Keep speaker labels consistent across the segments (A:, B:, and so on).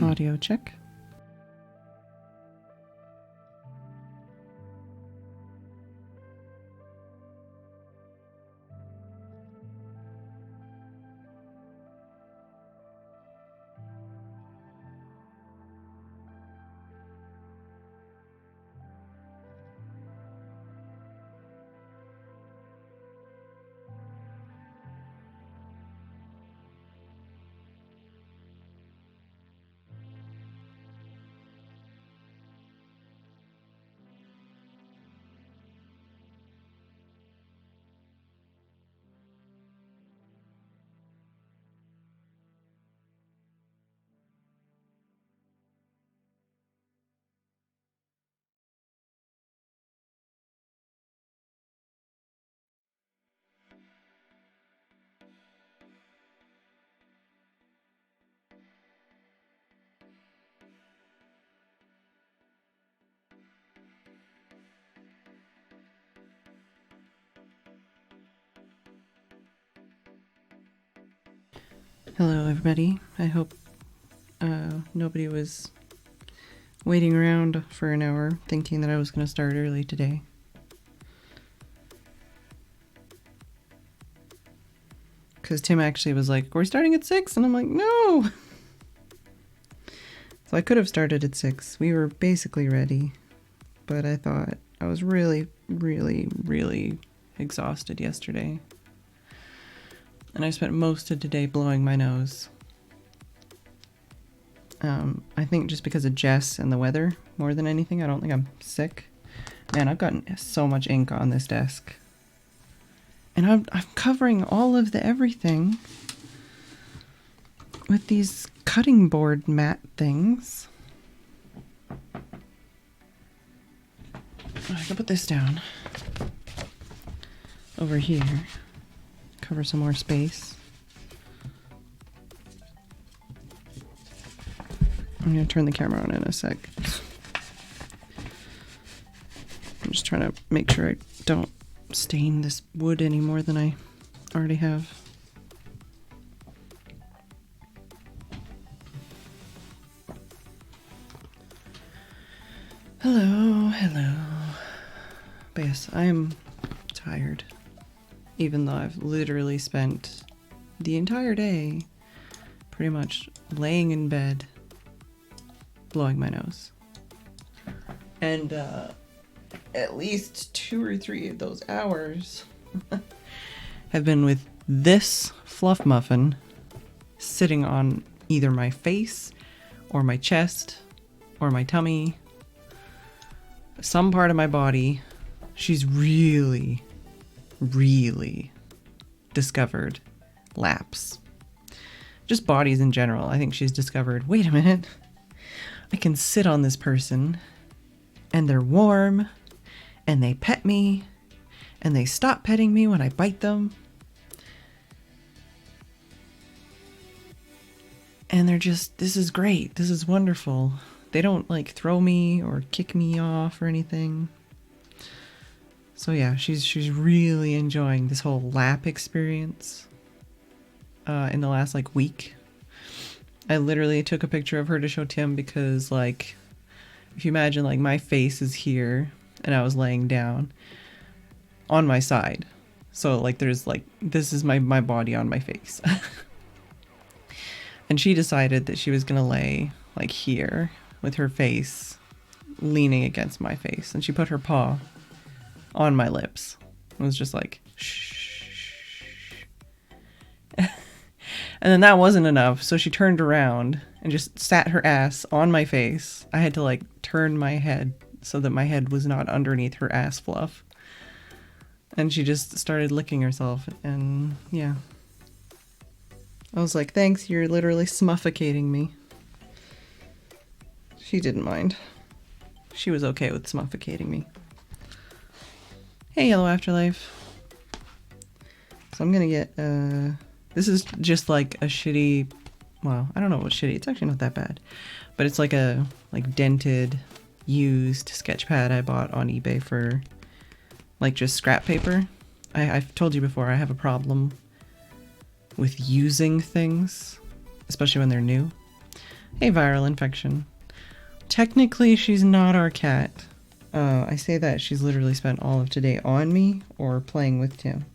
A: Audio check. Hello everybody. I hope nobody was waiting around for an hour thinking that I was going to start early today. Because Tim actually was like, we're starting at 6, and I'm like, no! So I could have started at 6. We were basically ready, but I thought I was really, really, really exhausted yesterday. And I spent most of today blowing my nose. I think just because of Jess and the weather more than anything. I don't think I'm sick. Man, I've gotten so much ink on this desk. And I'm covering all of the everything with these cutting board mat things. I can put this down over here. Cover some more space. I'm going to turn the camera on in a sec. I'm just trying to make sure I don't stain this wood any more than I already have. Hello, hello. But yes, I am tired. Even though I've literally spent the entire day pretty much laying in bed, blowing my nose. And at least 2 or 3 of those hours have been with this fluff muffin sitting on either my face or my chest or my tummy, some part of my body. She's really discovered laps. Just bodies in general. I think she's discovered, wait a minute, I can sit on this person and they're warm and they pet me and they stop petting me when I bite them. And they're just, this is great. This is wonderful. They don't like throw me or kick me off or anything. So yeah, she's really enjoying this whole lap experience in the last like week. I literally took a picture of her to show Tim because like, if you imagine like my face is here and I was laying down on my side. So like there's like, this is my body on my face. And she decided that she was going to lay like here with her face leaning against my face. And she put her paw on my lips. It was just like, shh. And then that wasn't enough. So she turned around and just sat her ass on my face. I had to like turn my head so that my head was not underneath her ass fluff. And she just started licking herself. And yeah. I was like, thanks, you're literally smuffocating me. She didn't mind. She was okay with smuffocating me. Hey, Yellow Afterlife. So I'm gonna get, this is just like a shitty, well, I don't know what's shitty. It's actually not that bad. But it's like a, dented, used sketch pad I bought on eBay for, just scrap paper. I've told you before, I have a problem with using things, especially when they're new. Hey, viral infection. Technically, she's not our cat. I say that she's literally spent all of today on me or playing with Tim.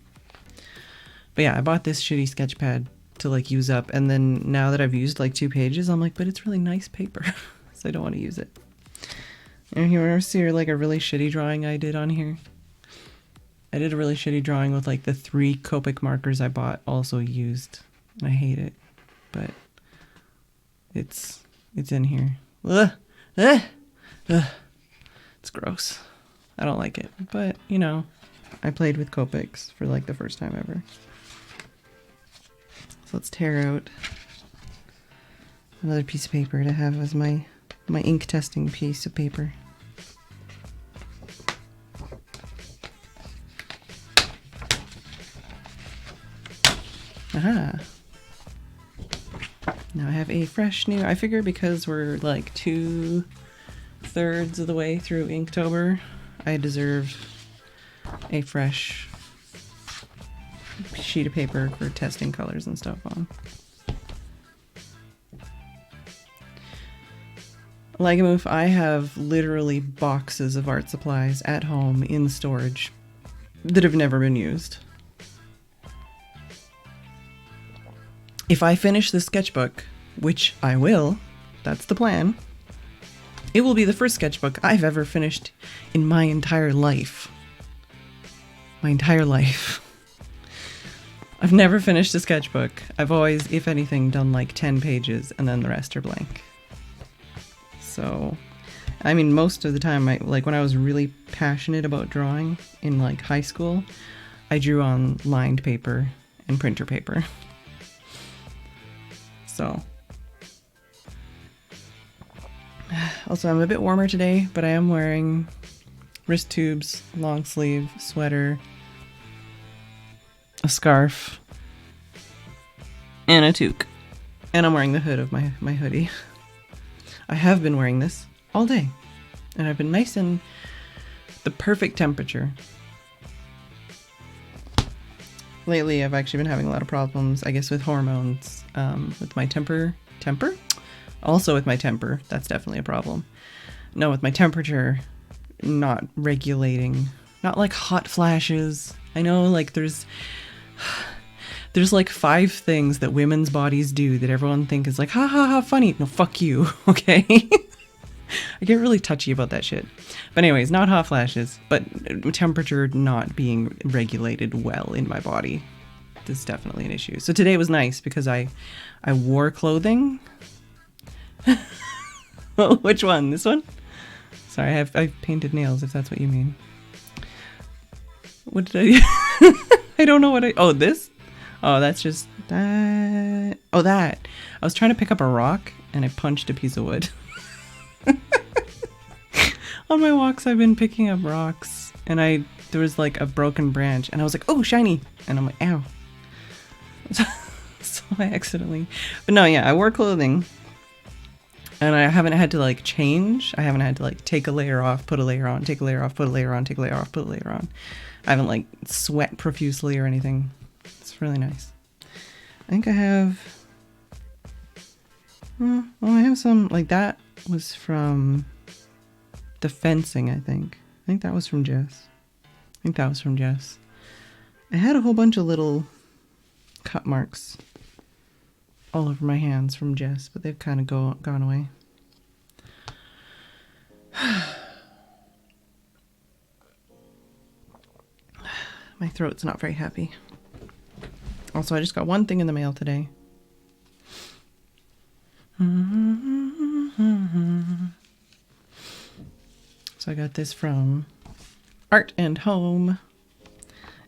A: But yeah, I bought this shitty sketch pad to like use up, and then now that I've used like 2 pages, I'm like, but it's really nice paper, so I don't want to use it. And you ever see like a really shitty drawing I did on here? I did a really shitty drawing with like the 3 Copic markers I bought also used, and I hate it, but it's in here. Ugh. Ugh. Ugh. It's gross. I don't like it, but you know, I played with Copics for like the first time ever. So let's tear out another piece of paper to have as my ink testing piece of paper. Aha. Now I have a fresh new, I figure because we're like 2/3 of the way through Inktober, I deserve a fresh sheet of paper for testing colors and stuff on. Like a moof, I have literally boxes of art supplies at home in storage that have never been used. If I finish this sketchbook, which I will, that's the plan, it will be the first sketchbook I've ever finished in my entire life. My entire life. I've never finished a sketchbook. I've always, if anything, done like 10 pages and then the rest are blank. So, I mean, most of the time, like when I was really passionate about drawing in like high school, I drew on lined paper and printer paper. So, also I'm a bit warmer today, but I am wearing wrist tubes, long sleeve, sweater, a scarf, and a toque. And I'm wearing the hood of my hoodie. I have been wearing this all day, and I've been nice in the perfect temperature. Lately, I've actually been having a lot of problems, I guess, with hormones, with my temper? Also with my temper, that's definitely a problem. No, with my temperature not regulating, not like hot flashes. I know, like, there's like 5 things that women's bodies do that everyone think is like, ha ha ha, funny. No, fuck you, okay? I get really touchy about that shit. But anyways, not hot flashes, but temperature not being regulated well in my body. This is definitely an issue. So today was nice because I wore clothing. Which one? This one? Sorry, I've painted nails, if that's what you mean. What did I... I don't know what oh, this? Oh, that's just that. Oh, that. I was trying to pick up a rock and I punched a piece of wood. On my walks, I've been picking up rocks, and there was like a broken branch, and I was like, oh, shiny, and I'm like, ow. So I accidentally, but no, yeah, I wore clothing, and I haven't had to like change. I haven't had to like take a layer off, put a layer on, take a layer off, put a layer on, take a layer off, put a layer on. I haven't like sweat profusely or anything. It's really nice. I think I have, well, I have some, like that was from the fencing, I think. I think that was from Jess. I had a whole bunch of little cut marks all over my hands from Jess, but they've kind of gone away. My throat's not very happy. Also, I just got one thing in the mail today. So I got this from Art and Home.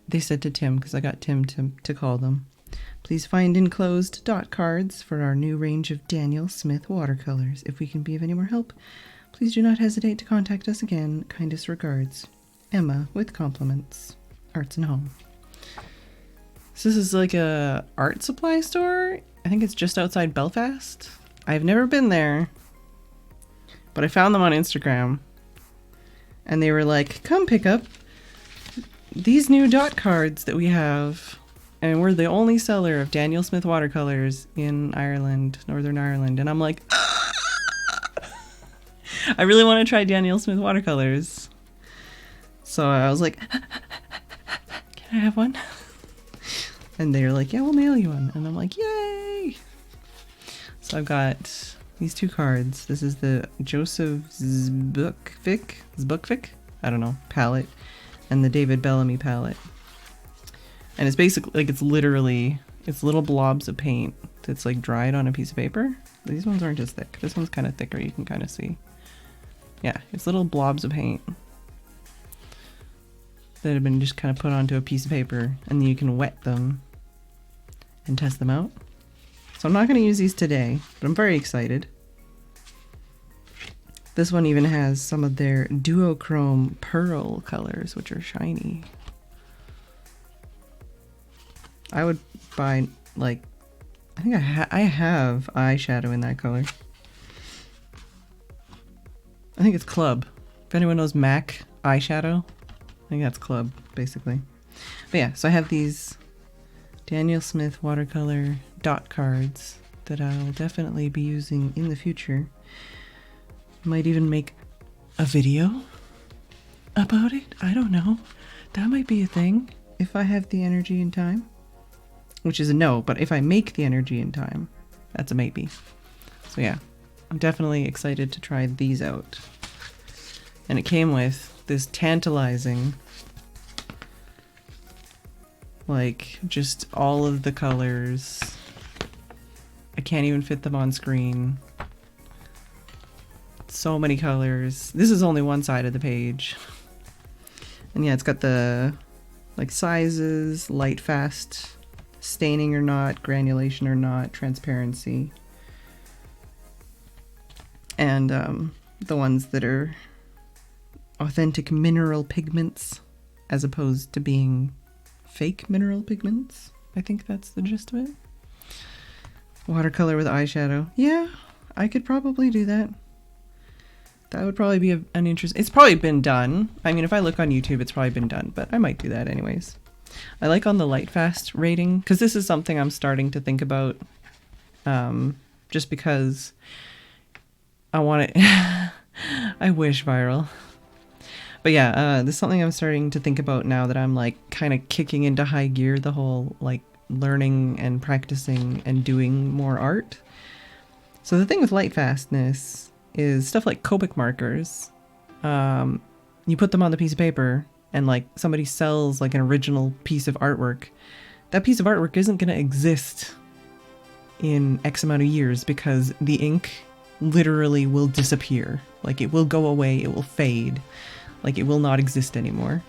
A: They said to Tim, because I got Tim to call them, please find enclosed dot cards for our new range of Daniel Smith watercolors. If we can be of any more help, please do not hesitate to contact us again. Kindest regards, Emma, with compliments. Arts and Home. So this is like a art supply store. I think it's just outside Belfast. I've never been there, but I found them on Instagram. And they were like, come pick up these new dot cards that we have. And we're the only seller of Daniel Smith watercolors in Ireland, Northern Ireland. And I'm like, I really want to try Daniel Smith watercolors. So I was like, can I have one? And they're like, yeah, we'll mail you one. And I'm like, yay! So I've got these 2 cards. This is the Joseph Zbukvik, I don't know, palette, and the David Bellamy palette. And it's basically, like, it's literally, it's little blobs of paint that's like dried on a piece of paper. These ones aren't as thick. This one's kind of thicker, you can kind of see. Yeah, it's little blobs of paint that have been just kind of put onto a piece of paper, and then you can wet them and test them out. So I'm not going to use these today, but I'm very excited. This one even has some of their duochrome pearl colors, which are shiny. I would buy, like, I think I have eyeshadow in that color. I think it's Club. If anyone knows MAC eyeshadow, I think that's Club, basically. But yeah, so I have these Daniel Smith watercolor dot cards that I'll definitely be using in the future. Might even make a video about it. I don't know. That might be a thing if I have the energy and time. Which is a no, but if I make the energy and time, that's a maybe. So yeah, I'm definitely excited to try these out. And it came with this tantalizing, like, just all of the colors. I can't even fit them on screen. So many colors. This is only one side of the page. And yeah, it's got the, like, sizes, light, fast, staining or not, granulation or not, transparency. And the ones that are authentic mineral pigments as opposed to being fake mineral pigments. I think that's the gist of it. Watercolor with eyeshadow. Yeah, I could probably do that. That would probably be an interest. It's probably been done. I mean, if I look on YouTube, it's probably been done, but I might do that anyways. I like on the light fast rating, because this is something I'm starting to think about, just because I want it. I wish viral. But yeah, this is something I'm starting to think about now that I'm like kind of kicking into high gear, the whole like learning and practicing and doing more art. So the thing with light fastness is stuff like Copic markers. You put them on the piece of paper, and like somebody sells like an original piece of artwork, that piece of artwork isn't going to exist in X amount of years because the ink literally will disappear. Like it will go away, it will fade, like it will not exist anymore.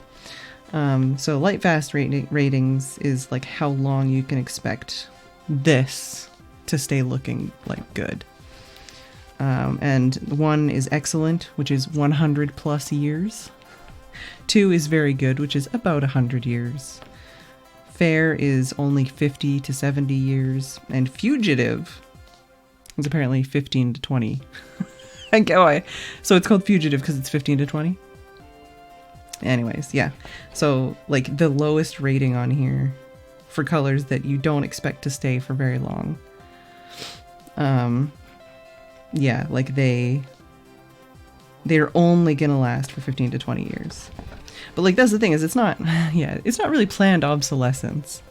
A: So light fast ratings is like how long you can expect this to stay looking like good. And 1 is excellent, which is 100 plus years. 2 is very good, which is about 100 years. Fair is only 50 to 70 years. And fugitive is apparently 15 to 20. I get why. So it's called fugitive because it's 15 to 20? Anyways, yeah. So, like, the lowest rating on here for colors that you don't expect to stay for very long. Yeah, like they're only gonna last for 15 to 20 years. But like that's the thing, is it's not really planned obsolescence.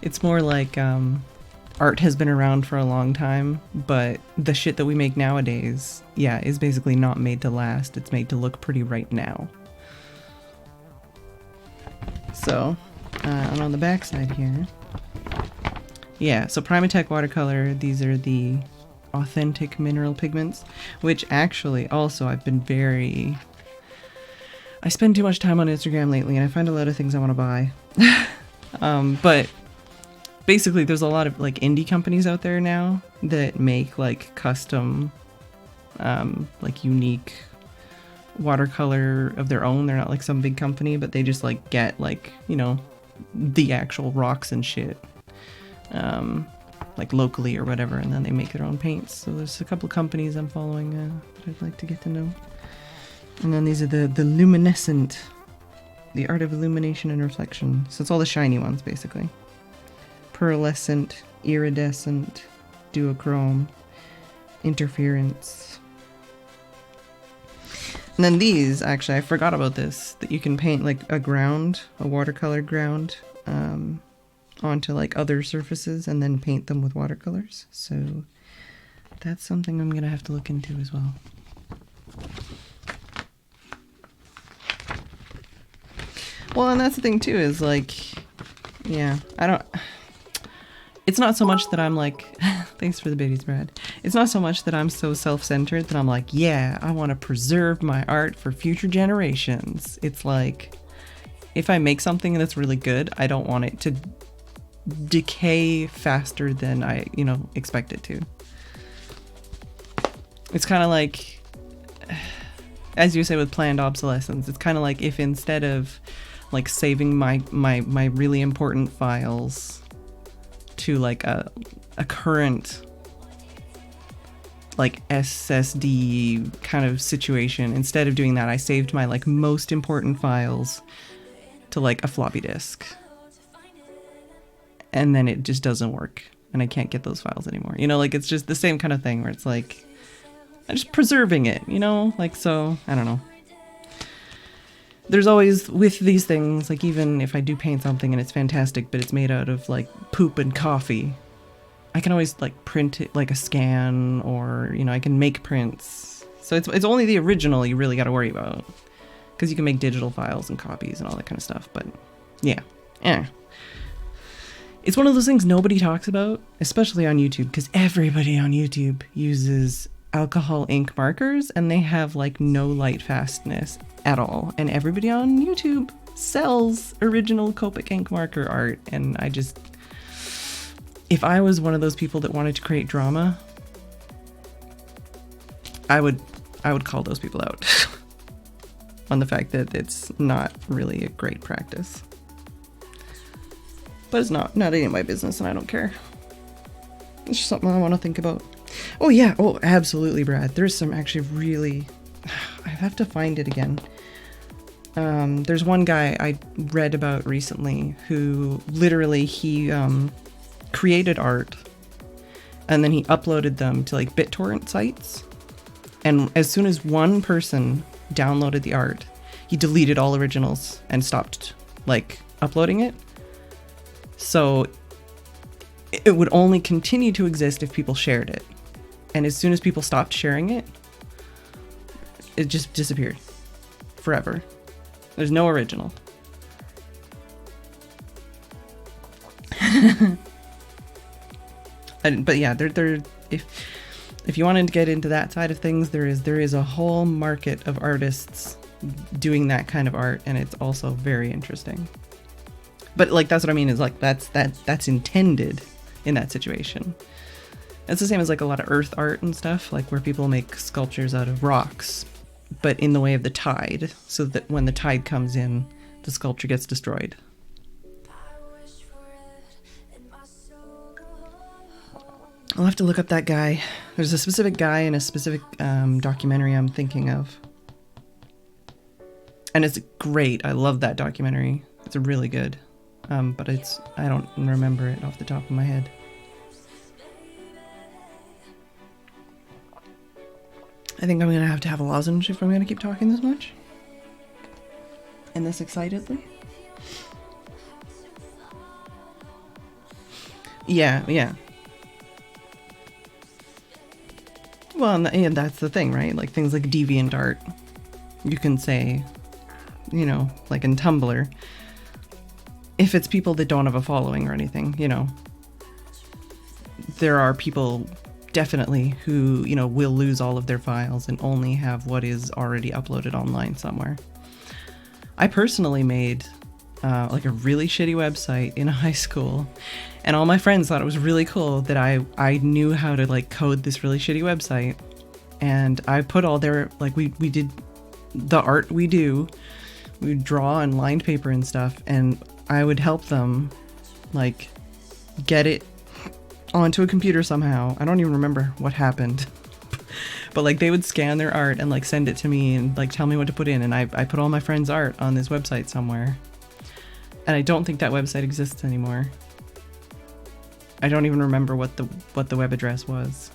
A: It's more like art has been around for a long time, but the shit that we make nowadays, yeah, is basically not made to last. It's made to look pretty right now. So, and on the back side here, yeah, so Primatech watercolor, these are the authentic mineral pigments, which actually also I spend too much time on Instagram lately and I find a lot of things I want to buy. But basically there's a lot of like indie companies out there now that make like custom like unique watercolor of their own. They're not like some big company, but they just like get like, you know, the actual rocks and shit like locally or whatever, and then they make their own paints. So there's a couple of companies I'm following that I'd like to get to know. And then these are the luminescent, the art of illumination and reflection. So it's all the shiny ones basically. Pearlescent, iridescent, duochrome, interference. And then these, actually, I forgot about this, that you can paint like a ground, a watercolor ground, onto like other surfaces and then paint them with watercolors. So that's something I'm gonna have to look into as well. Well, and that's the thing too, is like, yeah, it's not so much that I'm like, thanks for the biddies, Brad. It's not so much that I'm so self-centered that I'm like, yeah, I want to preserve my art for future generations. It's like, if I make something that's really good, I don't want it to decay faster than I, expect it to. It's kind of like, as you say with planned obsolescence, it's kind of like if instead of like saving my really important files to like a current like SSD kind of situation, instead of doing that, I saved my like most important files to like a floppy disk, and then it just doesn't work and I can't get those files anymore. Like it's just the same kind of thing where it's like I'm just preserving it, like, so I don't know. There's always, with these things, like even if I do paint something and it's fantastic, but it's made out of like poop and coffee, I can always like print it like a scan, or, I can make prints. So it's only the original you really got to worry about, because you can make digital files and copies and all that kind of stuff. But yeah, it's one of those things nobody talks about, especially on YouTube, because everybody on YouTube uses alcohol ink markers and they have like no light fastness at all, and everybody on YouTube sells original Copic ink marker art. And if I was one of those people that wanted to create drama, I would call those people out on the fact that it's not really a great practice. But it's not any of my business, and I don't care. It's just something I want to think about. Oh yeah, absolutely, Brad. There's some actually really, I have to find it again. There's one guy I read about recently who literally he created art and then he uploaded them to like BitTorrent sites, and as soon as one person downloaded the art, he deleted all originals and stopped like uploading it. So it would only continue to exist if people shared it. And as soon as people stopped sharing it, it just disappeared forever. There's no original. But yeah, if you wanted to get into that side of things, there is a whole market of artists doing that kind of art, and it's also very interesting. But like, that's what I mean, is like that's intended in that situation. It's the same as like a lot of earth art and stuff, like where people make sculptures out of rocks, but in the way of the tide, so that when the tide comes in, the sculpture gets destroyed. I'll have to look up that guy. There's a specific guy in a specific documentary I'm thinking of. And it's great. I love that documentary. It's really good. But I don't remember it off the top of my head. I think I'm going to have a lozenge if I'm going to keep talking this much. And this excitedly. Yeah. Well, and that's the thing, right? Like things like DeviantArt. You can say, like in Tumblr, if it's people that don't have a following or anything, there are people definitely who, will lose all of their files and only have what is already uploaded online somewhere. I personally made like a really shitty website in high school, and all my friends thought it was really cool that I knew how to like code this really shitty website, and I put all their, like, we did the art we would draw on lined paper and stuff, and I would help them like get it onto a computer somehow. I don't even remember what happened. But like they would scan their art and like send it to me and like tell me what to put in, and I put all my friends' art on this website somewhere. And I don't think that website exists anymore. I don't even remember what the web address was.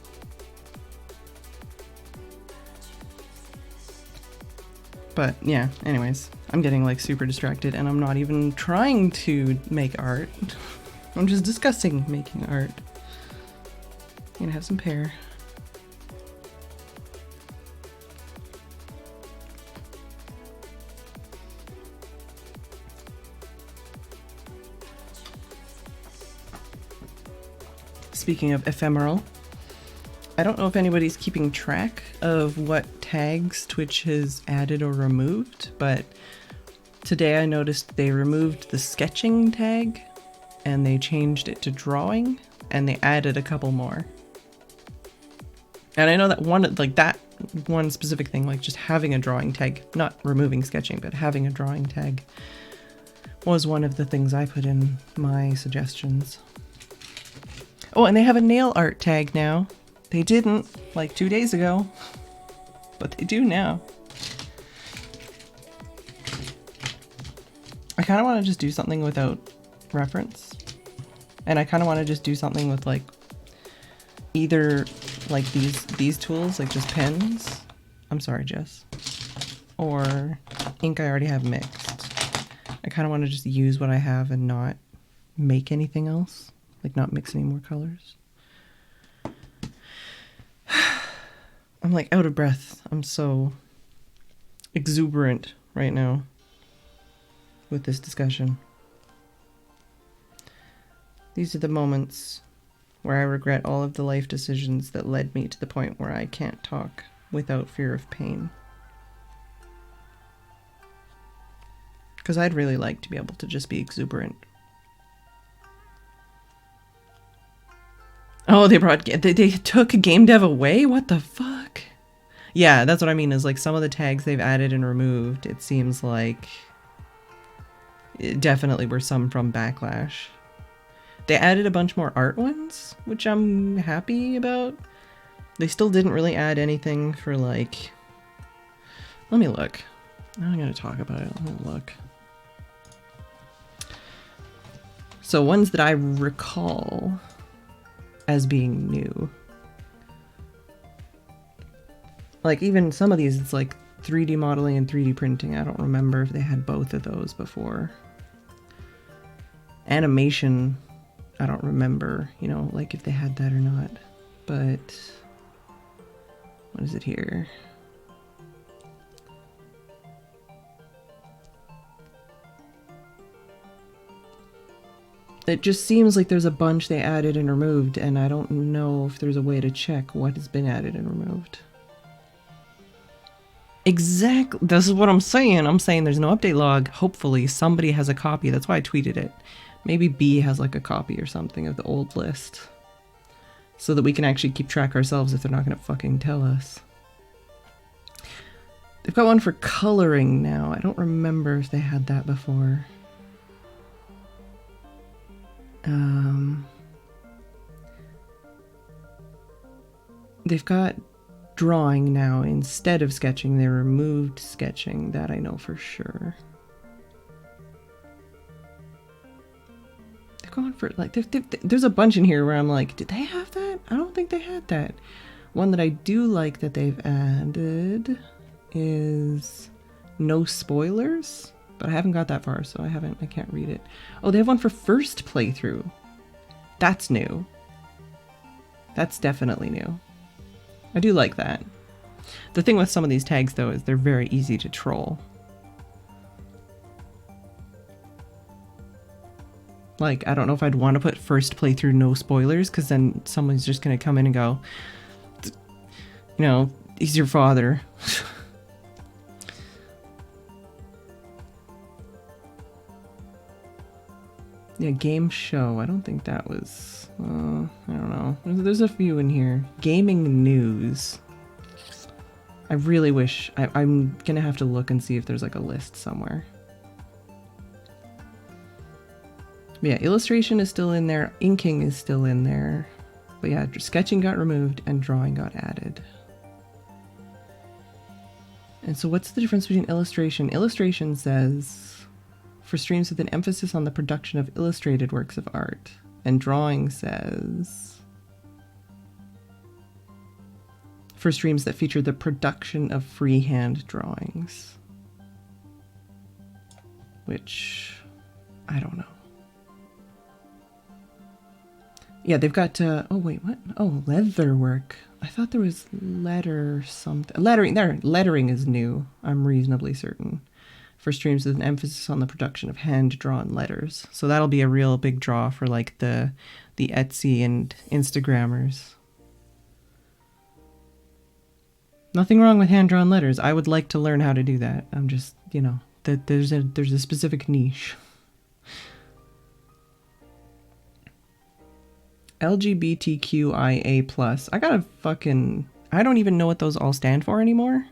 A: But yeah, anyways, I'm getting like super distracted and I'm not even trying to make art. I'm just discussing making art. Gonna have some pear. Speaking of ephemeral, I don't know if anybody's keeping track of what tags Twitch has added or removed, but today I noticed they removed the sketching tag and they changed it to drawing and they added a couple more. And I know that one specific thing, like just having a drawing tag, not removing sketching, but having a drawing tag was one of the things I put in my suggestions. Oh, and they have a nail art tag now. They didn't like 2 days ago, but they do now. I kind of want to just do something without reference. And I kind of want to just do something with like either like these tools, like just pens. I'm sorry, Jess. Or ink I already have mixed. I kind of want to just use what I have and not make anything else. Like not mix any more colors. I'm like out of breath. I'm so exuberant right now with this discussion. These are the moments where I regret all of the life decisions that led me to the point where I can't talk without fear of pain. Because I'd really like to be able to just be exuberant. Oh, they took game dev away? What the fuck? Yeah, that's what I mean, is like some of the tags they've added and removed, it seems like it definitely were some from Backlash. They added a bunch more art ones, which I'm happy about. They still didn't really add anything for like... Let me look. I'm gonna talk about it. Let me look. So ones that I recall as being new. Like even some of these, it's like 3D modeling and 3D printing. I don't remember if they had both of those before. Animation, I don't remember, you know, like if they had that or not. But what is it here? It just seems like there's a bunch they added and removed, and I don't know if there's a way to check what has been added and removed. Exactly. This is what I'm saying. I'm saying there's no update log. Hopefully somebody has a copy. That's why I tweeted it. Maybe B has like a copy or something of the old list. So that we can actually keep track ourselves if they're not going to fucking tell us. They've got one for coloring now. I don't remember if they had that before. They've got drawing now instead of sketching. They removed sketching, that I know for sure. They're going for like there's a bunch in here where I'm like, did they have that? I don't think they had that. One that I do like that they've added is no spoilers, but I haven't got that far, so I can't read it. Oh, they have one for first playthrough. That's new. That's definitely new. I do like that. The thing with some of these tags, though, is they're very easy to troll. Like, I don't know if I'd want to put first playthrough no spoilers, because then someone's just going to come in and go, you know, he's your father. Yeah, game show. I don't think that was... I don't know. There's a few in here. Gaming news. I really wish... I'm gonna have to look and see if there's like a list somewhere. But yeah, illustration is still in there. Inking is still in there. But yeah, sketching got removed and drawing got added. And so what's the difference between illustration? Illustration says... for streams with an emphasis on the production of illustrated works of art. And drawing says... for streams that feature the production of freehand drawings. which I don't know. Yeah, they've got, oh wait, what? Oh, leather work. I thought there was letter something. Lettering, there, lettering is new, I'm reasonably certain. For streams with an emphasis on the production of hand-drawn letters. So that'll be a real big draw for like the Etsy and Instagrammers. Nothing wrong with hand-drawn letters. I would like to learn how to do that. I'm just, you know, that there's a specific niche. LGBTQIA+. I don't even know what those all stand for anymore.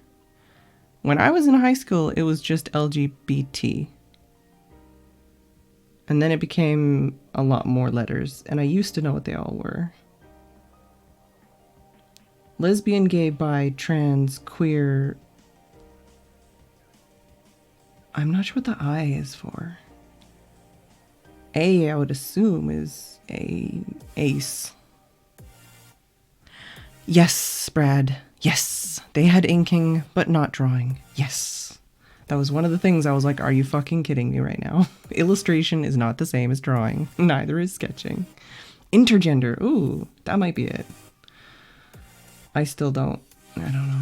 A: When I was in high school, it was just LGBT. And then it became a lot more letters, and I used to know what they all were. Lesbian, gay, bi, trans, queer. I'm not sure what the I is for. A, I would assume, is ace. Yes, Brad. Yes. They had inking, but not drawing. Yes. That was one of the things I was like, are you fucking kidding me right now? Illustration is not the same as drawing. Neither is sketching. Intergender. Ooh, that might be it. I don't know.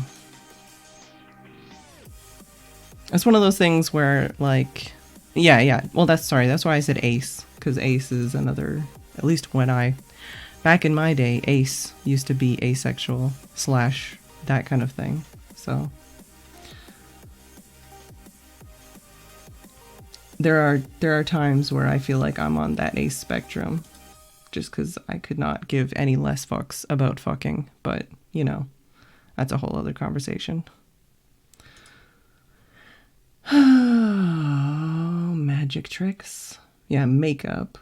A: It's one of those things where, like, yeah. Well, that's why I said ace, because ace is another, at least back in my day, ace used to be asexual / that kind of thing. So there are times where I feel like I'm on that ace spectrum, just because I could not give any less fucks about fucking, but, you know, that's a whole other conversation. Oh, magic tricks. Yeah, makeup.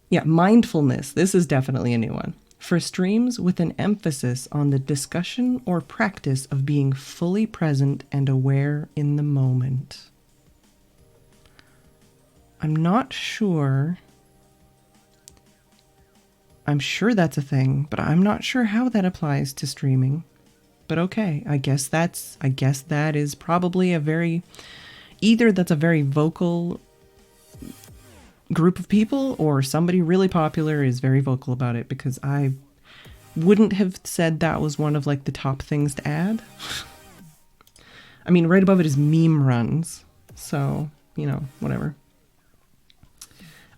A: Yeah, mindfulness. This is definitely a new one. For streams with an emphasis on the discussion or practice of being fully present and aware in the moment. I'm not sure. I'm sure that's a thing, but I'm not sure how that applies to streaming. But okay, I guess that is probably either that's a very vocal group of people, or somebody really popular is very vocal about it, because I wouldn't have said that was one of like the top things to add. I mean, right above it is meme runs, so, you know, whatever.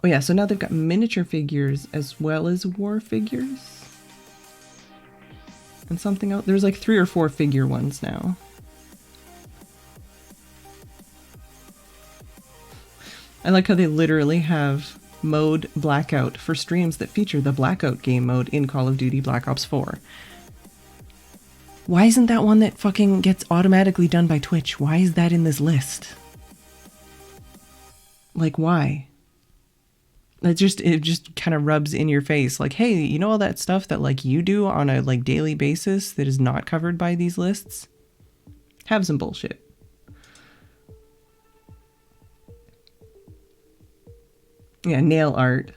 A: Oh yeah, so now they've got miniature figures as well as war figures. And something else. There's like 3 or 4 figure ones now. I like how they literally have mode blackout for streams that feature the blackout game mode in Call of Duty Black Ops 4. Why isn't that one that fucking gets automatically done by Twitch? Why is that in this list? Like, why? It just kind of rubs in your face, like, hey, you know all that stuff that like you do on a like daily basis that is not covered by these lists? Have some bullshit. Yeah, nail art.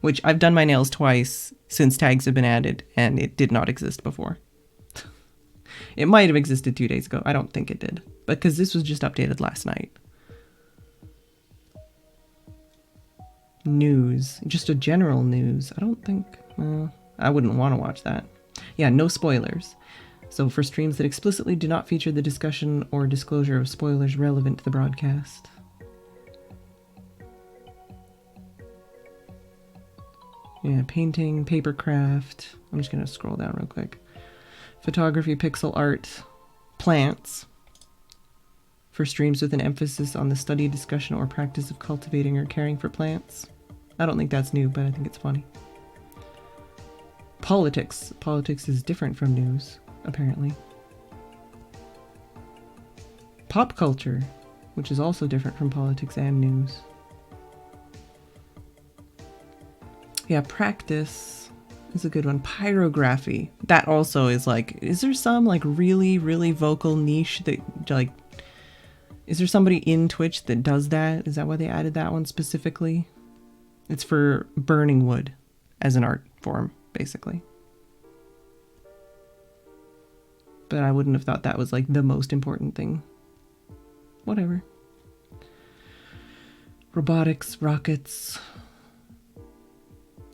A: Which I've done my nails twice since tags have been added, and it did not exist before. It might have existed 2 days ago. I don't think it did, because this was just updated last night. News. Just a general news. I don't think... I wouldn't want to watch that. Yeah, no spoilers. So for streams that explicitly do not feature the discussion or disclosure of spoilers relevant to the broadcast. Yeah, painting, paper craft. I'm just going to scroll down real quick. Photography, pixel art, plants. For streams with an emphasis on the study, discussion, or practice of cultivating or caring for plants. I don't think that's new, but I think it's funny. Politics. Politics is different from news, apparently. Pop culture, which is also different from politics and news. Yeah, practice is a good one. Pyrography. That also is like, is there some like really, really vocal niche that like, is there somebody in Twitch that does that? Is that why they added that one specifically? It's for burning wood as an art form, basically. But I wouldn't have thought that was like the most important thing whatever. Robotics, rockets.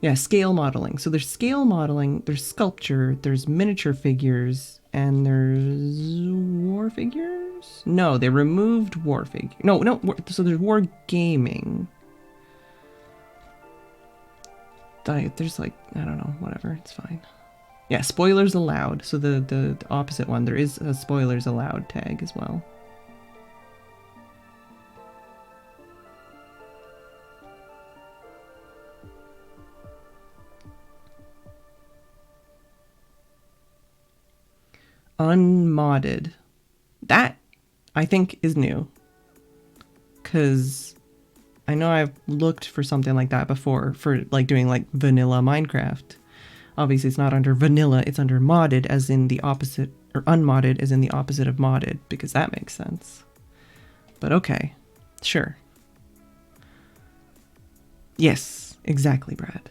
A: Yeah, scale modeling. So there's scale modeling, there's sculpture, there's miniature figures, and there's war figures? No, they removed war figure. No, so there's war gaming. There's like, I don't know, whatever, it's fine. Yeah, spoilers allowed. So the opposite one, there is a spoilers allowed tag as well. Unmodded. That, I think, is new. Because I know I've looked for something like that before for like doing like vanilla Minecraft. Obviously it's not under vanilla, it's under modded as in the opposite, or unmodded as in the opposite of modded, because that makes sense. But okay, sure. Yes, exactly, Brad.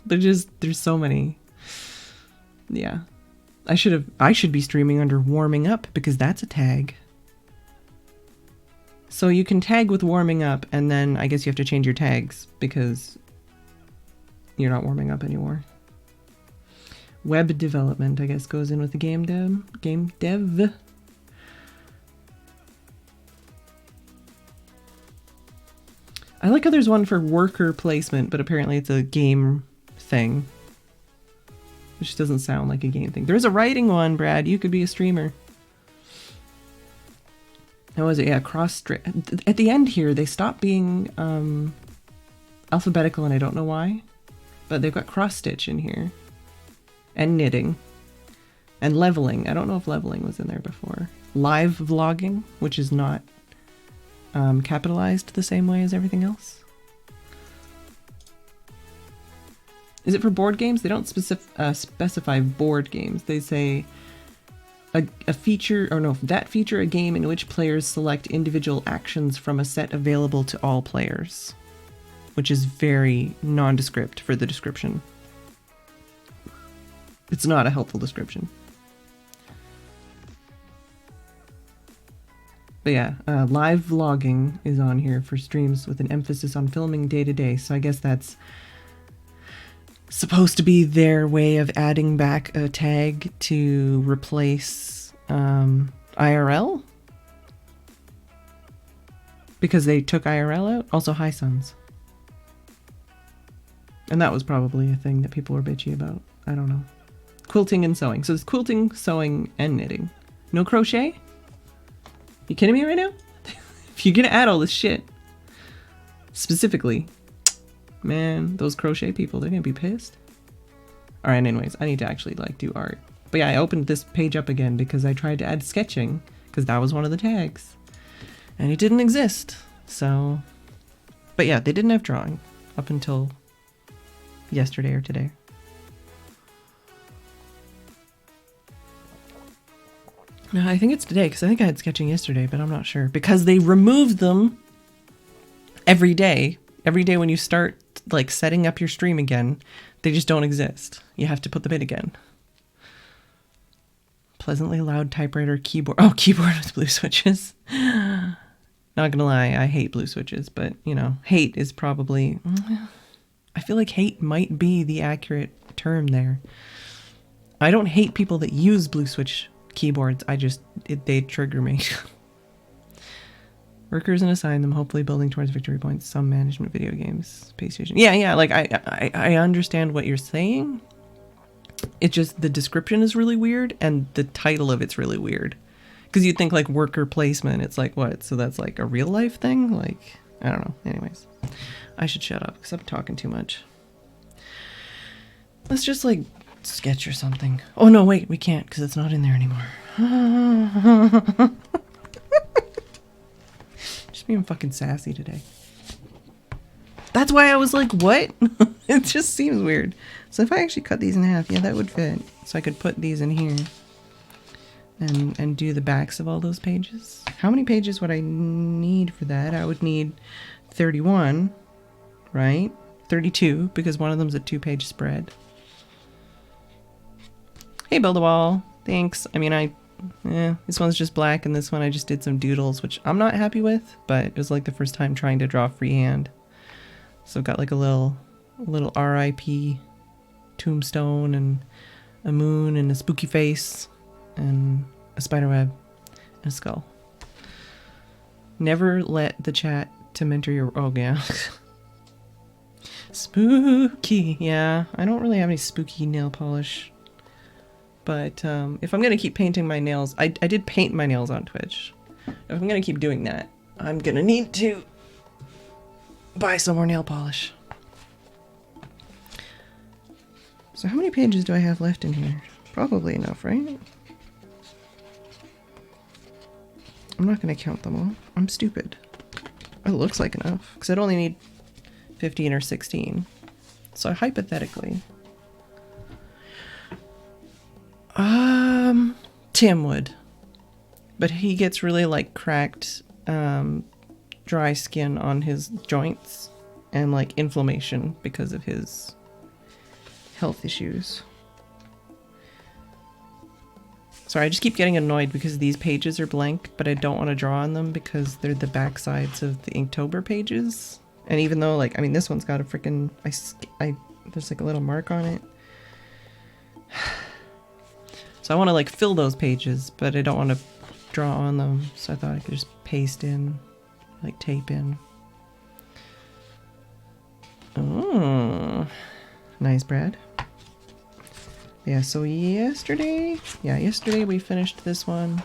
A: There's so many. Yeah. I should be streaming under warming up because that's a tag. So you can tag with warming up, and then I guess you have to change your tags because you're not warming up anymore. Web development, I guess, goes in with the game dev. I like how there's one for worker placement, but apparently it's a game thing. Which doesn't sound like a game thing. There's a writing one, Brad. You could be a streamer. How was it? Yeah, at the end here, they stopped being alphabetical, and I don't know why. But they've got cross-stitch in here. And knitting. And leveling. I don't know if leveling was in there before. Live vlogging, which is not capitalized the same way as everything else. Is it for board games? They don't specify board games. They say a feature, or no, that feature a game in which players select individual actions from a set available to all players. Which is very nondescript for the description. It's not a helpful description. But yeah, live vlogging is on here for streams with an emphasis on filming day to day. So I guess that's supposed to be their way of adding back a tag to replace IRL? Because they took IRL out? Also, hi sons. And that was probably a thing that people were bitchy about. I don't know. Quilting and sewing. So it's quilting, sewing, and knitting. No crochet? You kidding me right now? If you're gonna add all this shit, specifically, man, those crochet people, they're gonna be pissed. Alright, anyways, I need to actually like do art. But yeah, I opened this page up again because I tried to add sketching, because that was one of the tags. And it didn't exist, so... But yeah, they didn't have drawing up until yesterday or today. No, I think it's today, because I think I had sketching yesterday, but I'm not sure. Because they removed them every day. Every day when you start, like, setting up your stream again, they just don't exist. You have to put them in again. Pleasantly loud typewriter, keyboard. Oh, keyboard with blue switches. Not gonna lie, I hate blue switches, but, you know, hate is probably... I feel like hate might be the accurate term there. I don't hate people that use blue switch keyboards. They trigger me. Workers and assign them, hopefully building towards victory points. Some management video games. Space station. Yeah, like I understand what you're saying. It's just the description is really weird and the title of it's really weird. Because you'd think like worker placement, it's like what? So that's like a real life thing? Like, I don't know. Anyways, I should shut up because I'm talking too much. Let's just like sketch or something. Oh no, wait, we can't because it's not in there anymore. Just being fucking sassy today. That's why I was like, what? It just seems weird. So if I actually cut these in half, yeah, that would fit. So I could put these in here and do the backs of all those pages. How many pages would I need for that? I would need 31, right? 32, because one of them's a 2-page spread. Hey, Build-A-Wall. Thanks. I mean, I yeah, this one's just black, and this one I just did some doodles, which I'm not happy with, but it was like the first time trying to draw freehand. So I've got like a little R.I.P. tombstone and a moon and a spooky face and a spider web and a skull. Never let the chat to mentor your... Oh, yeah. Spooky. Yeah, I don't really have any spooky nail polish. But if I'm going to keep painting my nails... I did paint my nails on Twitch. If I'm going to keep doing that, I'm going to need to buy some more nail polish. So how many pages do I have left in here? Probably enough, right? I'm not going to count them all. I'm stupid. It looks like enough, because I'd only need 15 or 16. So hypothetically... Tim would. But he gets really, like, cracked, dry skin on his joints and, like, inflammation because of his health issues. Sorry, I just keep getting annoyed because these pages are blank, but I don't want to draw on them because they're the back sides of the Inktober pages. And even though, like, I mean, this one's got a freaking... there's, like, a little mark on it. So I want to, like, fill those pages, but I don't want to draw on them. So I thought I could just paste in, like, tape in. Oh, nice, Brad. Yeah, so yesterday we finished this one.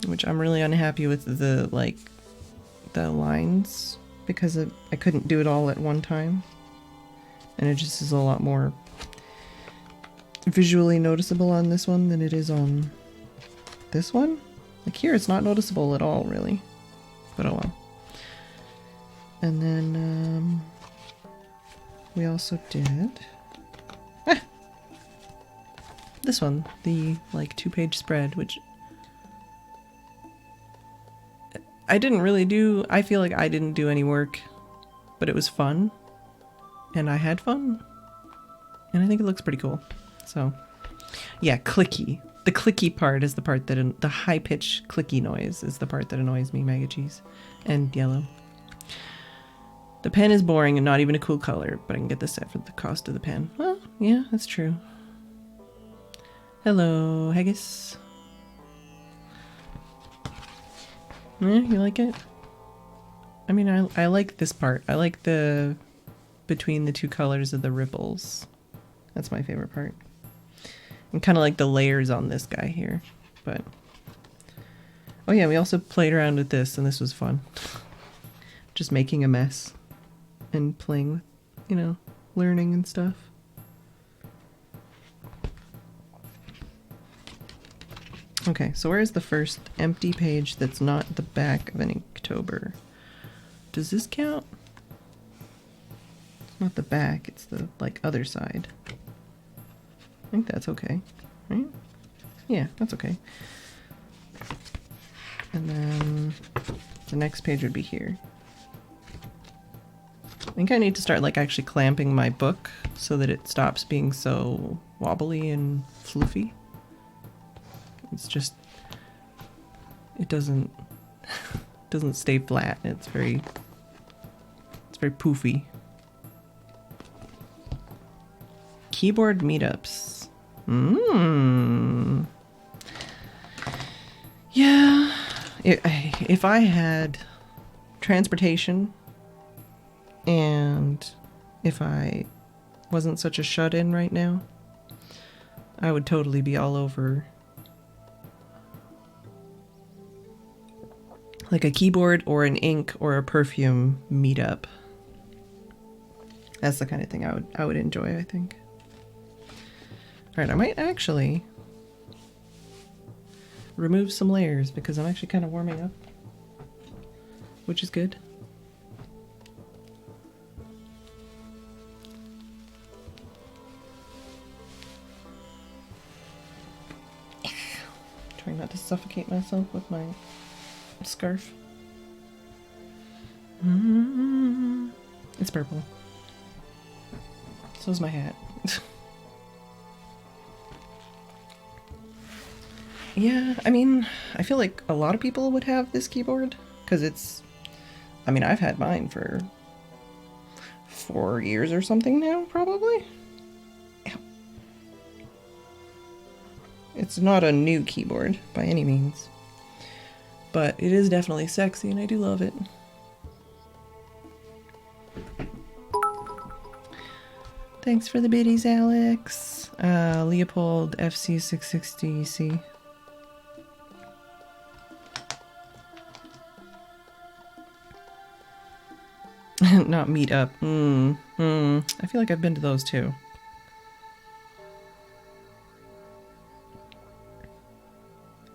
A: Which I'm really unhappy with the lines because I couldn't do it all at one time. And it just is a lot more visually noticeable on this one than it is on this one. Like here it's not noticeable at all, really. But oh well. And then we also did this one, the like 2-page spread, which I didn't really do. I feel like I didn't do any work, but it was fun and I had fun and I think it looks pretty cool. So yeah, clicky. The clicky part is the part that the high-pitched clicky noise is the part that annoys me, Mega Cheese and Yellow. The pen is boring and not even a cool color, but I can get this set for the cost of the pen. Well, yeah, that's true. Hello, Haggis. Yeah, you like it? I mean, I like this part. I like the between the two colors of the ripples. That's my favorite part. And kind of like the layers on this guy here, but... Oh yeah, we also played around with this, and this was fun. Just making a mess. And playing with, you know, learning and stuff. Okay, so where's the first empty page that's not the back of an Inktober? Does this count? It's not the back, it's the, like, other side. I think that's okay, right? Yeah, that's okay. And then the next page would be here. I think I need to start like actually clamping my book so that it stops being so wobbly and floofy. It's just, it doesn't stay flat. It's very poofy. Keyboard meetups. Yeah. If I had transportation and if I wasn't such a shut-in right now, I would totally be all over like a keyboard or an ink or a perfume meetup. That's the kind of thing I would enjoy, I think. Alright, I might actually remove some layers because I'm actually kind of warming up, which is good. Trying not to suffocate myself with my scarf. It's purple. So's my hat. Yeah, I mean, I feel like a lot of people would have this keyboard because it's, I mean, I've had mine for 4 years or something now, probably. Ow. It's not a new keyboard by any means, but it is definitely sexy and I do love it. Thanks for the biddies, Alex. Leopold FC660C. Not meet up. I feel like I've been to those too.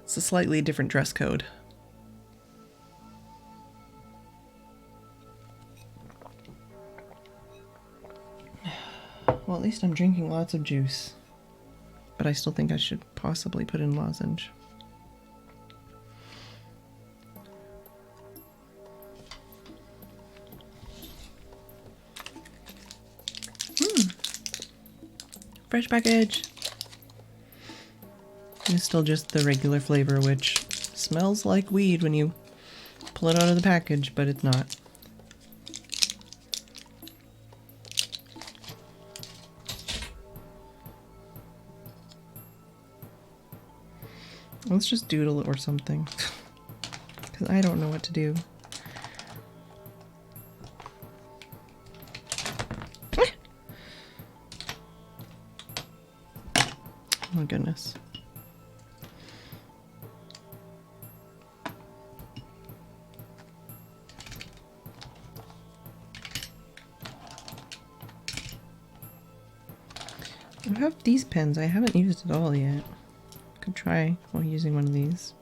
A: It's a slightly different dress code. Well, at least I'm drinking lots of juice. But I still think I should possibly put in lozenge. Fresh package. It's still just the regular flavor, which smells like weed when you pull it out of the package, but it's not. Let's just doodle it or something, because I don't know what to do. Oh my goodness. I have these pens. I haven't used it all yet. Could try while using one of these.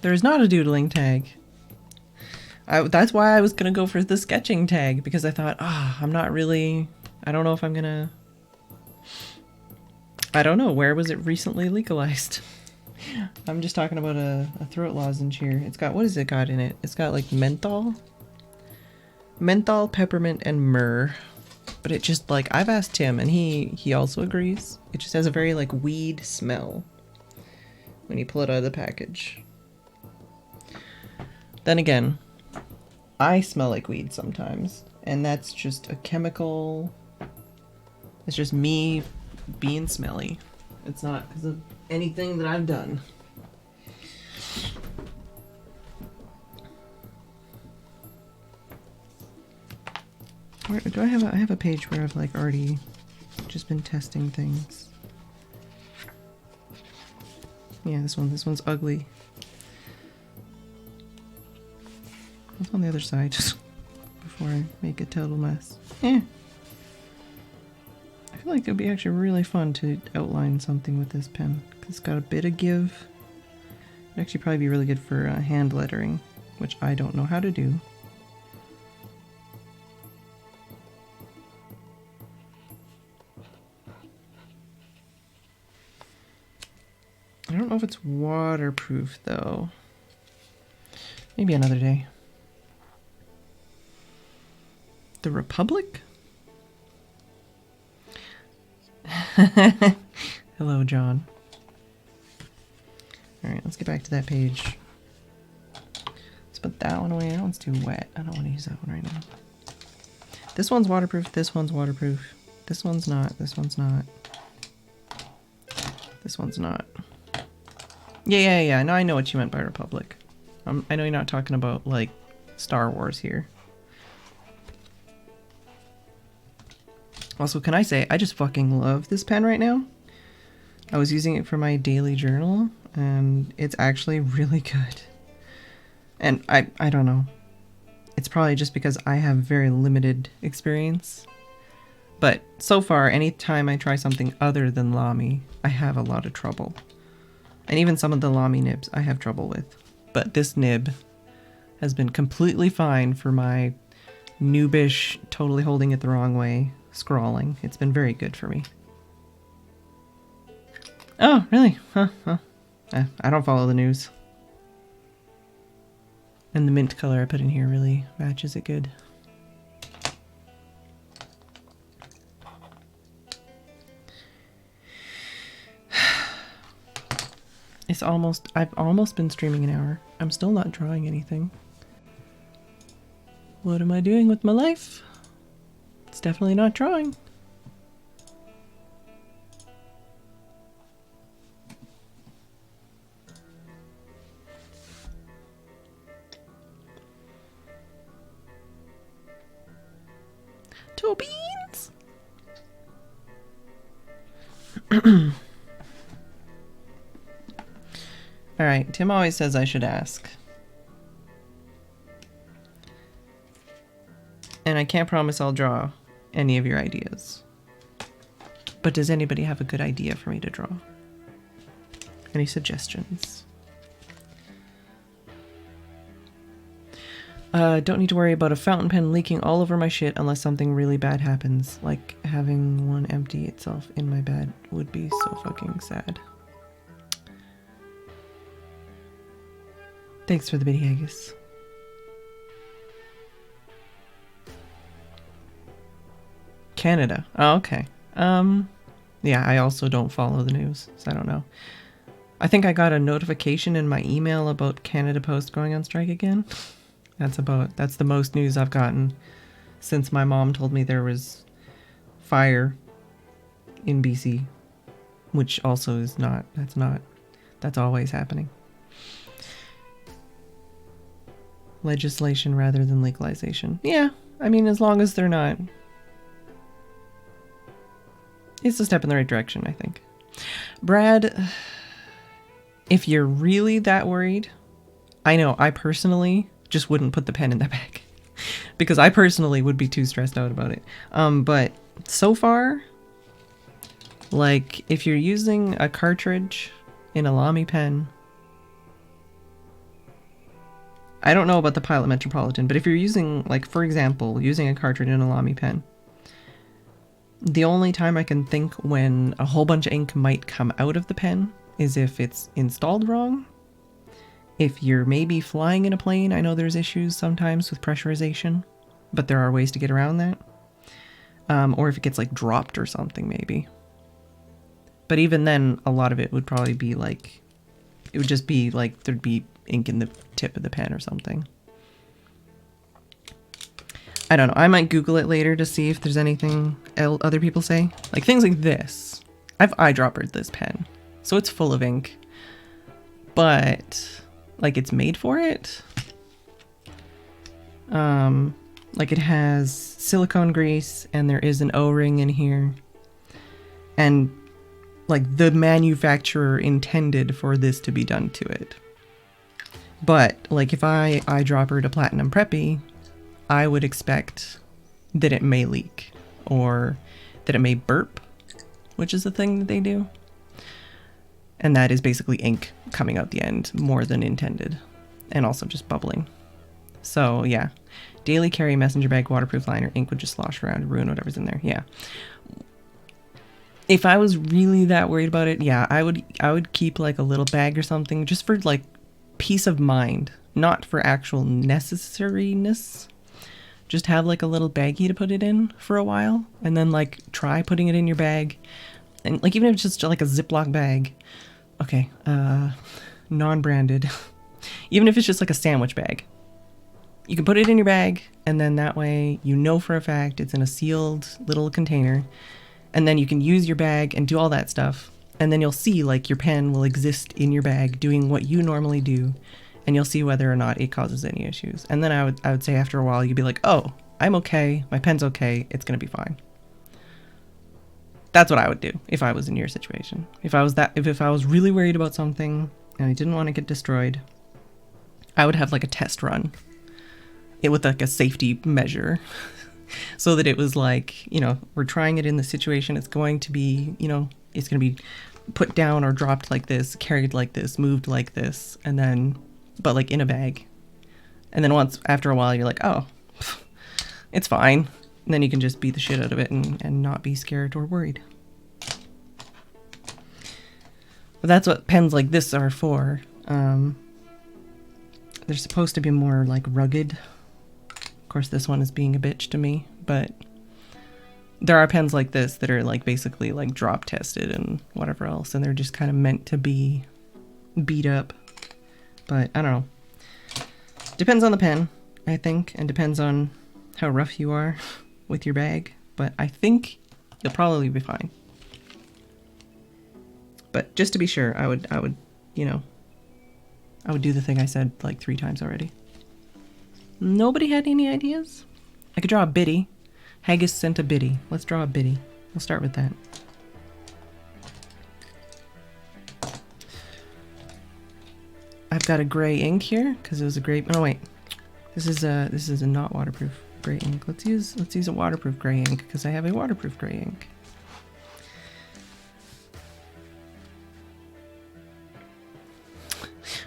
A: There is not a doodling tag. That's why I was gonna go for the sketching tag, because I thought, I'm not really, I don't know if I'm gonna, I don't know, where was it recently legalized? I'm just talking about a throat lozenge here. It's got, what has it got in it? It's got like menthol, peppermint, and myrrh. But it just, like, I've asked Tim and he also agrees. It just has a very like weed smell when you pull it out of the package. Then again, I smell like weed sometimes, and that's just a chemical. It's just me being smelly. It's not because of anything that I've done. Where do I have a page where I've like already just been testing things. Yeah, this one's ugly. What's on the other side, just before I make a total mess. I feel like it would be actually really fun to outline something with this pen. It's got a bit of give. It'd actually probably be really good for hand lettering, which I don't know how to do. I don't know if it's waterproof though. Maybe another day. The Republic? Hello, John. Alright, let's get back to that page. Let's put that one away. That one's too wet. I don't want to use that one right now. This one's waterproof. This one's waterproof. This one's not. This one's not. This one's not. Yeah. No, I know what you meant by Republic. I know you're not talking about, like, Star Wars here. Also, can I say, I just fucking love this pen right now. I was using it for my daily journal, and it's actually really good. And I don't know. It's probably just because I have very limited experience. But so far, anytime I try something other than Lamy, I have a lot of trouble. And even some of the Lamy nibs I have trouble with. But this nib has been completely fine for my noobish, totally holding it the wrong way scrawling. It's been very good for me. Oh, really? Huh. I don't follow the news. And the mint color I put in here really matches it good. I've almost been streaming an hour. I'm still not drawing anything. What am I doing with my life? It's definitely not drawing. Toe beans! Alright, Tim always says I should ask. And I can't promise I'll draw any of your ideas. But does anybody have a good idea for me to draw? Any suggestions? Don't need to worry about a fountain pen leaking all over my shit unless something really bad happens. Like having one empty itself in my bed would be so fucking sad. Thanks for the bitty haggis. Canada. Oh, okay. Yeah, I also don't follow the news, so I don't know. I think I got a notification in my email about Canada Post going on strike again. That's the most news I've gotten since my mom told me there was fire in BC, which also is that's always happening. Legislation rather than legalization. Yeah, I mean, as long as they're not, it's a step in the right direction, I think. Brad, if you're really that worried, I know I personally just wouldn't put the pen in that bag because I personally would be too stressed out about it. But so far, like if you're using a cartridge in a Lamy pen, I don't know about the Pilot Metropolitan, but if you're using, like, for example, using a cartridge in a Lamy pen, the only time I can think when a whole bunch of ink might come out of the pen is if it's installed wrong. If you're maybe flying in a plane, I know there's issues sometimes with pressurization, but there are ways to get around that. Or if it gets, like, dropped or something, maybe. But even then, a lot of it would probably be, like, it would just be, like, there'd be ink in the tip of the pen or something. I don't know. I might Google it later to see if there's anything other people say. Like things like this. I've eyedroppered this pen, so it's full of ink. But like it's made for it. Like it has silicone grease and there is an O-ring in here. And like the manufacturer intended for this to be done to it. But like if I eyedroppered a Platinum Preppy, I would expect that it may leak or that it may burp, which is the thing that they do. And that is basically ink coming out the end more than intended and also just bubbling. So yeah, daily carry, messenger bag, waterproof liner, ink would just slosh around and ruin whatever's in there. Yeah. If I was really that worried about it, yeah, I would keep like a little bag or something just for like peace of mind, not for actual necessariness. Just have like a little baggie to put it in for a while and then like try putting it in your bag. And like even if it's just like a Ziploc bag, okay, non-branded, even if it's just like a sandwich bag, you can put it in your bag and then that way you know for a fact it's in a sealed little container and then you can use your bag and do all that stuff and then you'll see like your pen will exist in your bag doing what you normally do. And you'll see whether or not it causes any issues. And then I would say after a while, you'd be like, oh, I'm okay. My pen's okay. It's going to be fine. That's what I would do if I was in your situation. If I was really worried about something and I didn't want to get destroyed, I would have like a test run. It with like a safety measure so that it was like, you know, we're trying it in the situation. It's going to be, you know, it's going to be put down or dropped like this, carried like this, moved like this, and then but like in a bag. And then after a while, you're like, oh, it's fine. And then you can just beat the shit out of it and not be scared or worried. But that's what pens like this are for. They're supposed to be more like rugged. Of course, this one is being a bitch to me, but there are pens like this that are like basically like drop tested and whatever else. And they're just kind of meant to be beat up. But I don't know. Depends on the pen, I think, and depends on how rough you are with your bag. But I think you'll probably be fine. But just to be sure, I would, you know, I would do the thing I said like 3 times already. Nobody had any ideas? I could draw a biddy. Haggis sent a biddy. Let's draw a biddy. We'll start with that. I've got a gray ink here because it was a gray. Oh wait, this is a not waterproof gray ink. Let's use a waterproof gray ink because I have a waterproof gray ink.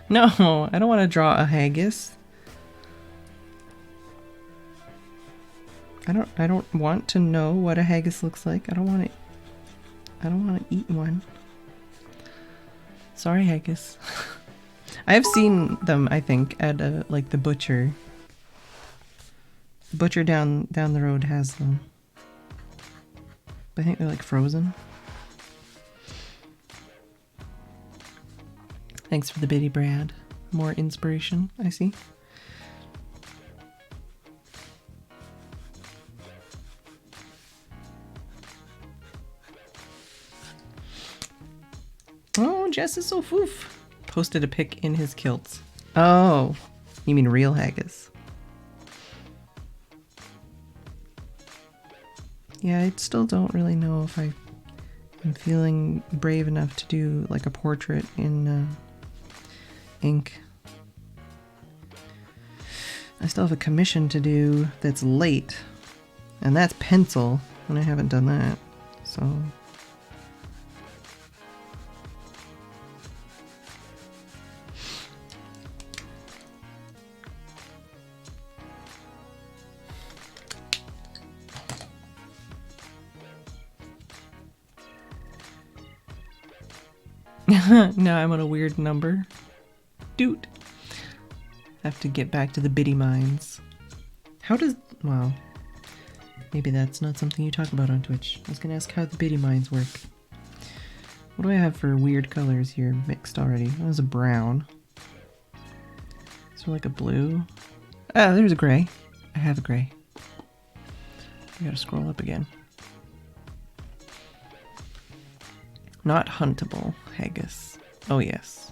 A: No, I don't want to draw a haggis. I don't want to know what a haggis looks like. I don't want to eat one. Sorry, haggis. I have seen them, I think, at like the butcher. The butcher down the road has them. But I think they're like frozen. Thanks for the biddy, Brad. More inspiration, I see. Oh, Jess is so foof. Posted a pic in his kilts. Oh, you mean real haggis? Yeah, I still don't really know if I'm feeling brave enough to do like a portrait in ink. I still have a commission to do that's late, and that's pencil, and I haven't done that, so... Now I'm on a weird number. Dude. Have to get back to the biddy mines. How does... Well, maybe that's not something you talk about on Twitch. I was gonna ask how the biddy mines work. What do I have for weird colors here mixed already? That was a brown. Is there like a blue? Ah, there's a gray. I have a gray. I gotta scroll up again. Not huntable, haggis. Oh yes.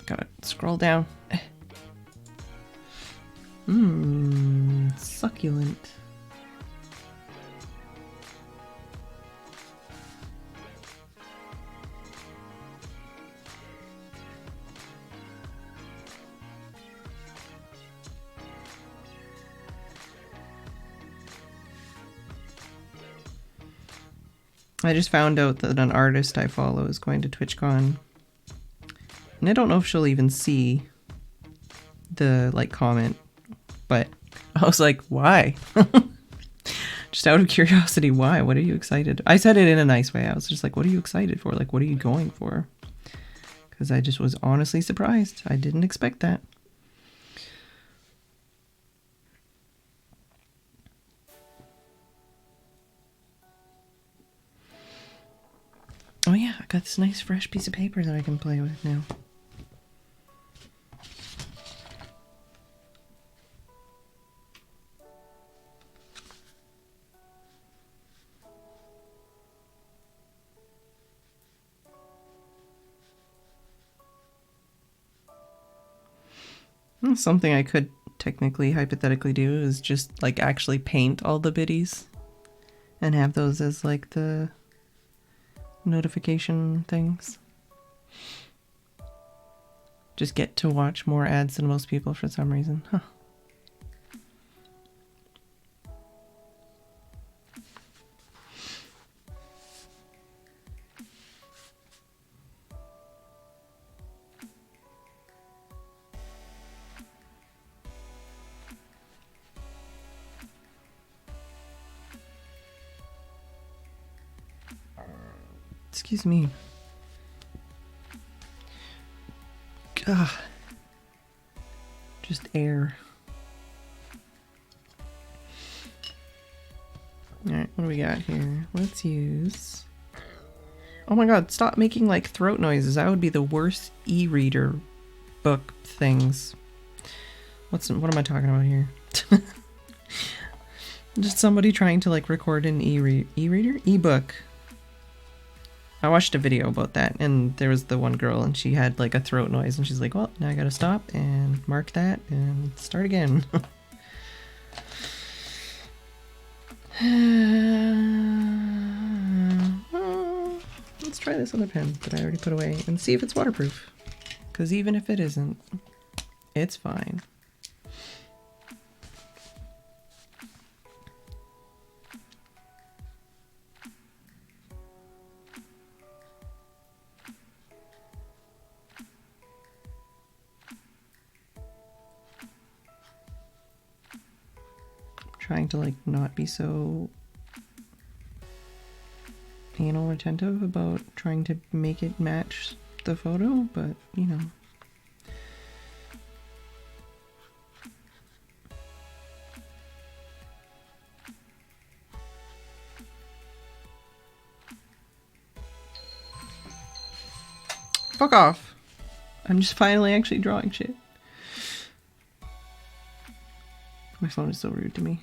A: Gotta scroll down. Mmm, succulent. I just found out that an artist I follow is going to TwitchCon. And I don't know if she'll even see the, like, comment. But I was like, why? Just out of curiosity, why? What are you excited? I said it in a nice way. I was just like, what are you excited for? Like, what are you going for? Because I just was honestly surprised. I didn't expect that. Oh yeah, I got this nice fresh piece of paper that I can play with now. Something I could technically, hypothetically do is just like actually paint all the biddies and have those as like the notification things. Just get to watch more ads than most people for some reason. Huh. Excuse me. Ugh. Just air. Alright, what do we got here? Let's use Oh my god, stop making like throat noises. That would be the worst e-reader book things. What am I talking about here? Just somebody trying to like record an e-reader? E-book. I watched a video about that, and there was the one girl and she had like a throat noise and she's like, well, now I gotta stop and mark that and start again. Let's try this other pen that I already put away and see if it's waterproof. Because even if it isn't, it's fine. Trying to like not be so anal retentive about trying to make it match the photo, but you know. Fuck off. I'm just finally actually drawing shit. My phone is so rude to me.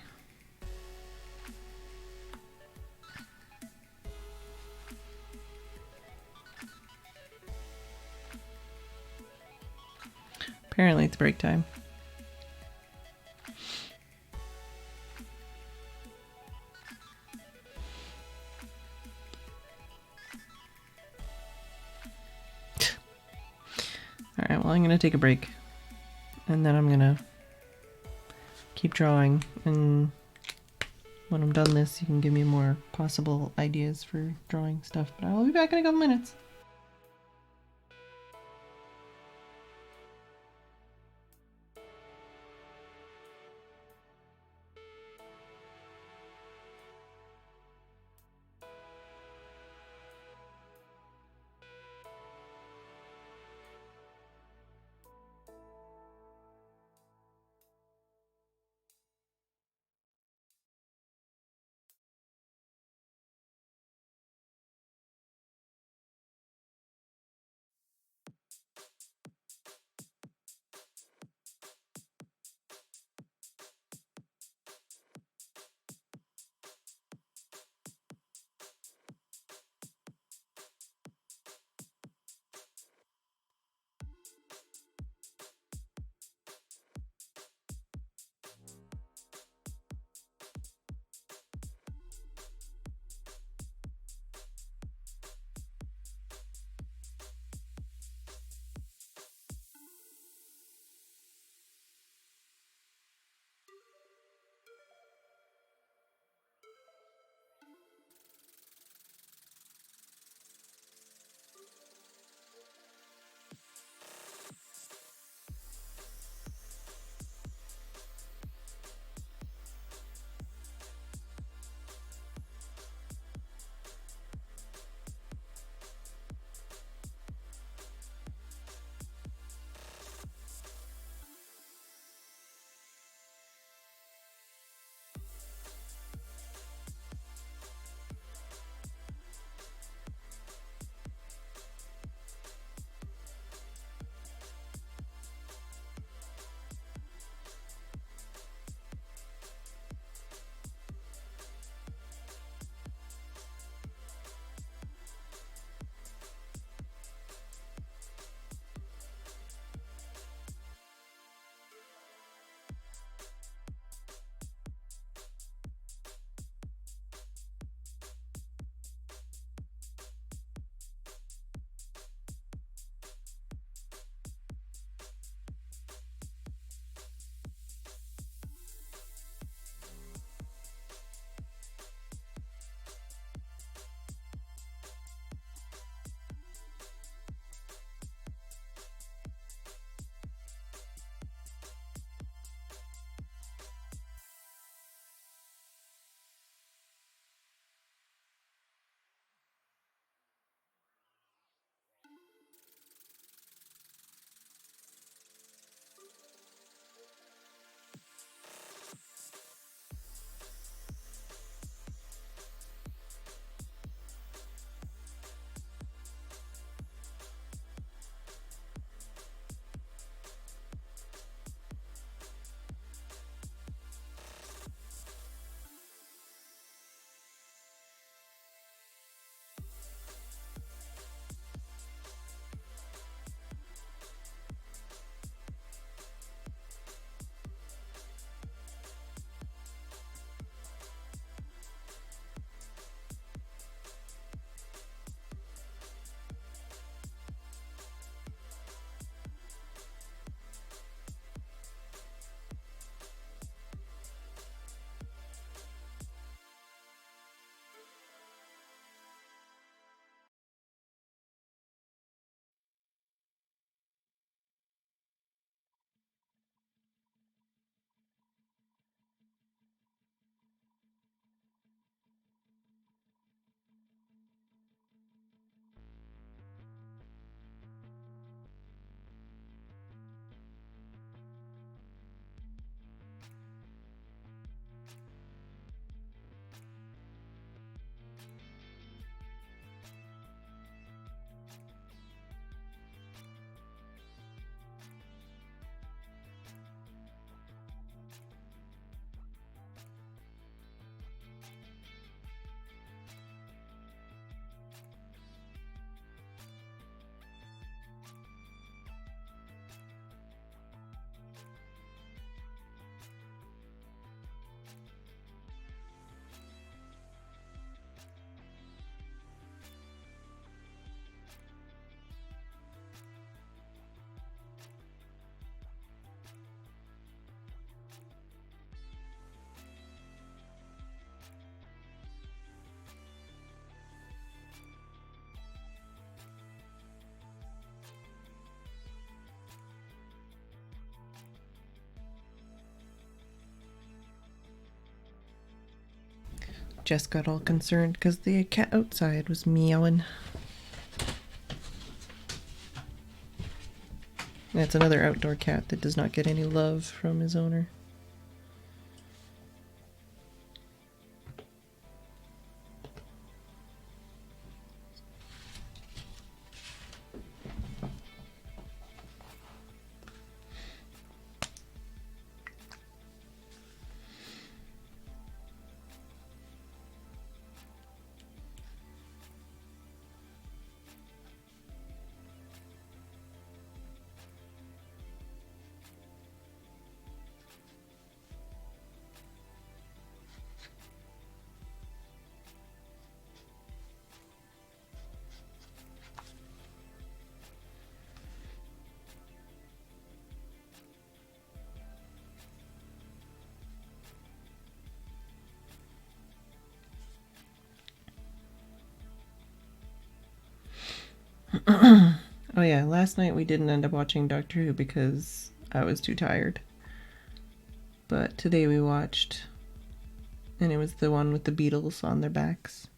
A: Apparently it's break time. Alright, well I'm gonna take a break. And then I'm gonna keep drawing, and when I'm done this you can give me more possible ideas for drawing stuff, but I'll be back in a couple minutes. Jess got all concerned because the cat outside was meowing. That's another outdoor cat that does not get any love from his owner. Oh yeah, last night we didn't end up watching Doctor Who because I was too tired. But today we watched, and it was the one with the beetles on their backs.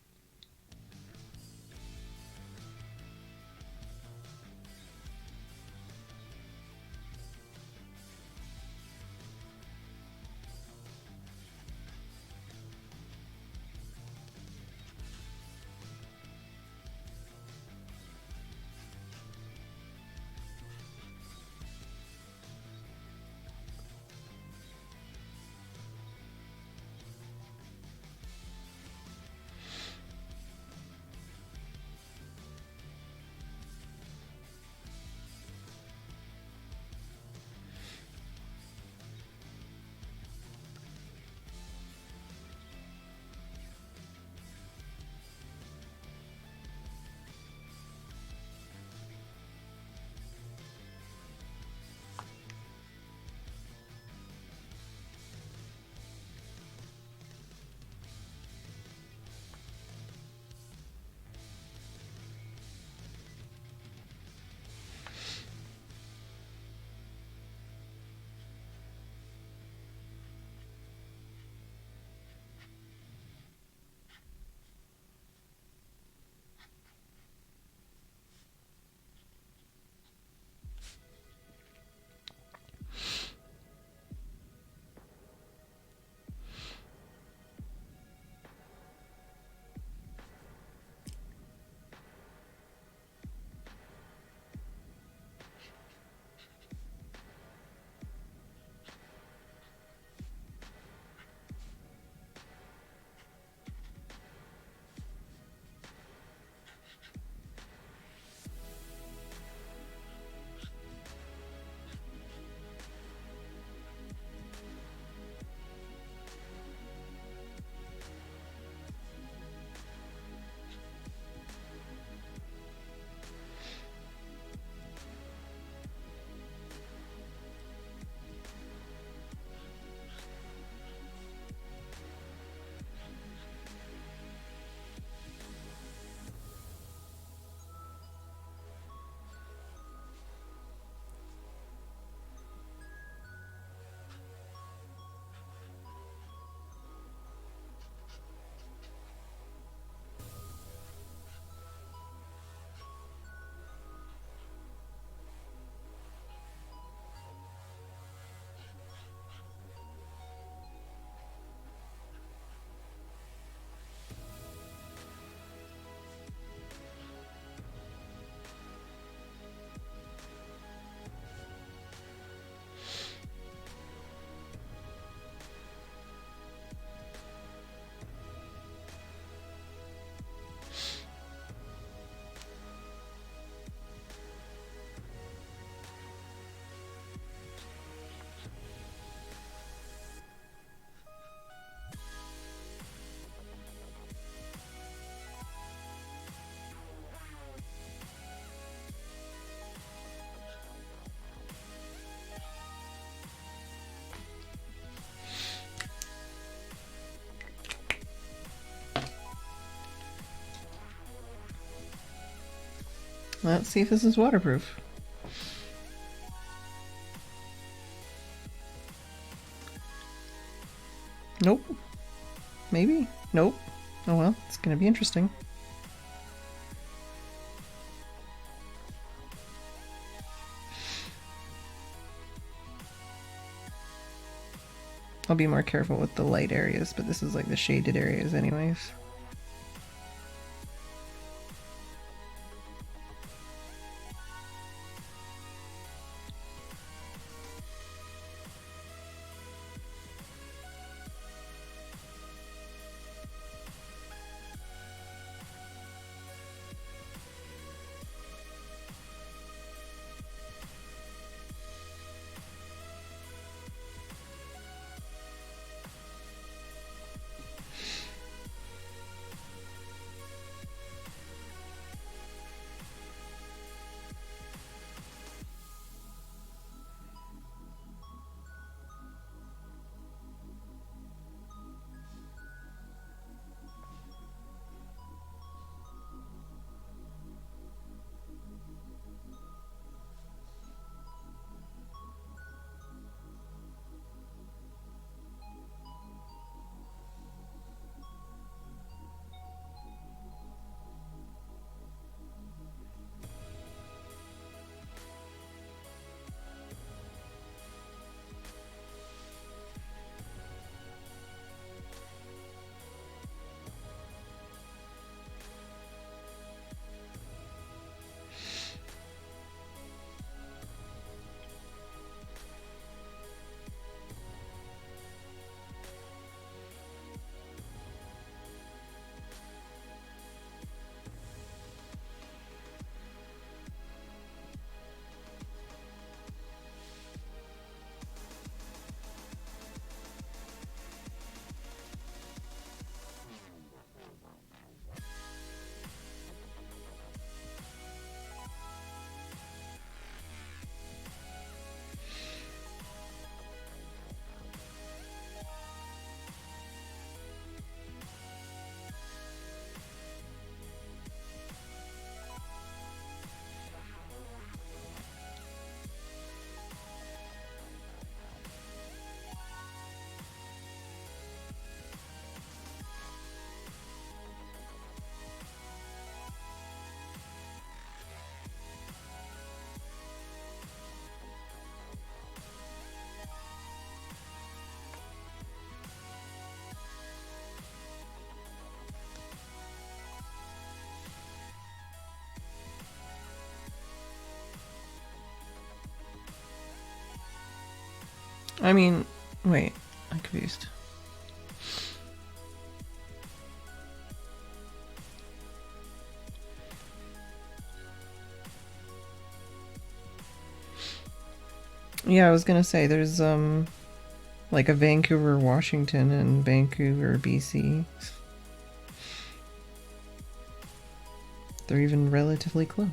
A: Let's see if this is waterproof. Nope. Maybe? Nope. Oh well, it's gonna be interesting. I'll be more careful with the light areas, but this is like the shaded areas anyways. I mean, wait, I'm confused. Yeah, I was gonna say there's like a Vancouver, Washington and Vancouver, BC. They're even relatively close.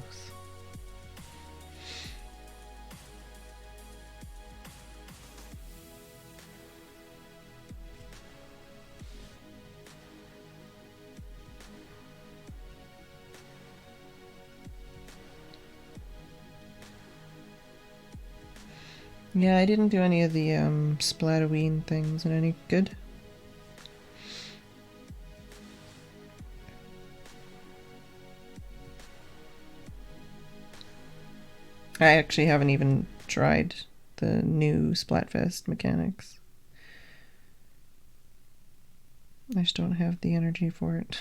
A: Yeah, I didn't do any of the Splatoween things. And any good? I actually haven't even tried the new Splatfest mechanics. I just don't have the energy for it.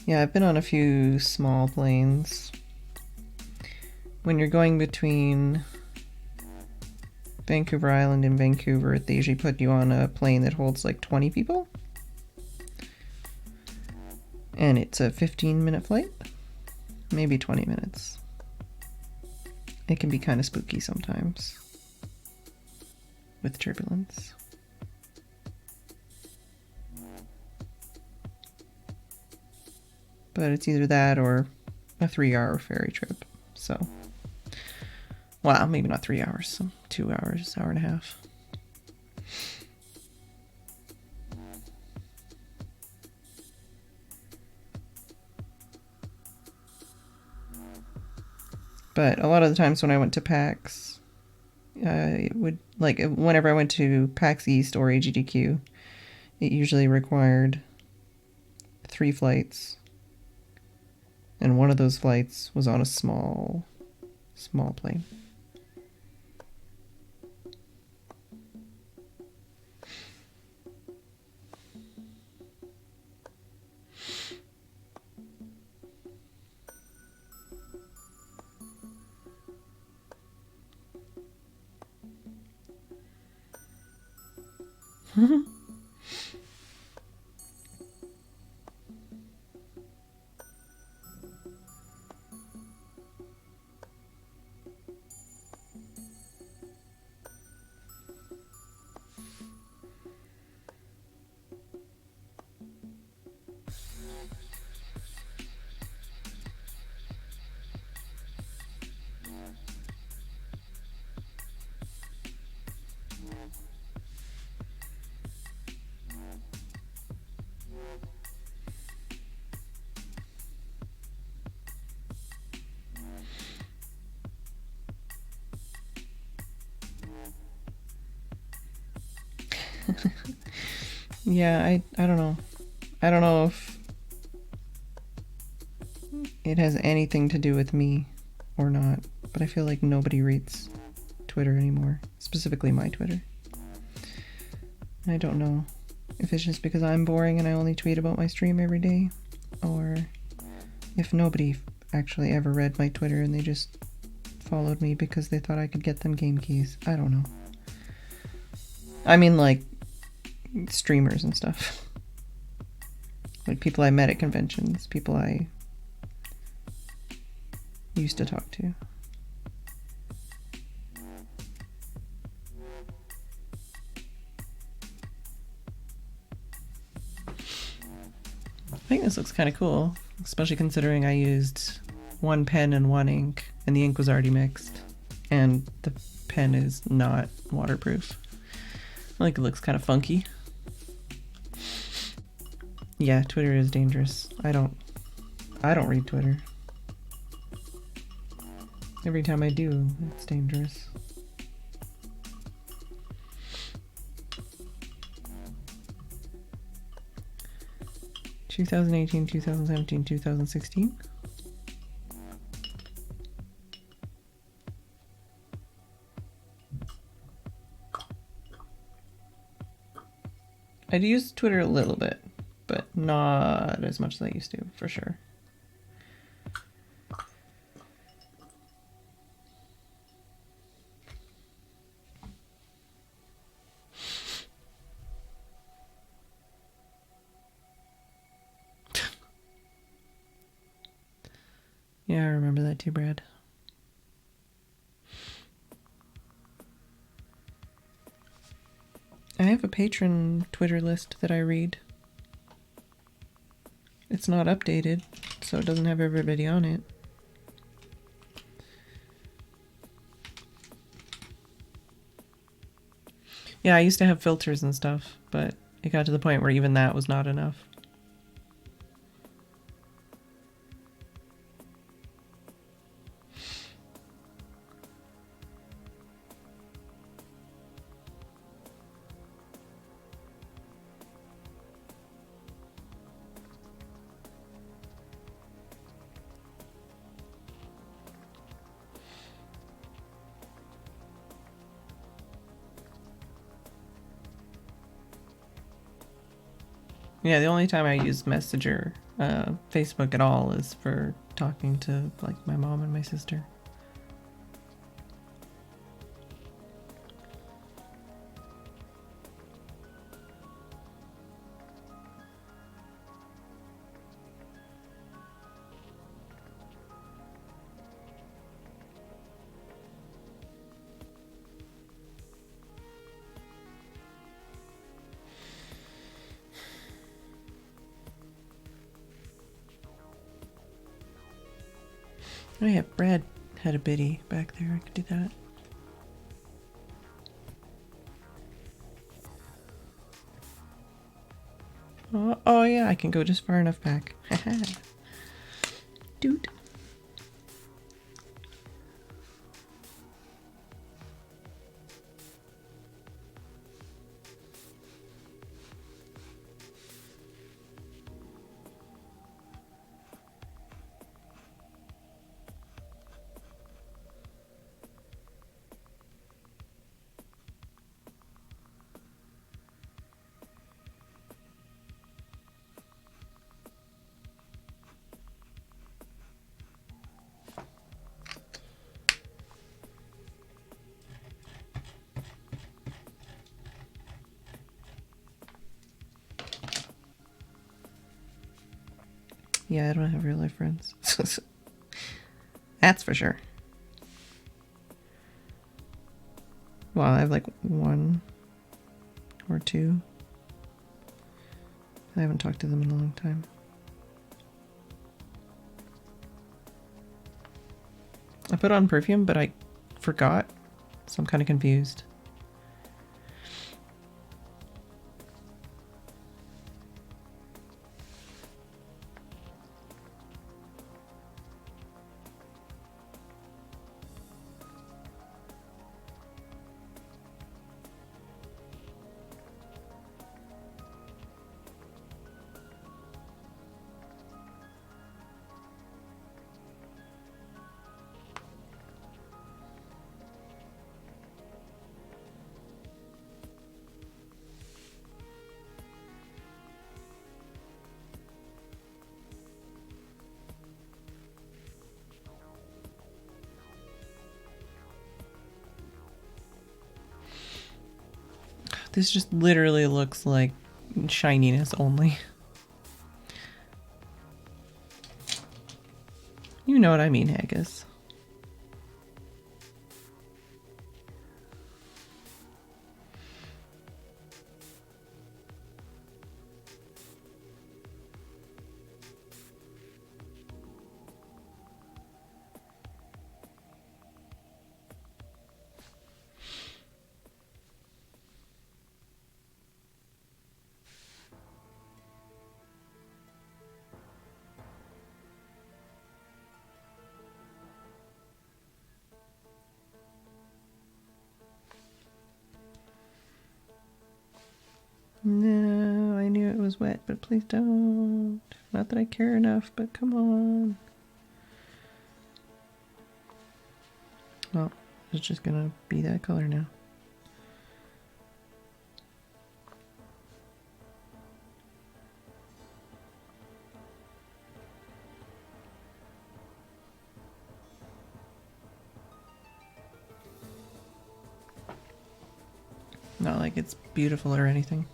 A: Yeah, I've been on a few small planes. When you're going between Vancouver Island and Vancouver, they usually put you on a plane that holds like 20 people. And it's a 15-minute flight, maybe 20 minutes. It can be kind of spooky sometimes with turbulence. But it's either that or a 3-hour ferry trip. So, well, maybe not 3 hours, so 2 hours, hour and a half. But a lot of the times when I went to PAX, it would, like, whenever I went to PAX East or AGDQ, it usually required 3 flights. And one of those flights was on a small plane. Yeah, I don't know. I don't know if it has anything to do with me or not, but I feel like nobody reads Twitter anymore, specifically my Twitter. I don't know if it's just because I'm boring and I only tweet about my stream every day, or if nobody actually ever read my Twitter and they just followed me because they thought I could get them game keys. I don't know. I mean, like, streamers and stuff. Like people I met at conventions, people I used to talk to. I think this looks kind of cool, especially considering I used one pen and one ink, and the ink was already mixed, and the pen is not waterproof. I think it looks kind of funky. Yeah, Twitter is dangerous. I don't read Twitter. Every time I do, it's dangerous. (2018, 2017, 2016). I'd use Twitter a little bit, but not as much as I used to, for sure. Yeah, I remember that too, Brad. I have a patron Twitter list that I read. It's not updated, so it doesn't have everybody on it. Yeah, I used to have filters and stuff, but it got to the point where even that was not enough. Yeah, the only time I used Messenger Facebook at all is for talking to like my mom and my sister. Oh yeah, Brad had a biddy back there. I could do that. Oh yeah, I can go just far enough back. Dude. Yeah, I don't have real life friends. That's for sure. Well, I have like one or two. I haven't talked to them in a long time. I put on perfume, but I forgot, so I'm kind of confused. This just literally looks like shininess only. You know what I mean, Haggis. No, I knew it was wet, but please don't. Not that I care enough, but come on. Well, it's just gonna be that color now. Not like it's beautiful or anything.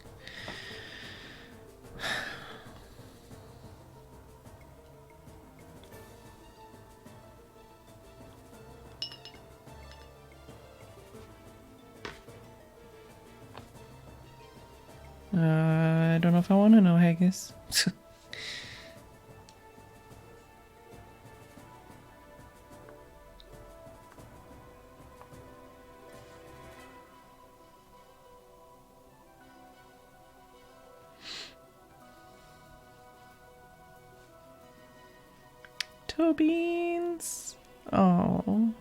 A: I don't know if I want to know, Haggis. Toe beans. Oh.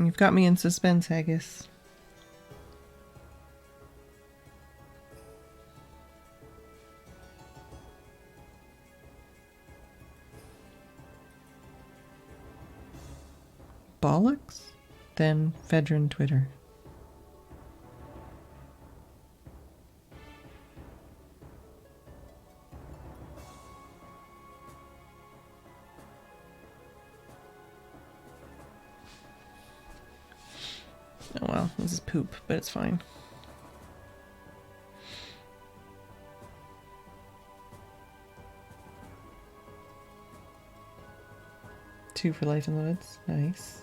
A: You've got me in suspense, Haggis. Bollocks? Then Phedran Twitter. Oh well, this is poop, but it's fine. Two for Life in the Woods. Nice.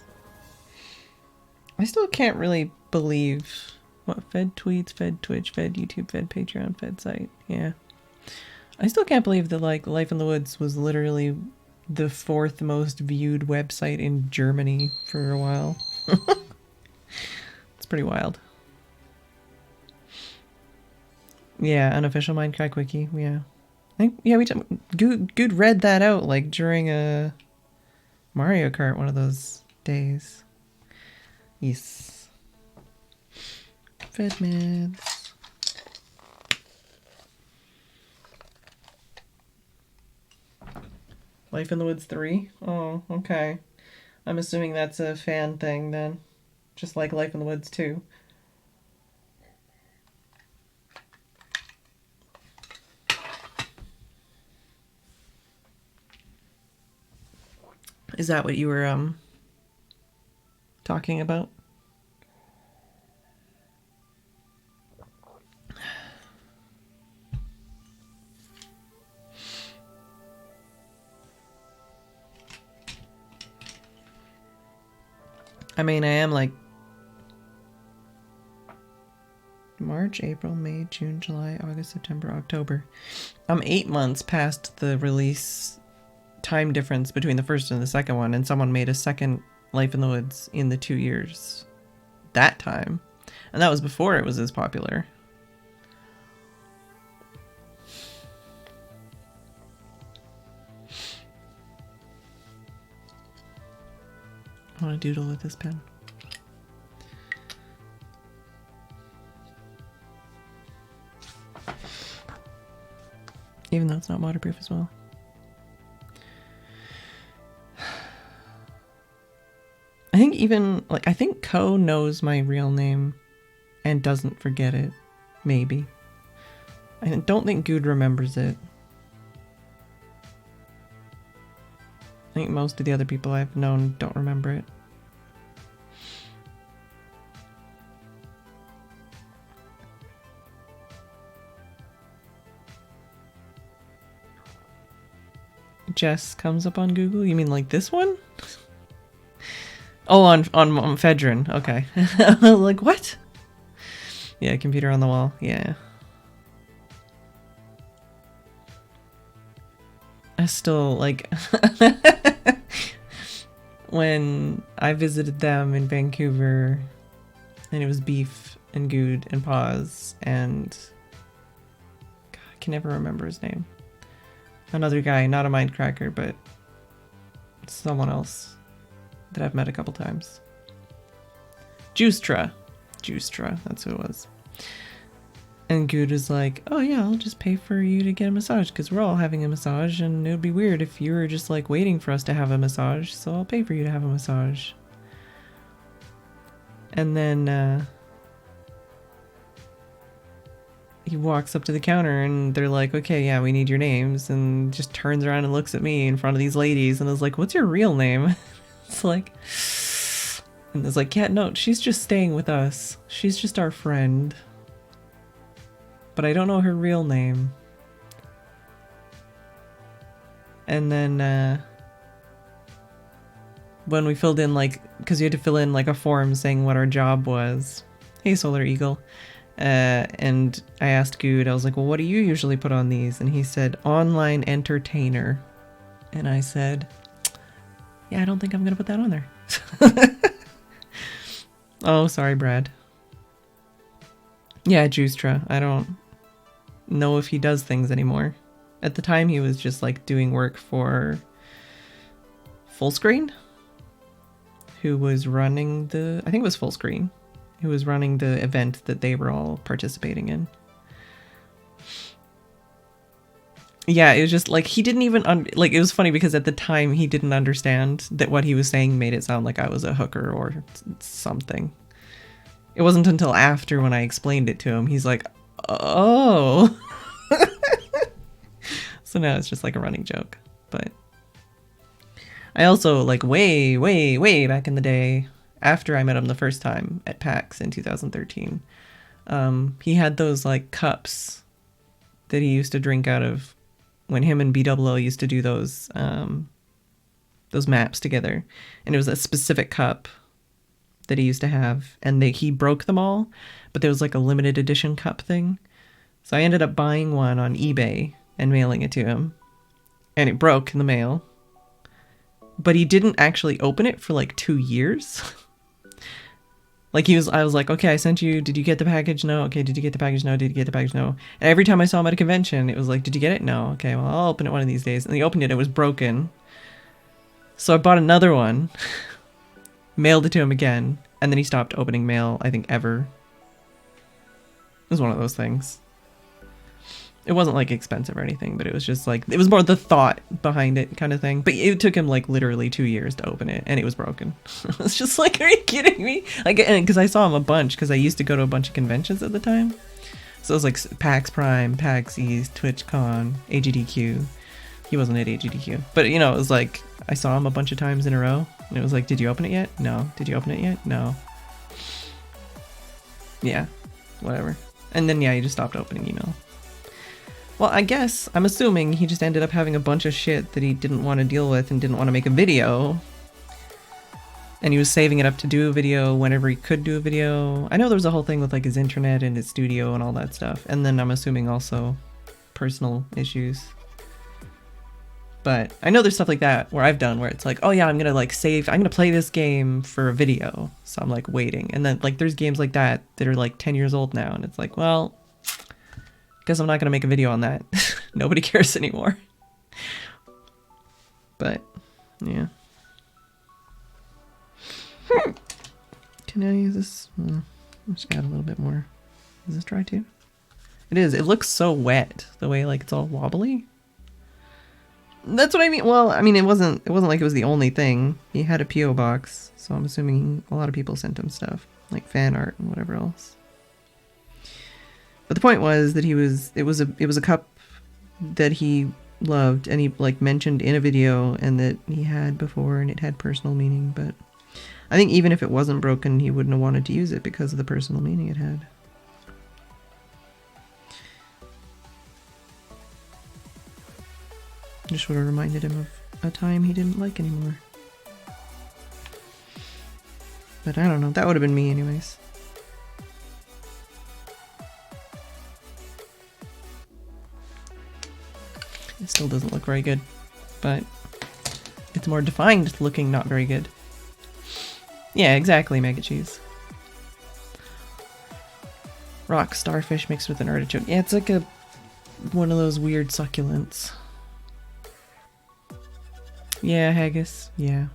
A: I still can't really believe what Fed tweets, Fed Twitch, Fed YouTube, Fed Patreon, Fed site. Yeah. I still can't believe that like Life in the Woods was literally the 4th most viewed website in Germany for a while. It's pretty wild. Yeah, unofficial Minecraft wiki. Yeah. I think Good read that out like during a Mario Kart one of those days. Yes. Fedmans. Life in the Woods 3? Oh, okay. I'm assuming that's a fan thing then. Just like Life in the Woods 2. Is that what you were talking about? I mean, I am like March, April, May, June, July, August, September, October. I'm 8 months past the release time difference between the first and the second one, and someone made a second Life in the Woods in the 2 years that time. And that was before it was as popular. I want to doodle with this pen. Even though it's not waterproof as well. I think even, like, I think Ko knows my real name and doesn't forget it. Maybe. I don't think Good remembers it. I think most of the other people I've known don't remember it. Jess comes up on Google? You mean like this one? Oh, on Phedran. Okay. Like, what? Yeah, computer on the wall. Yeah. I still, like... when I visited them in Vancouver, and it was Beef and Good and Pause, and... God, I can never remember his name. Another guy, not a Mindcracker, but someone else that I've met a couple times. Juicetra, that's who it was. And Good was like, oh yeah, I'll just pay for you to get a massage because we're all having a massage and it would be weird if you were just like waiting for us to have a massage, so I'll pay for you to have a massage. And then he walks up to the counter and they're like, okay, yeah, we need your names, and just turns around and looks at me in front of these ladies and is like, what's your real name? It's like, and it's like, yeah, no, she's just staying with us. She's just our friend. But I don't know her real name. And then when we filled in, like, because you had to fill in like a form saying what our job was. Hey, Solar Eagle. And I asked Good, I was like, well, what do you usually put on these? And he said, online entertainer. And I said, yeah, I don't think I'm going to put that on there. Oh, sorry, Brad. Yeah, Juicetra. I don't know if he does things anymore. At the time, he was just like doing work for Full Screen. who was running the, I think it was full screen, who was running the event that they were all participating in. Yeah, it was just like he didn't even like, it was funny because at the time he didn't understand that what he was saying made it sound like I was a hooker or something. It wasn't until after, when I explained it to him, he's like, oh. So now it's just like a running joke. But I also, like, way back in the day, after I met him the first time at PAX in 2013, he had those like cups that he used to drink out of when him and BWL used to do those maps together. And it was a specific cup that he used to have, and he broke them all, but there was like a limited edition cup thing. So I ended up buying one on eBay and mailing it to him, and it broke in the mail, but he didn't actually open it for like 2 years. Like I was like, okay, I sent you, did you get the package? No. Okay, did you get the package? No. Did you get the package? No. And every time I saw him at a convention, it was like, did you get it? No. Okay, well, I'll open it one of these days. And he opened it, it was broken. So I bought another one, mailed it to him again, and then he stopped opening mail, I think, ever. It was one of those things. It wasn't like expensive or anything, but it was just like, it was more the thought behind it kind of thing. But it took him like literally 2 years to open it, and it was broken. It's just like, are you kidding me? Like, and because I saw him a bunch, because I used to go to a bunch of conventions at the time. So it was like PAX Prime, PAX East, TwitchCon, AGDQ. He wasn't at AGDQ, but you know, it was like, I saw him a bunch of times in a row, and it was like, did you open it yet? No. Did you open it yet? No. Yeah, whatever. And then yeah, he just stopped opening email. Well, I guess, I'm assuming he just ended up having a bunch of shit that he didn't want to deal with and didn't want to make a video. And he was saving it up to do a video whenever he could do a video. I know there was a whole thing with like his internet and his studio and all that stuff. And then I'm assuming also personal issues. But I know there's stuff like that where I've done where it's like, oh yeah, I'm gonna like save, I'm gonna play this game for a video. So I'm like waiting. And then like there's games like that that are like 10 years old now. And it's like, well, guess I'm not gonna make a video on that. Nobody cares anymore. But yeah. Can I use this? Let's add a little bit more. Is this dry too? It is. It looks so wet the way like it's all wobbly. That's what I mean. Well, I mean, it wasn't like it was the only thing. He had a PO box, so I'm assuming a lot of people sent him stuff like fan art and whatever else. But the point was that it was a cup that he loved, and he like mentioned in a video, and that he had before, and it had personal meaning. But I think even if it wasn't broken, he wouldn't have wanted to use it because of the personal meaning it had. Just would have reminded him of a time he didn't like anymore. But I don't know, that would have been me anyways. It still doesn't look very good, but it's more defined looking not very good. Yeah, exactly, Mega Cheese. Rock starfish mixed with an artichoke. Yeah, it's like one of those weird succulents. Yeah, haggis. Yeah.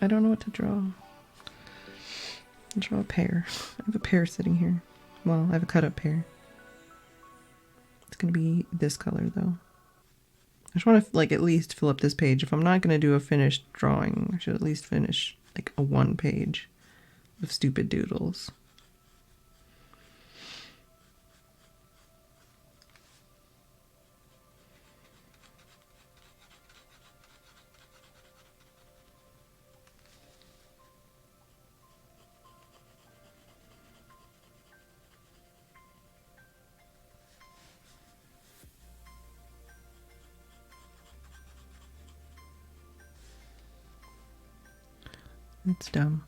A: I don't know what to draw. I'll draw a pear. I have a pear sitting here. Well, I have a cut up pear. It's gonna be this color though. I just want to like at least fill up this page. If I'm not gonna do a finished drawing, I should at least finish like a 1 page of stupid doodles. It's dumb.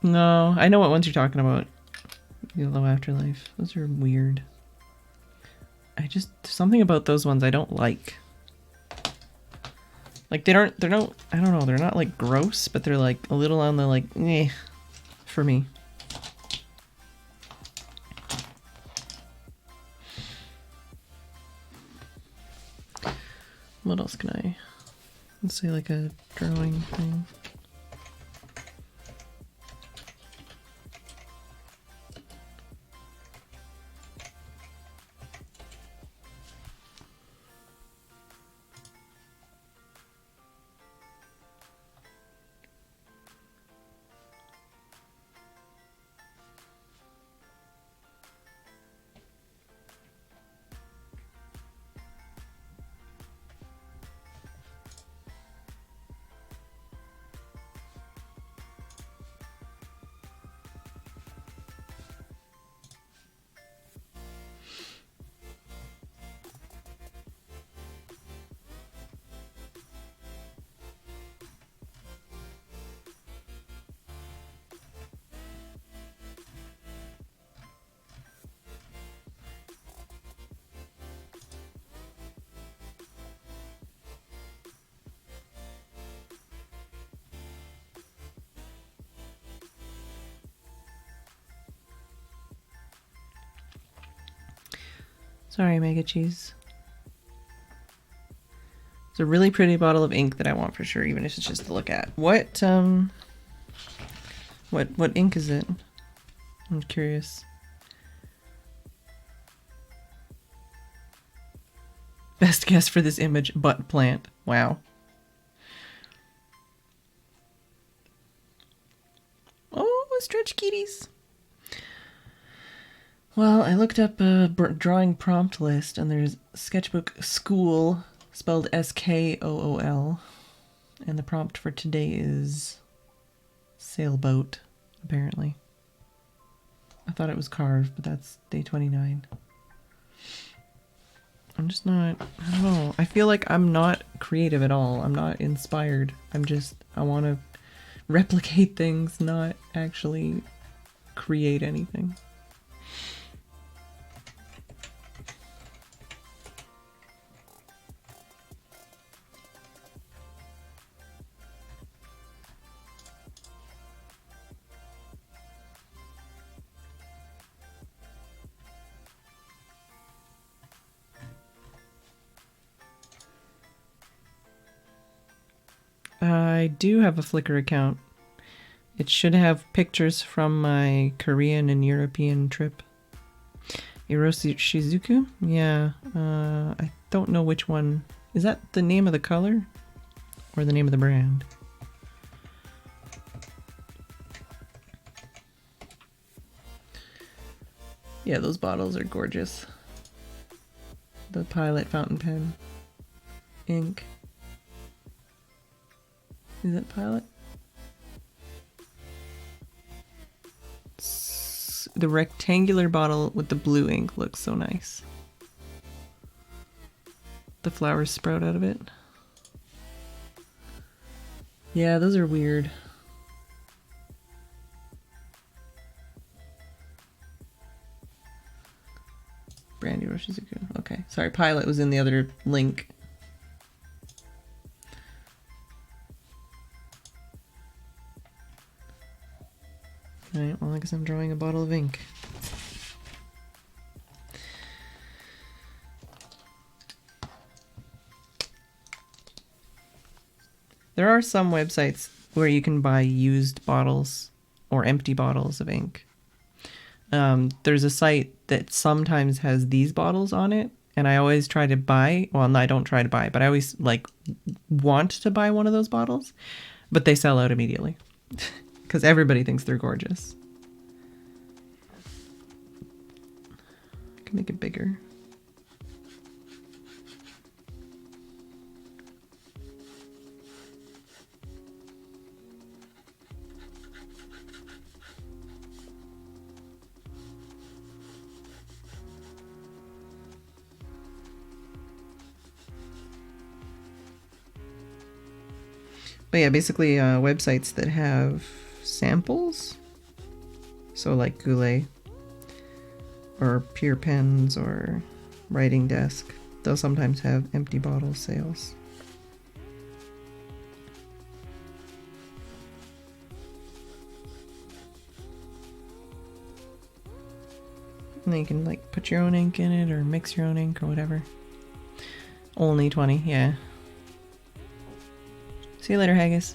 A: No, I know what ones you're talking about. Yellow Afterlife. Those are weird. There's something about those ones I don't like. Like they're not, I don't know, they're not like gross, but they're like a little on the like, eh, for me. What else can I, let's say like a drawing thing. Sorry, Mega Cheese. It's a really pretty bottle of ink that I want for sure, even if it's just to look at. What ink is it? I'm curious. Best guess for this image, butt plant. Wow. Oh, stretch kitties. Well, I looked up a drawing prompt list, and there's sketchbook school, spelled SKOOL, and the prompt for today is sailboat, apparently. I thought it was carved, but that's day 29. I'm just not, I don't know. I feel like I'm not creative at all. I'm not inspired. I want to replicate things, not actually create anything. I do have a Flickr account. It should have pictures from my Korean and European trip. Erosi Shizuku? Yeah. I don't know which one. Is that the name of the color? Or the name of the brand? Yeah, those bottles are gorgeous. The Pilot fountain pen. Ink. Is that Pilot? The rectangular bottle with the blue ink looks so nice. The flowers sprout out of it. Yeah, those are weird. Brandy Roshizuku. Okay, sorry, Pilot was in the other link. Alright, well I guess I'm drawing a bottle of ink. There are some websites where you can buy used bottles or empty bottles of ink. There's a site that sometimes has these bottles on it, and I always try to buy, well, no, I don't try to buy, but I always like want to buy one of those bottles, but they sell out immediately because everybody thinks they're gorgeous. I can make it bigger. But yeah, basically websites that have samples. So like Goulet or Pure Pens or Writing Desk. They'll sometimes have empty bottle sales. And then you can like put your own ink in it or mix your own ink or whatever. Only 20, yeah. See you later, Haggis.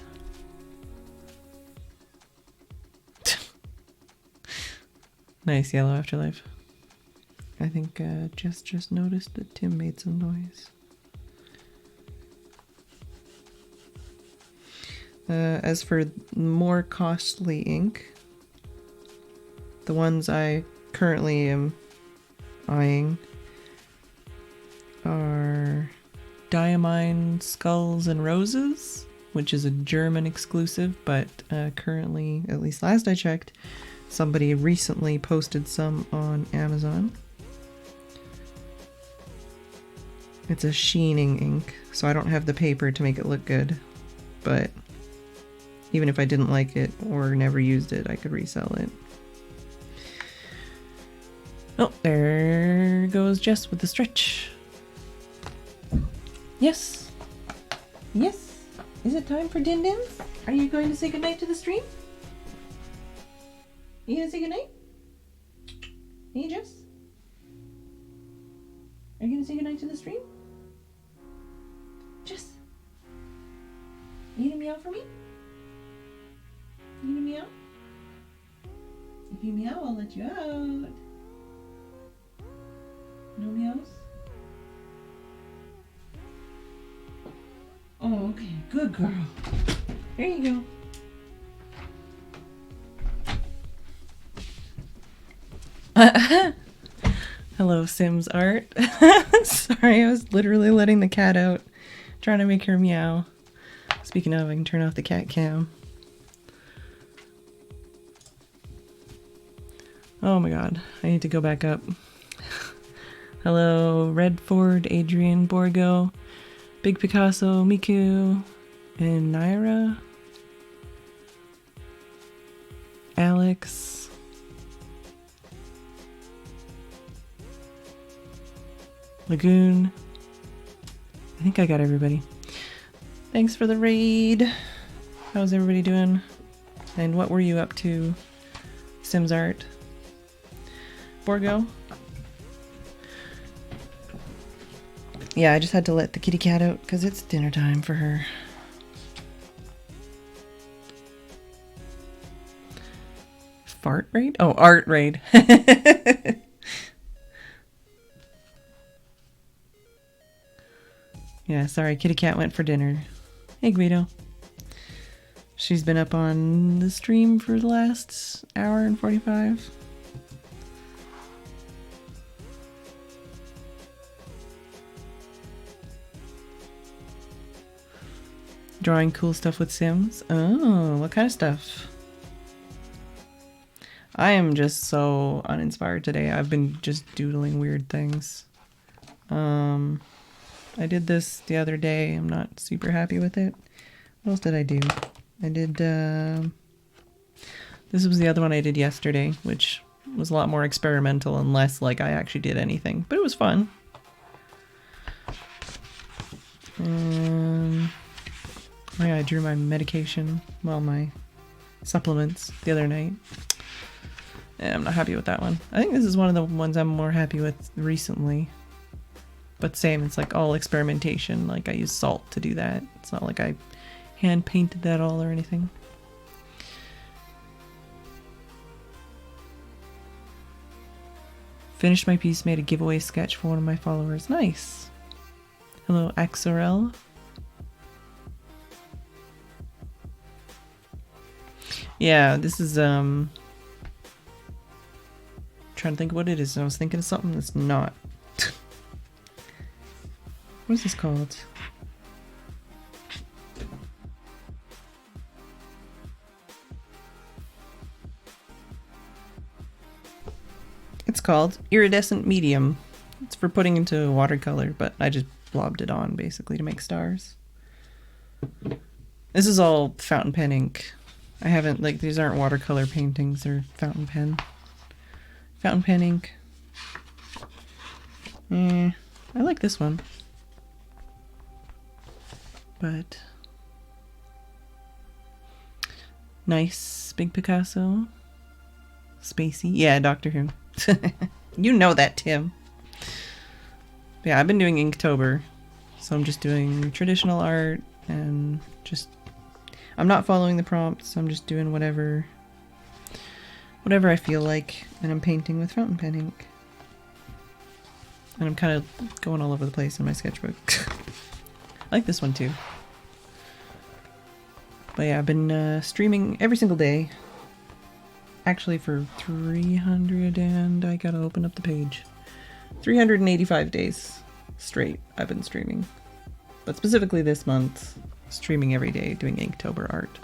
A: Nice yellow afterlife. I think Jess just noticed that Tim made some noise. As for more costly ink, the ones I currently am eyeing are Diamine Skulls and Roses, which is a German exclusive, but currently, at least last I checked, somebody recently posted some on Amazon. It's a sheening ink, so I don't have the paper to make it look good, but even if I didn't like it or never used it, I could resell it. Oh, there goes Jess with the stretch. Yes. Yes. Is it time for din dins? Are you going to say goodnight to the stream? You gonna say goodnight? Hey, Jess? Are you gonna say goodnight to the stream? Jess? You gonna meow for me? You gonna meow? If you meow, I'll let you out. No meows? Oh, okay. Good girl. There you go. Hello, Sims Art. Sorry, I was literally letting the cat out, trying to make her meow. Speaking of, I can turn off the cat cam. Oh my god, I need to go back up. Hello, Redford, Adrian, Borgo, Big Picasso, Miku, and Naira. Alex. Lagoon. I think I got everybody. Thanks for the raid. How's everybody doing? And what were you up to, Sims Art? Borgo? Yeah, I just had to let the kitty cat out because it's dinner time for her. Fart raid? Oh, art raid. Yeah, sorry, kitty cat went for dinner. Hey, Guido. She's been up on the stream for the last hour and 45. Drawing cool stuff with Sims. Oh, what kind of stuff? I am just so uninspired today. I've been just doodling weird things. I did this the other day. I'm not super happy with it. What else did I do? I did, this was the other one I did yesterday, which was a lot more experimental and less like I actually did anything. But it was fun. Oh yeah, I drew my medication, well, my supplements the other night. Yeah, I'm not happy with that one. I think this is one of the ones I'm more happy with recently. But same, it's like all experimentation. Like I use salt to do that. It's not like I hand painted that all or anything. Finished my piece, made a giveaway sketch for one of my followers. Nice. Hello, Axorel. Yeah, this is trying to think what it is. I was thinking of something that's not. What is this called? It's called Iridescent Medium. It's for putting into watercolor, but I just blobbed it on basically to make stars. This is all fountain pen ink. I haven't, like, these aren't watercolor paintings, they're fountain pen. Fountain pen ink. I like this one. But nice. Big Picasso. Spacey. Yeah, Doctor Who. You know that, Tim. But yeah, I've been doing Inktober. So I'm just doing traditional art and just... I'm not following the prompts. I'm just doing whatever I feel like. And I'm painting with fountain pen ink. And I'm kind of going all over the place in my sketchbook. I like this one too. But yeah, I've been streaming every single day. Actually for 300 and I gotta open up the page. 385 days straight I've been streaming. But specifically this month, streaming every day, doing Inktober art.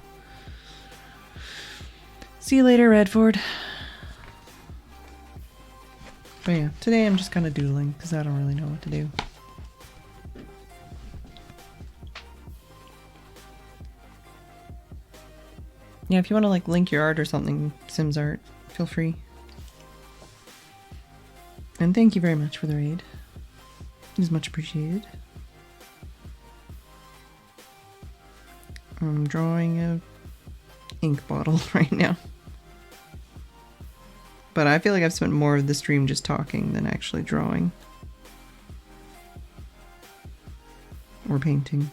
A: See you later, Redford. But yeah, today I'm just kind of doodling because I don't really know what to do. Yeah, if you want to like link your art or something, Sims art, feel free. And thank you very much for the raid. It is much appreciated. I'm drawing a ink bottle right now. But I feel like I've spent more of the stream just talking than actually drawing. Or painting.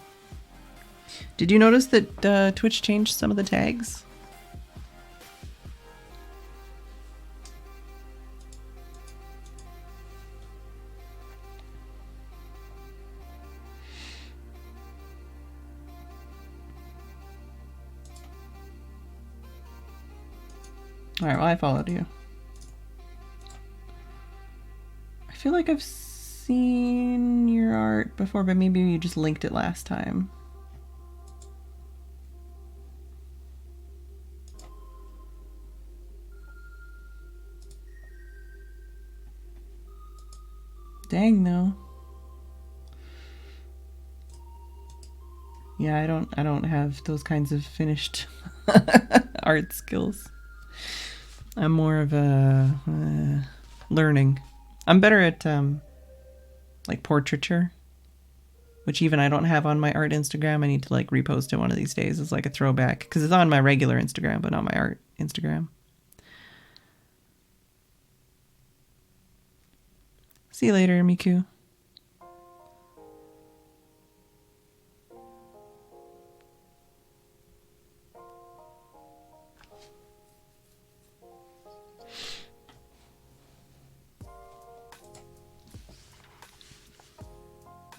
A: Did you notice that Twitch changed some of the tags? Alright, well I followed you. I feel like I've seen your art before, but maybe you just linked it last time. Dang though. Yeah, I don't have those kinds of finished art skills. I'm more of a learning. I'm better at like portraiture, which even I don't have on my art Instagram. I need to like repost it one of these days as like a throwback because it's on my regular Instagram, but not my art Instagram. See you later, Miku.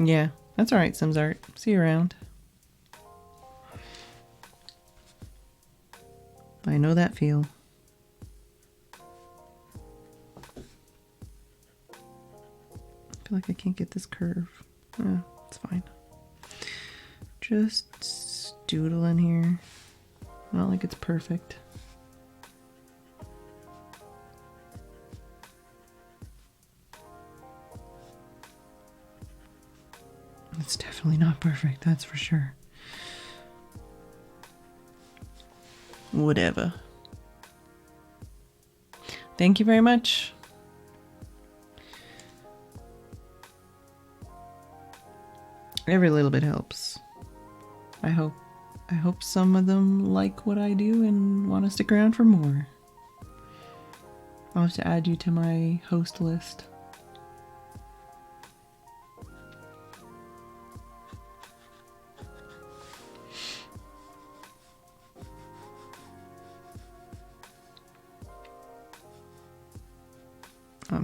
A: Yeah, that's alright, Sims art. See you around. I know that feel. I feel like I can't get this curve. Oh, it's fine. Just doodle in here. Not like it's perfect. It's definitely not perfect, that's for sure. Whatever. Thank you very much. Every little bit helps. I hope some of them like what I do and want to stick around for more. I'll have to add you to my host list.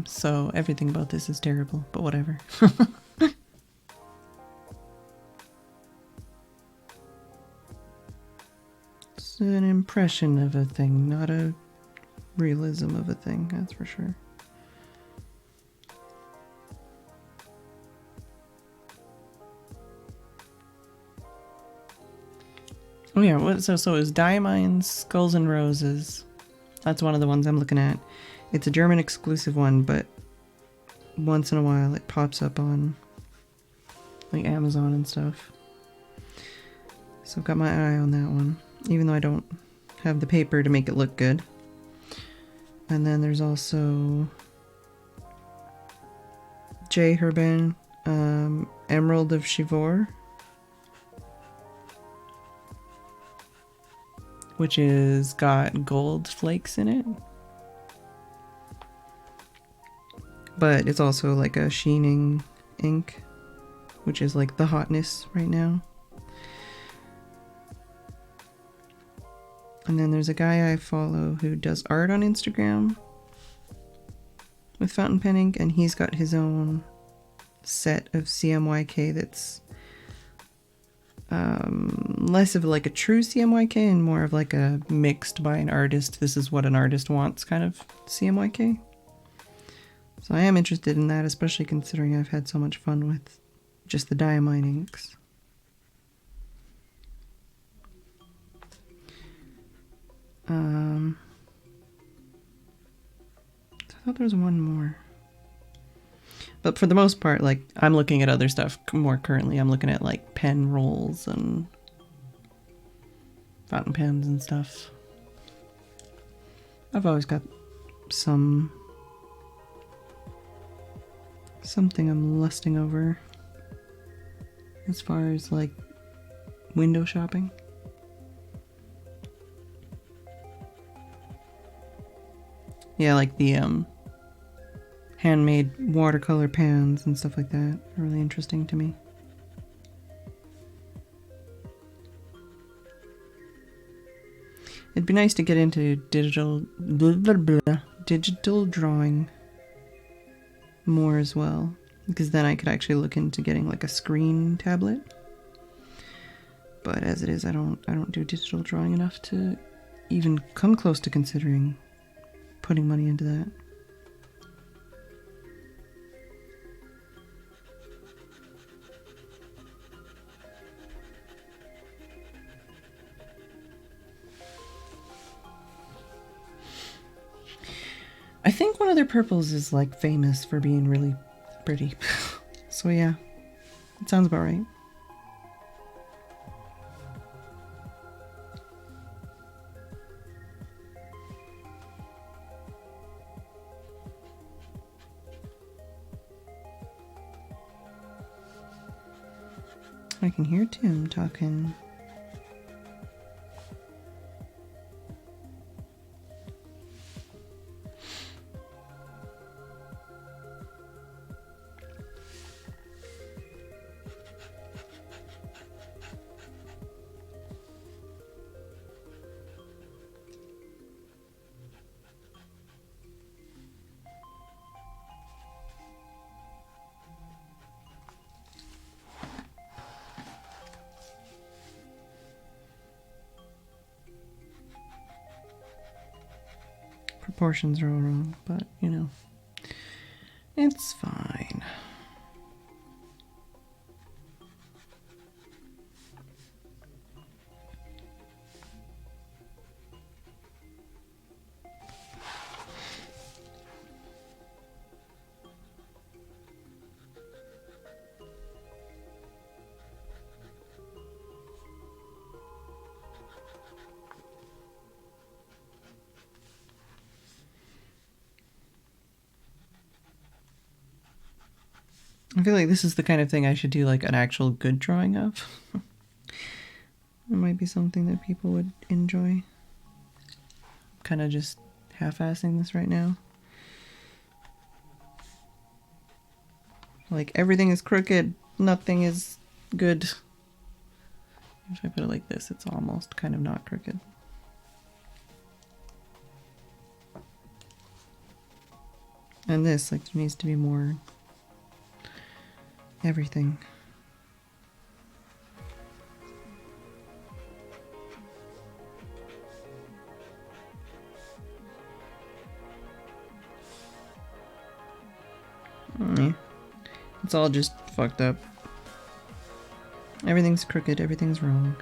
A: So everything about this is terrible, but whatever. It's an impression of a thing, not a realism of a thing, that's for sure. Oh yeah, so it was Diamines, Skulls and Roses. That's one of the ones I'm looking at. It's a German exclusive one, but once in a while it pops up on like Amazon and stuff. So I've got my eye on that one, even though I don't have the paper to make it look good. And then there's also J. Herben, Emerald of Chivor, which is got gold flakes in it. But it's also like a sheening ink, which is like the hotness right now. And then there's a guy I follow who does art on Instagram with fountain pen ink, and he's got his own set of CMYK that's less of like a true CMYK and more of like a mixed by an artist. This is what an artist wants kind of CMYK. So I am interested in that, especially considering I've had so much fun with just the diamine inks. I thought there was one more. But for the most part, like, I'm looking at other stuff more currently. I'm looking at like pen rolls and fountain pens and stuff. I've always got something I'm lusting over as far as like window shopping. Yeah, like the handmade watercolor pans and stuff like that are really interesting to me. It'd be nice to get into digital drawing more as well, because then I could actually look into getting like a screen tablet. But as it is, I don't do digital drawing enough to even come close to considering putting money into that. I think one of their purples is like famous for being really pretty. So yeah, it sounds about right. I can hear Tim talking. Proportions are all wrong, but you know, it's fine. I feel like this is the kind of thing I should do like an actual good drawing of. It might be something that people would enjoy. I'm kind of just half-assing this right now. Like, everything is crooked, nothing is good. If I put it like this, it's almost kind of not crooked. And this, like, there needs to be more everything. It's all just fucked up. Everything's crooked, everything's wrong.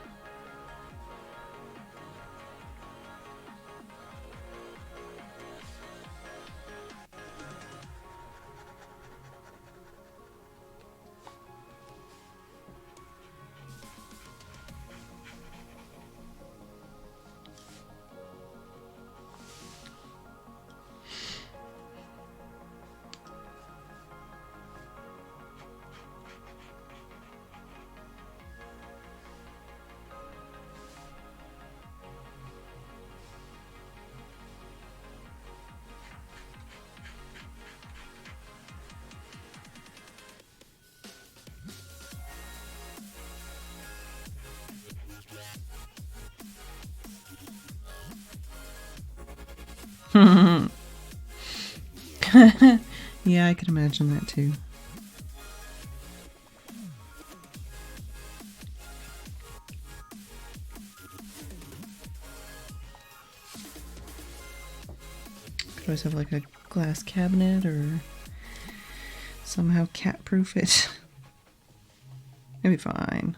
A: Yeah, I could imagine that too. Could always have like a glass cabinet or somehow cat-proof it. It'd be fine.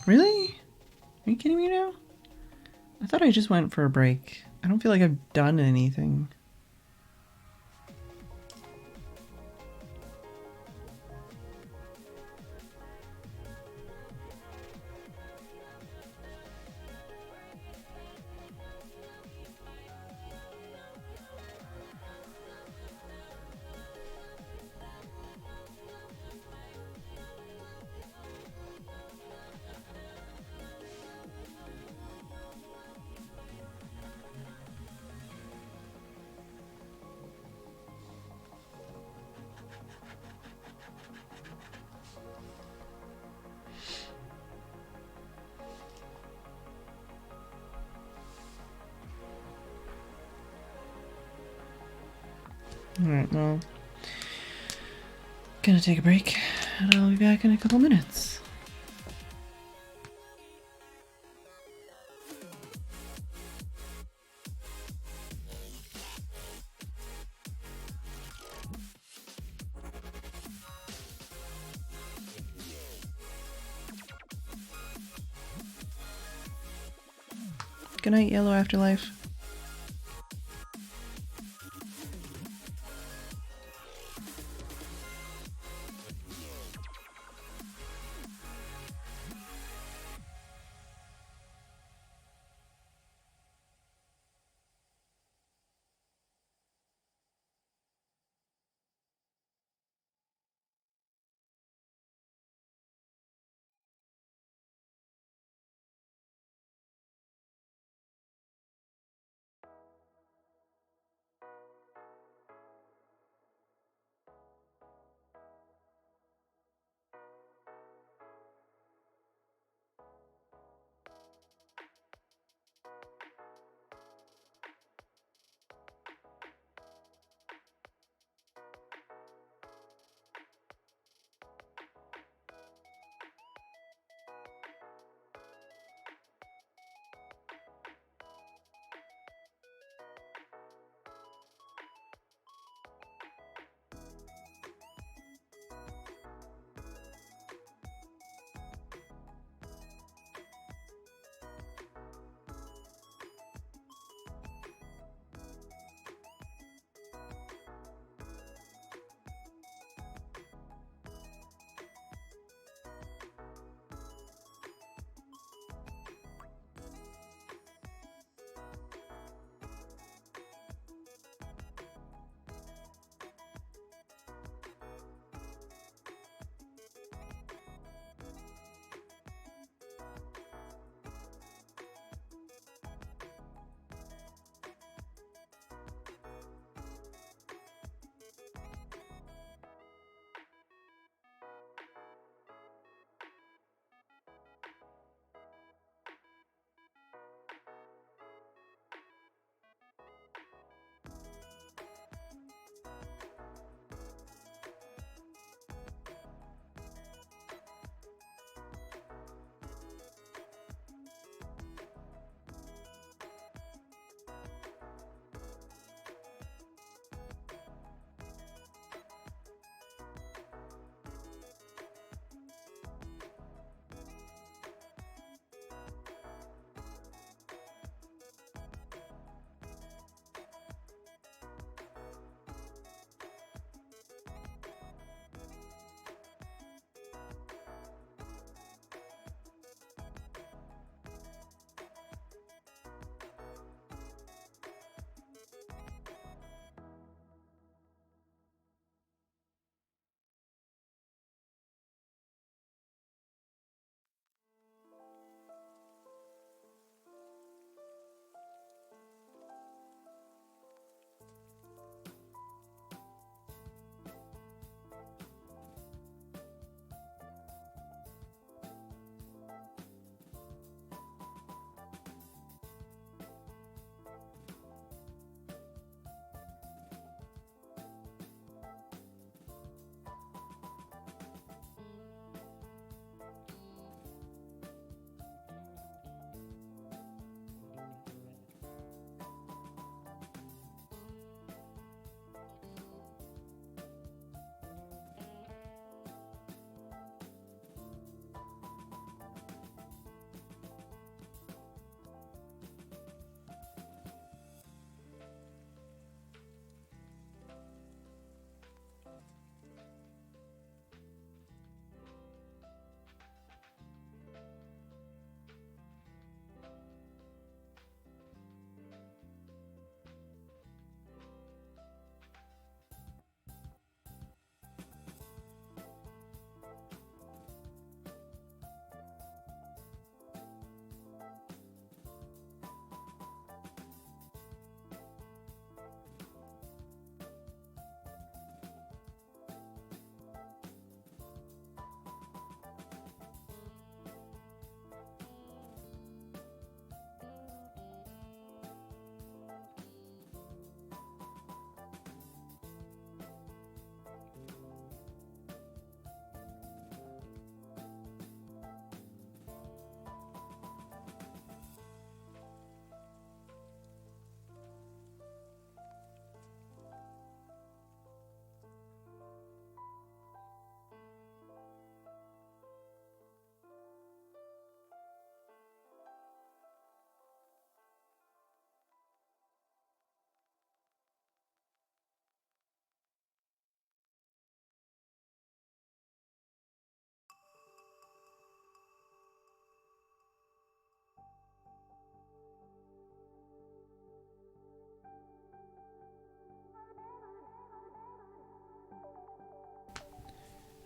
A: Really? Are you kidding me now? I thought I just went for a break. I don't feel like I've done anything. Alright, well, gonna take a break, and I'll be back in a couple minutes. Good night, Yellow Afterlife.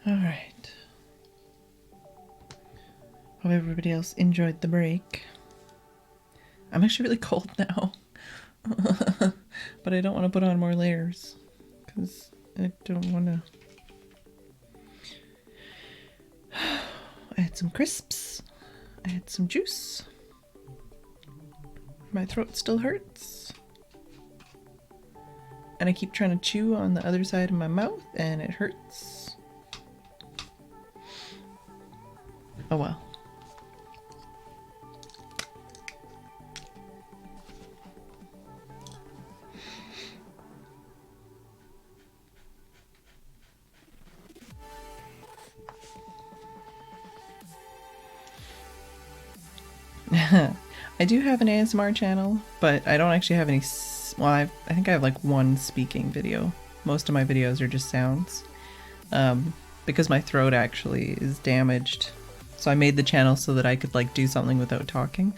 A: Alright. Hope everybody else enjoyed the break. I'm actually really cold now. But I don't want to put on more layers because I don't want to. I had some crisps. I had some juice. My throat still hurts. And I keep trying to chew on the other side of my mouth and it hurts. Oh well. I do have an ASMR channel, but I don't actually have any. Well, I think I have like one speaking video. Most of my videos are just sounds. Because my throat actually is damaged. So I made the channel so that I could like do something without talking.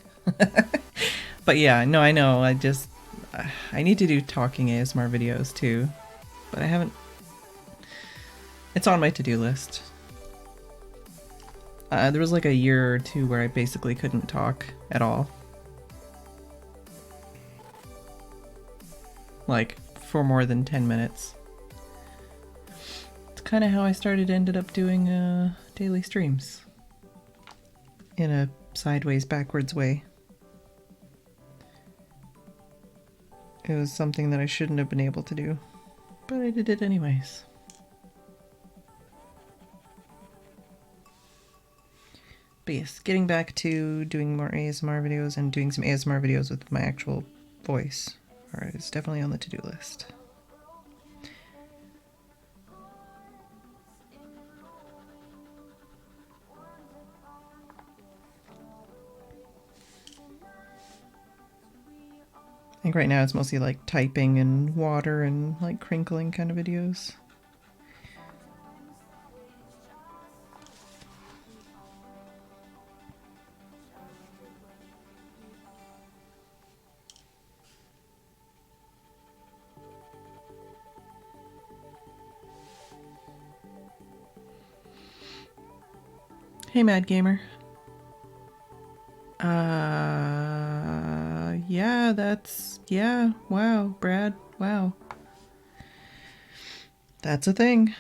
A: But yeah, no, I know. I need to do talking ASMR videos too, but I haven't. It's on my to-do list. There was like a year or two where I basically couldn't talk at all. Like, for more than 10 minutes. It's kind of how I ended up doing daily streams. In a sideways, backwards way. It was something that I shouldn't have been able to do, but I did it anyways. But yes, getting back to doing more ASMR videos and doing some ASMR videos with my actual voice is definitely on the to-do list. I think right now it's mostly like typing and water and like crinkling kind of videos. Hey, Mad Gamer. Yeah, wow, Brad, wow. That's a thing.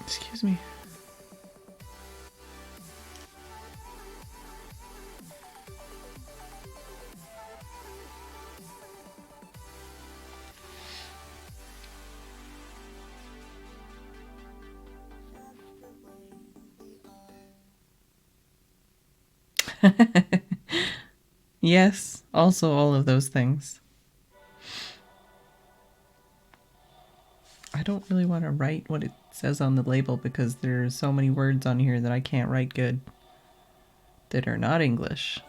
A: Excuse me. Yes, also all of those things. I don't really want to write what it says on the label because there's so many words on here that I can't write good that are not English.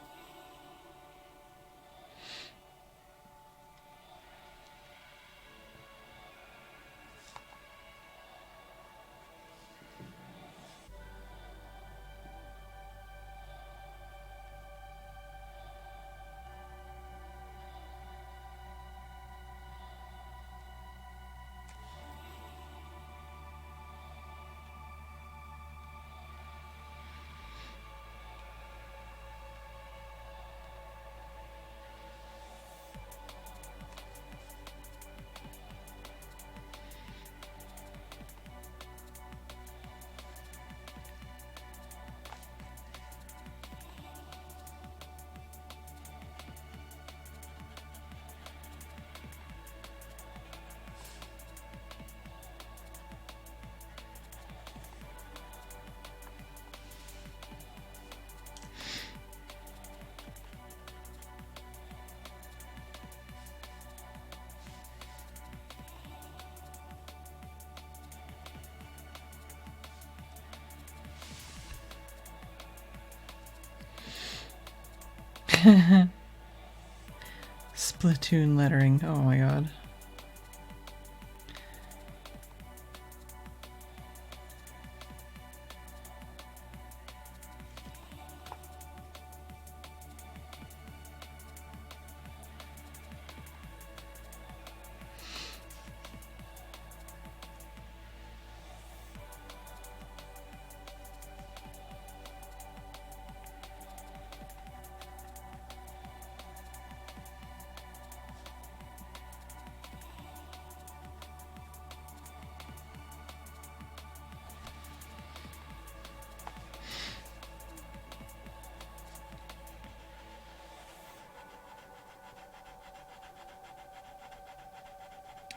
A: Splatoon lettering. Oh my god.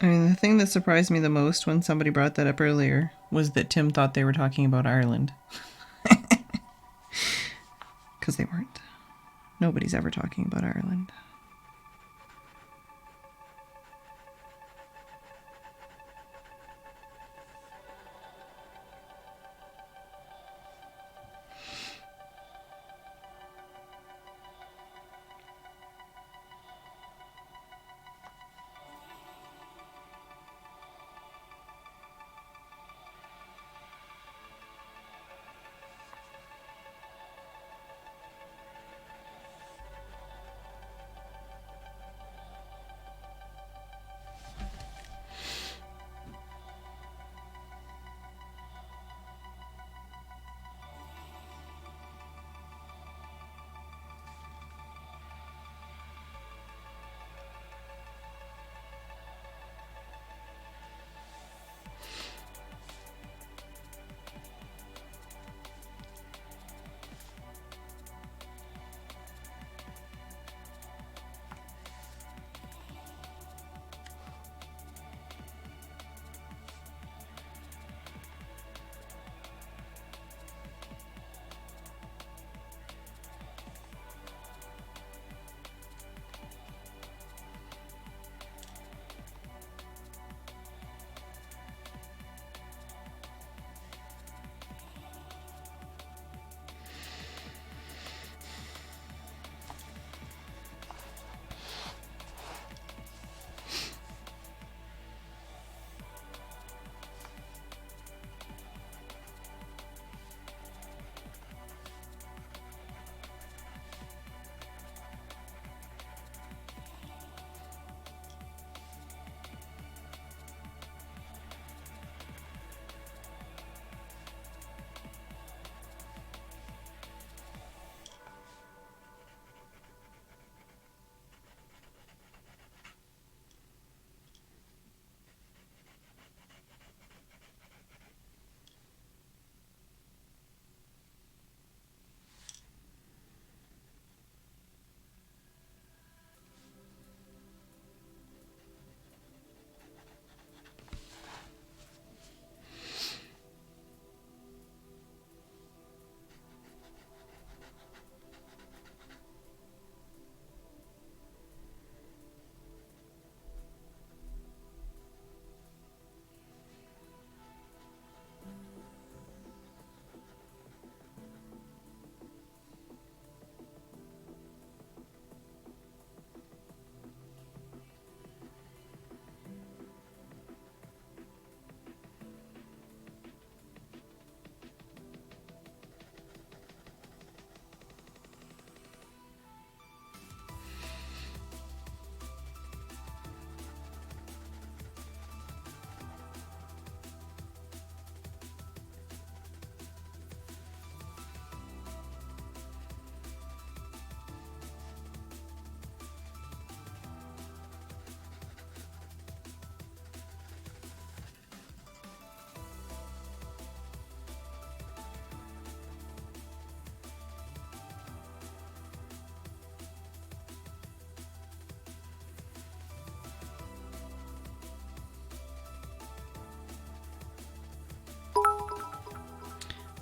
A: I mean, the thing that surprised me the most when somebody brought that up earlier was that Tim thought they were talking about Ireland. Because they weren't. Nobody's ever talking about Ireland.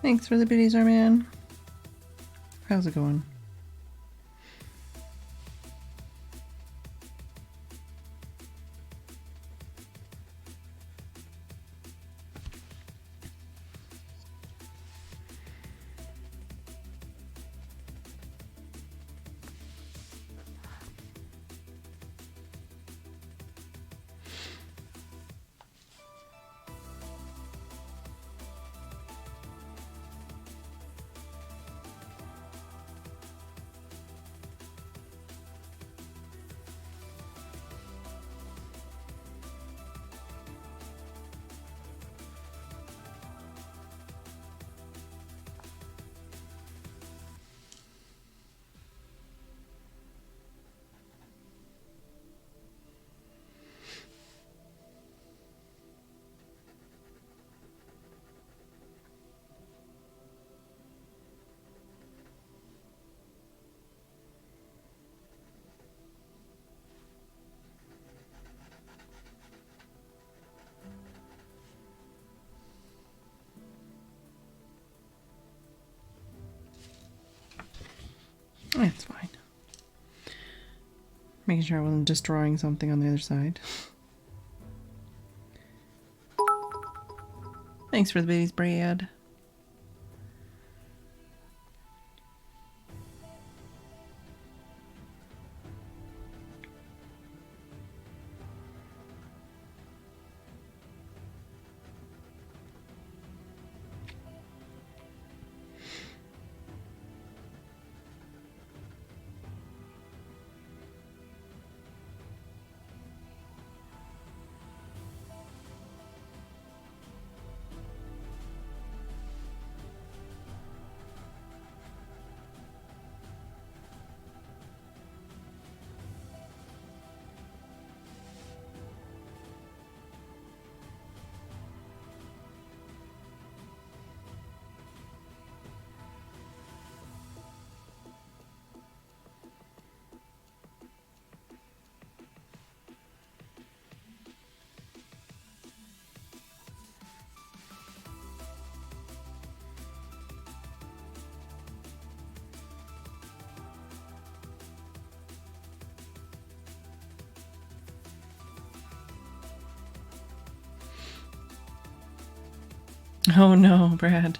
A: Thanks for the biddies, our man. How's it going? That's fine. Making sure I wasn't destroying something on the other side. Thanks for the baby's bread. Oh no, Brad.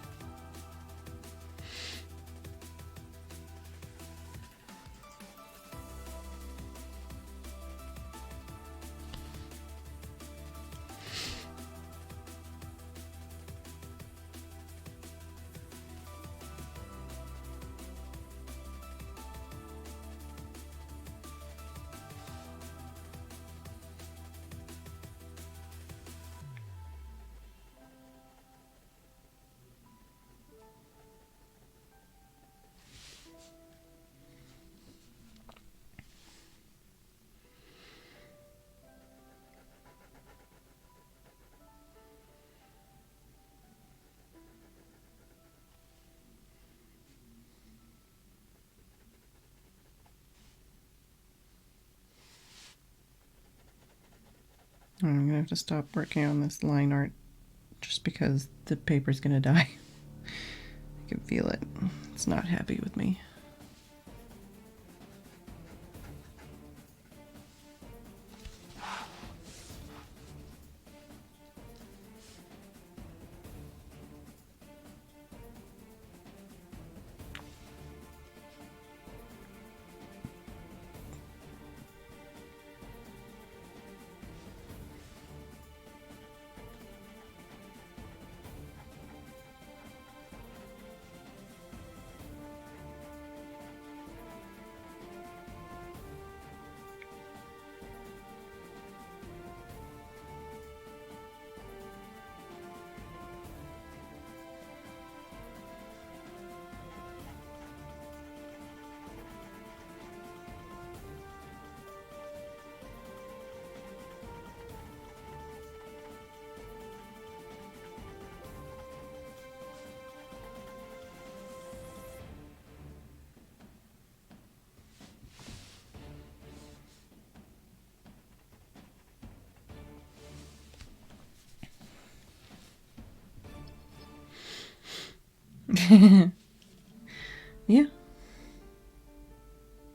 A: I'm gonna have to stop working on this line art just because the paper's gonna die. I can feel it. It's not happy with me. Yeah.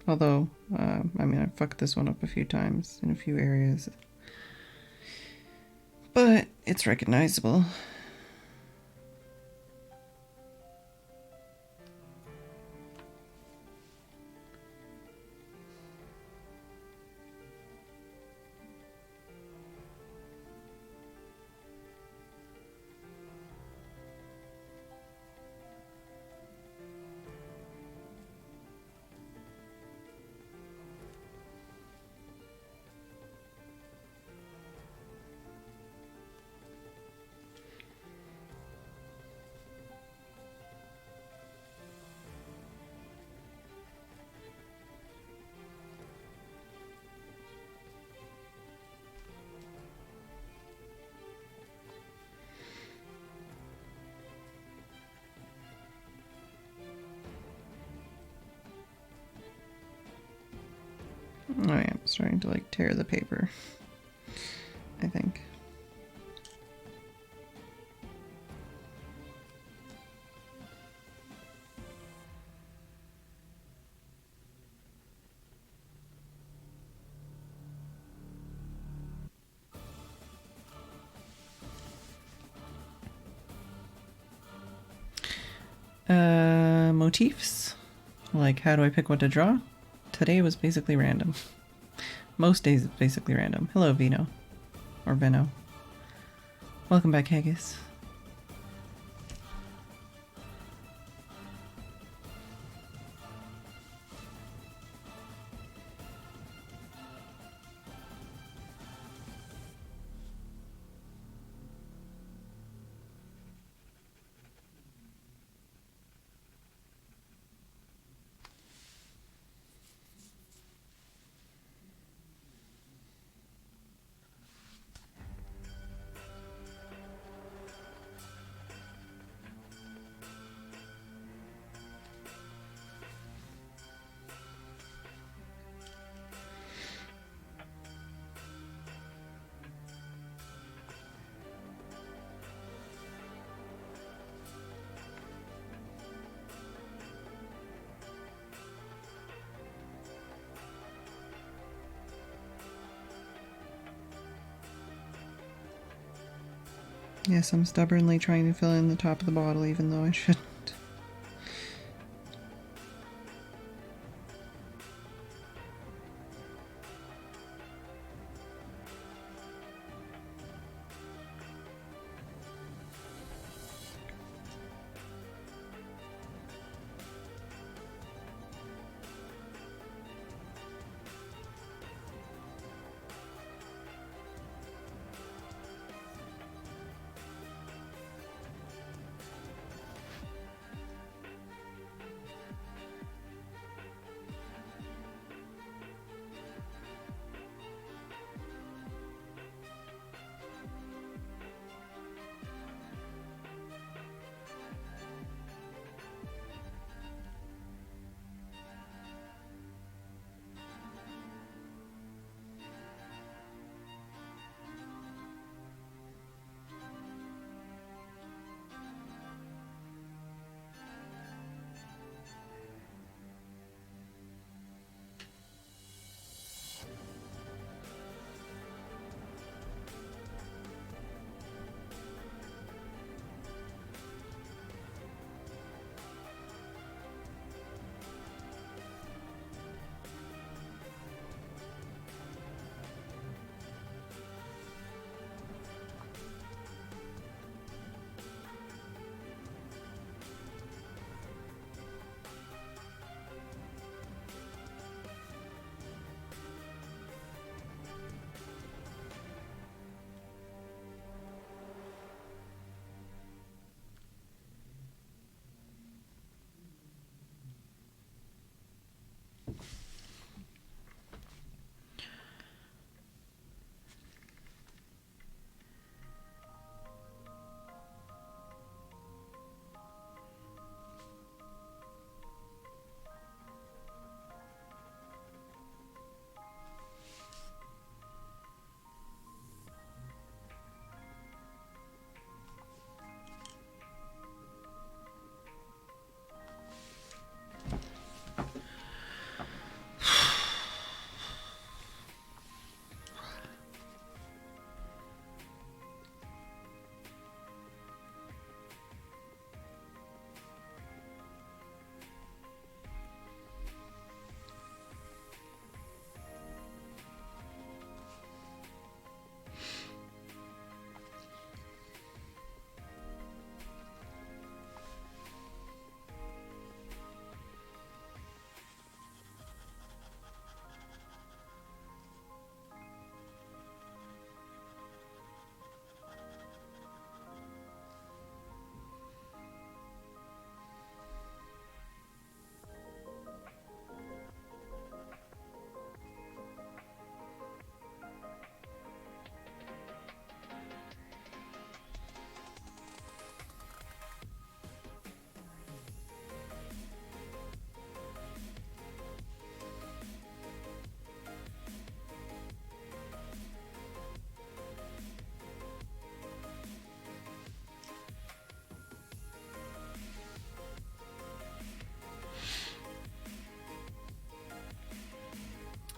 A: Although, I mean, I fucked this one up a few times in a few areas. But it's recognizable. Oh yeah, I'm starting to like tear the paper, I think. Motifs. Like, how do I pick what to draw? Today was basically random. Most days it's basically random. Hello, Vino. Or Veno. Welcome back, Haggis. Yes, I'm stubbornly trying to fill in the top of the bottle even though I shouldn't.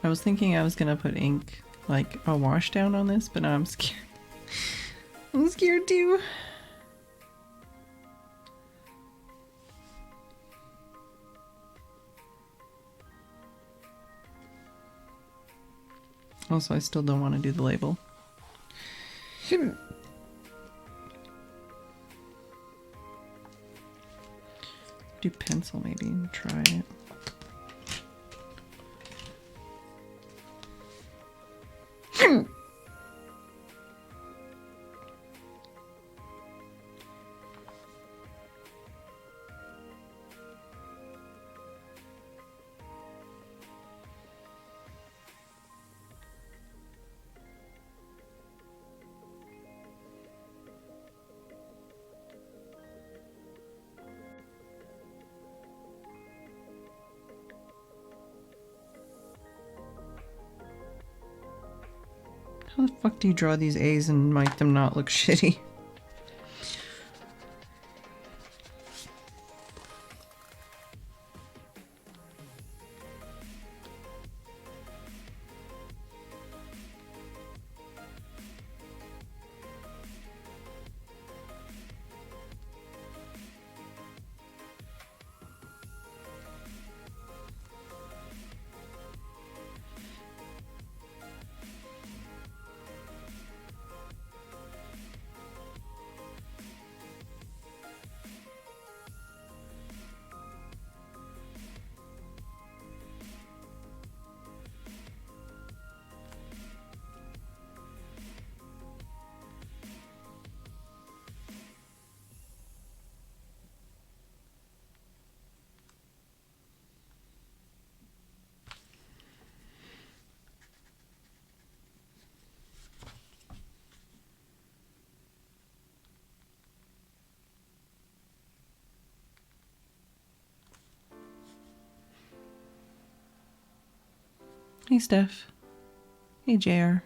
A: I was thinking I was gonna put ink, like a wash down on this, but now I'm scared. I'm scared too. Also, I still don't want to do the label. Do pencil maybe and try it. How the fuck do you draw these A's and make them not look shitty? Hey, Steph. Hey, JR.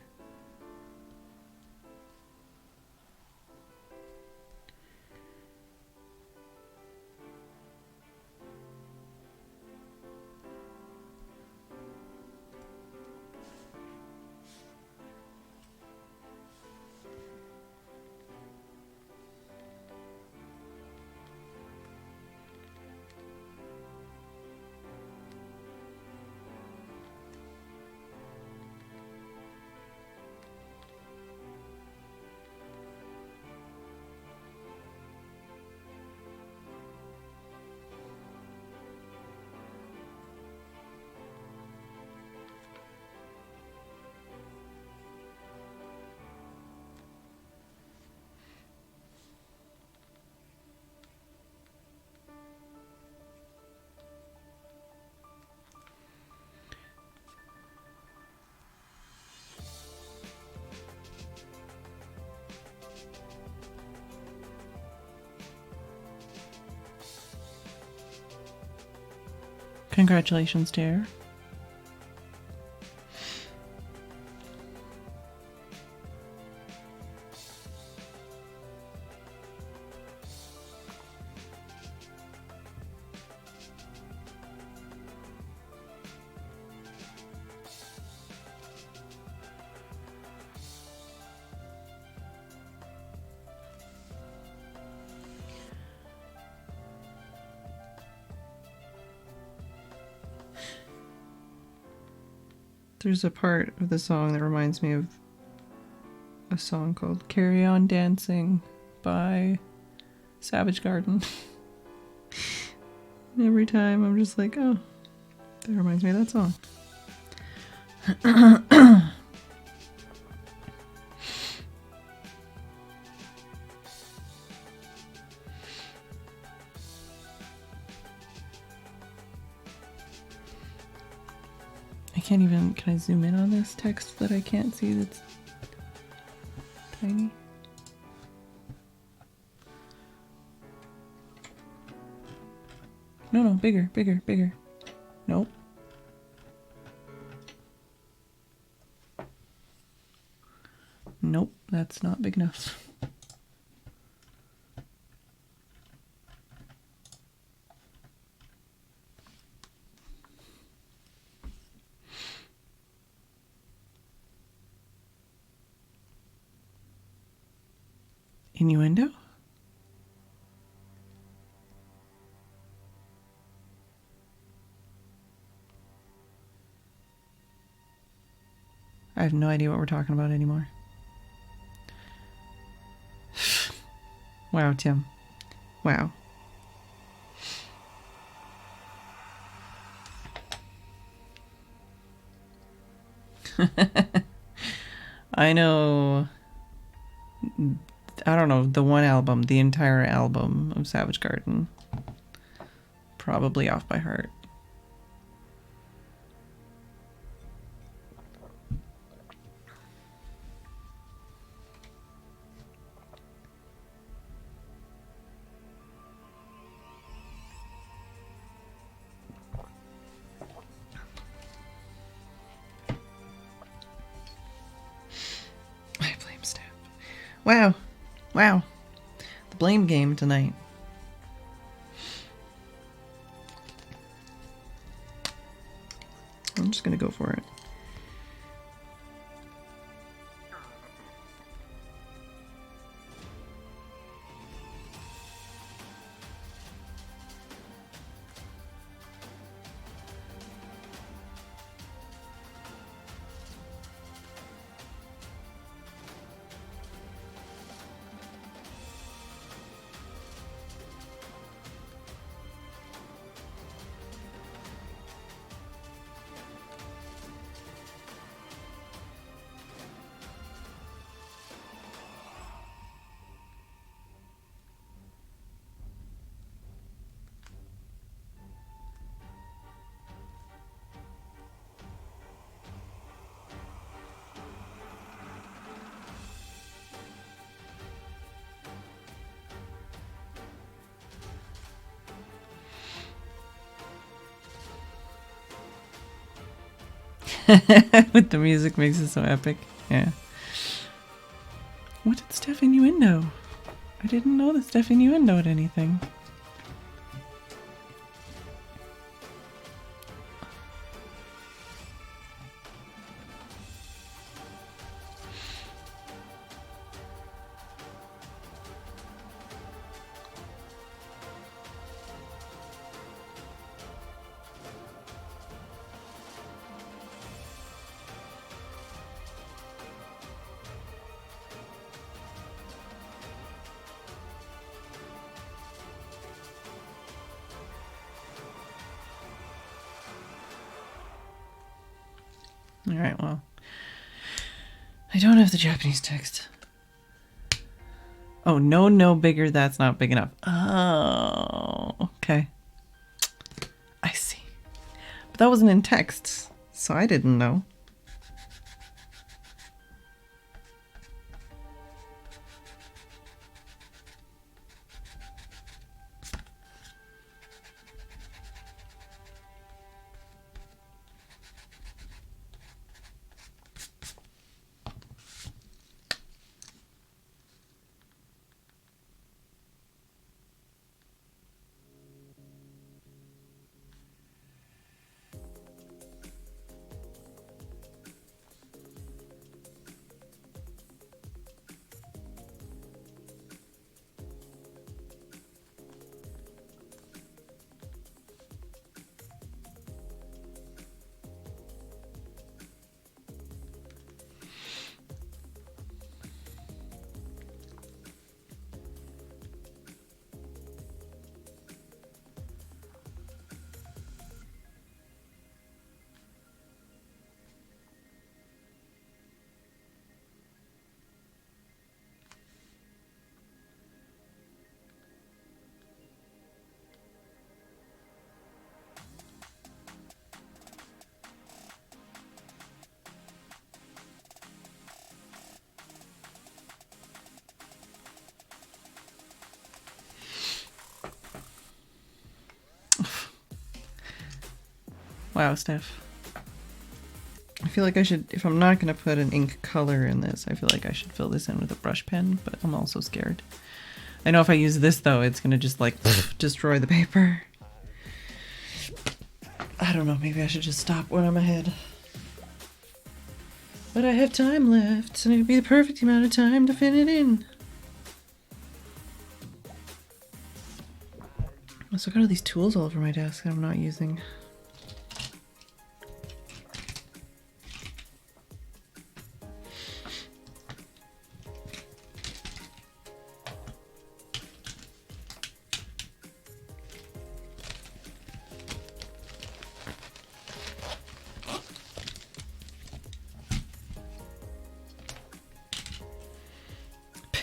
A: Congratulations, JR. There's a part of the song that reminds me of a song called Carry On Dancing by Savage Garden. Every time I'm just like, oh, that reminds me of that song. Can't even, can I zoom in on this text that I can't see that's tiny? No, bigger, bigger, bigger. Nope. Nope, that's not big enough. Innuendo? I have no idea what we're talking about anymore. Wow, Tim. Wow. I know. I don't know, the one album, the entire album of Savage Garden. Probably off by heart. I blame Steph. Wow. Wow. The blame game tonight. I'm just gonna go for it. With the music makes it so epic. Yeah. What did Steph innuendo? I didn't know that Steph innuendoed anything. Alright, well. I don't have the Japanese text. Oh, no bigger, that's not big enough. Oh, okay. I see. But that wasn't in text, so I didn't know. Wow, Steph. I feel like I should, if I'm not going to put an ink color in this, I feel like I should fill this in with a brush pen, but I'm also scared. I know if I use this, though, it's going to just, like, destroy the paper. I don't know, maybe I should just stop when I'm ahead. But I have time left, and it'd be the perfect amount of time to fit it in. I also got all these tools all over my desk that I'm not using.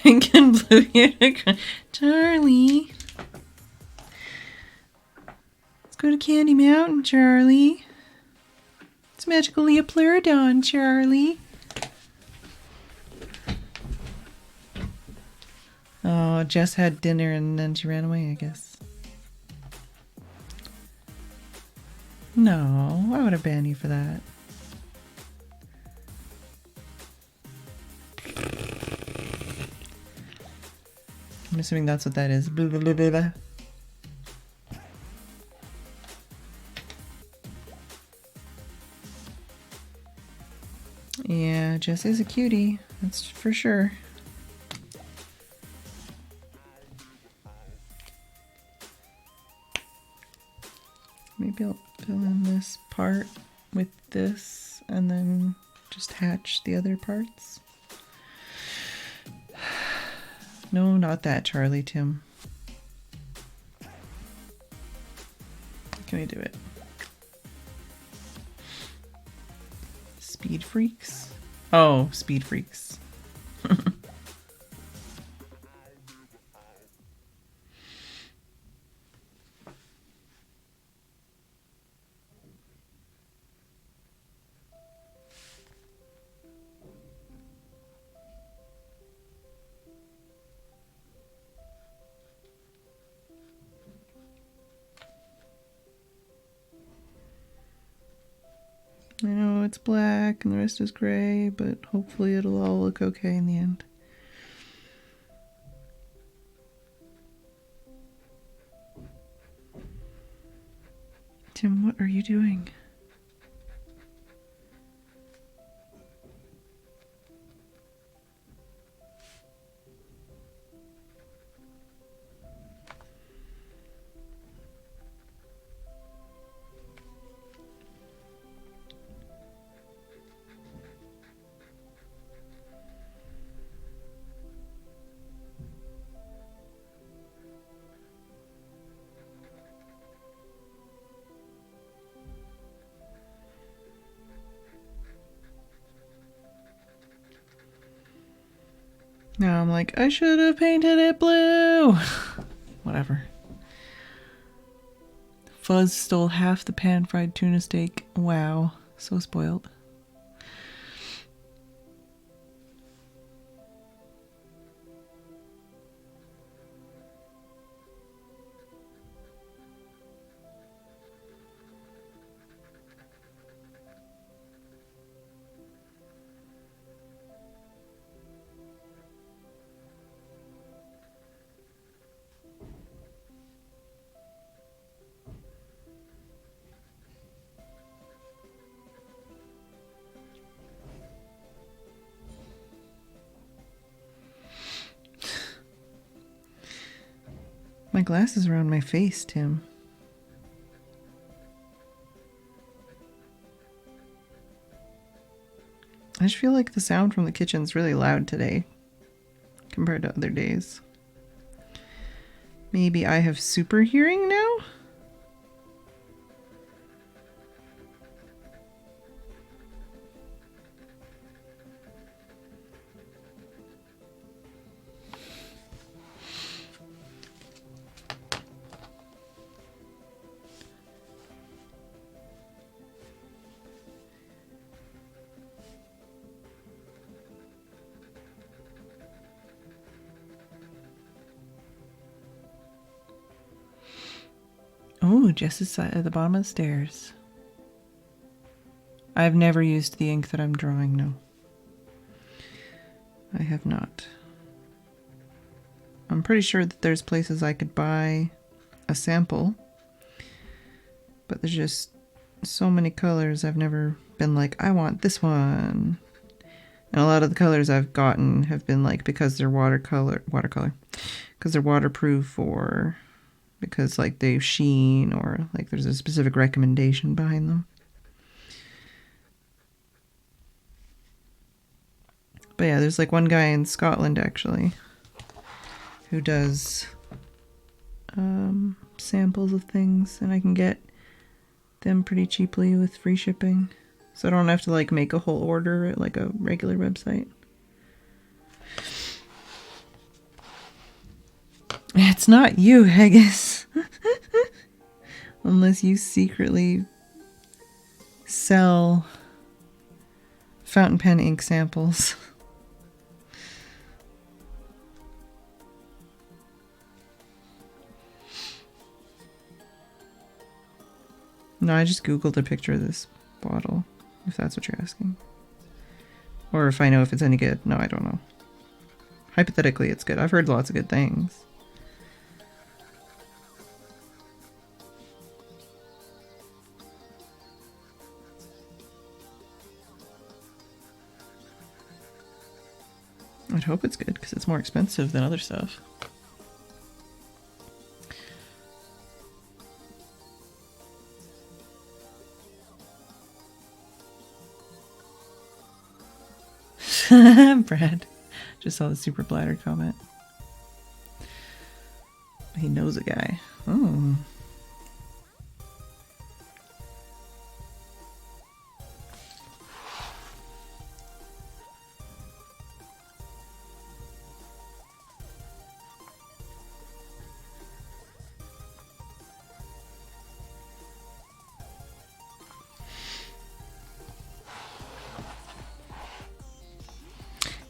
A: Pink and blue unicorn. Charlie. Let's go to Candy Mountain, Charlie. It's magically a Pleurodon, Charlie. Oh, Jess had dinner and then she ran away, I guess. No, why would I ban you for that? I'm assuming that's what that is. Blah, blah, blah, blah, blah. Yeah, Jess is a cutie. That's for sure. Maybe I'll fill in this part with this and then just hatch the other parts. No, not that, Charlie, Tim. Can we do it? Speed freaks? Oh, speed freaks. I know it's black and the rest is gray, but hopefully it'll all look okay in the end. Tim, what are you doing? Now I'm like, I should have painted it blue. Whatever. Fuzz stole half the pan-fried tuna steak. Wow, so spoiled. My glasses are on my face, Tim. I just feel like the sound from the kitchen's really loud today compared to other days. Maybe I have super hearing now? Oh, Jess is at the bottom of the stairs. I've never used the ink that I'm drawing, no. I have not. I'm pretty sure that there's places I could buy a sample, but there's just so many colors I've never been like, I want this one. And a lot of the colors I've gotten have been like because they're watercolor, because they're waterproof, or because like they sheen, or like there's a specific recommendation behind them. But yeah, there's like one guy in Scotland actually who does samples of things, and I can get them pretty cheaply with free shipping. So I don't have to like make a whole order at like a regular website. It's not you, Haggis. Unless you secretly sell fountain pen ink samples. No, I just googled a picture of this bottle, if that's what you're asking. Or if I know if it's any good. No, I don't know. Hypothetically, it's good. I've heard lots of good things. I'd hope it's good, because it's more expensive than other stuff. Brad just saw the super bladder comment. He knows a guy. Oh.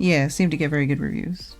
A: Yeah, seemed to get very good reviews.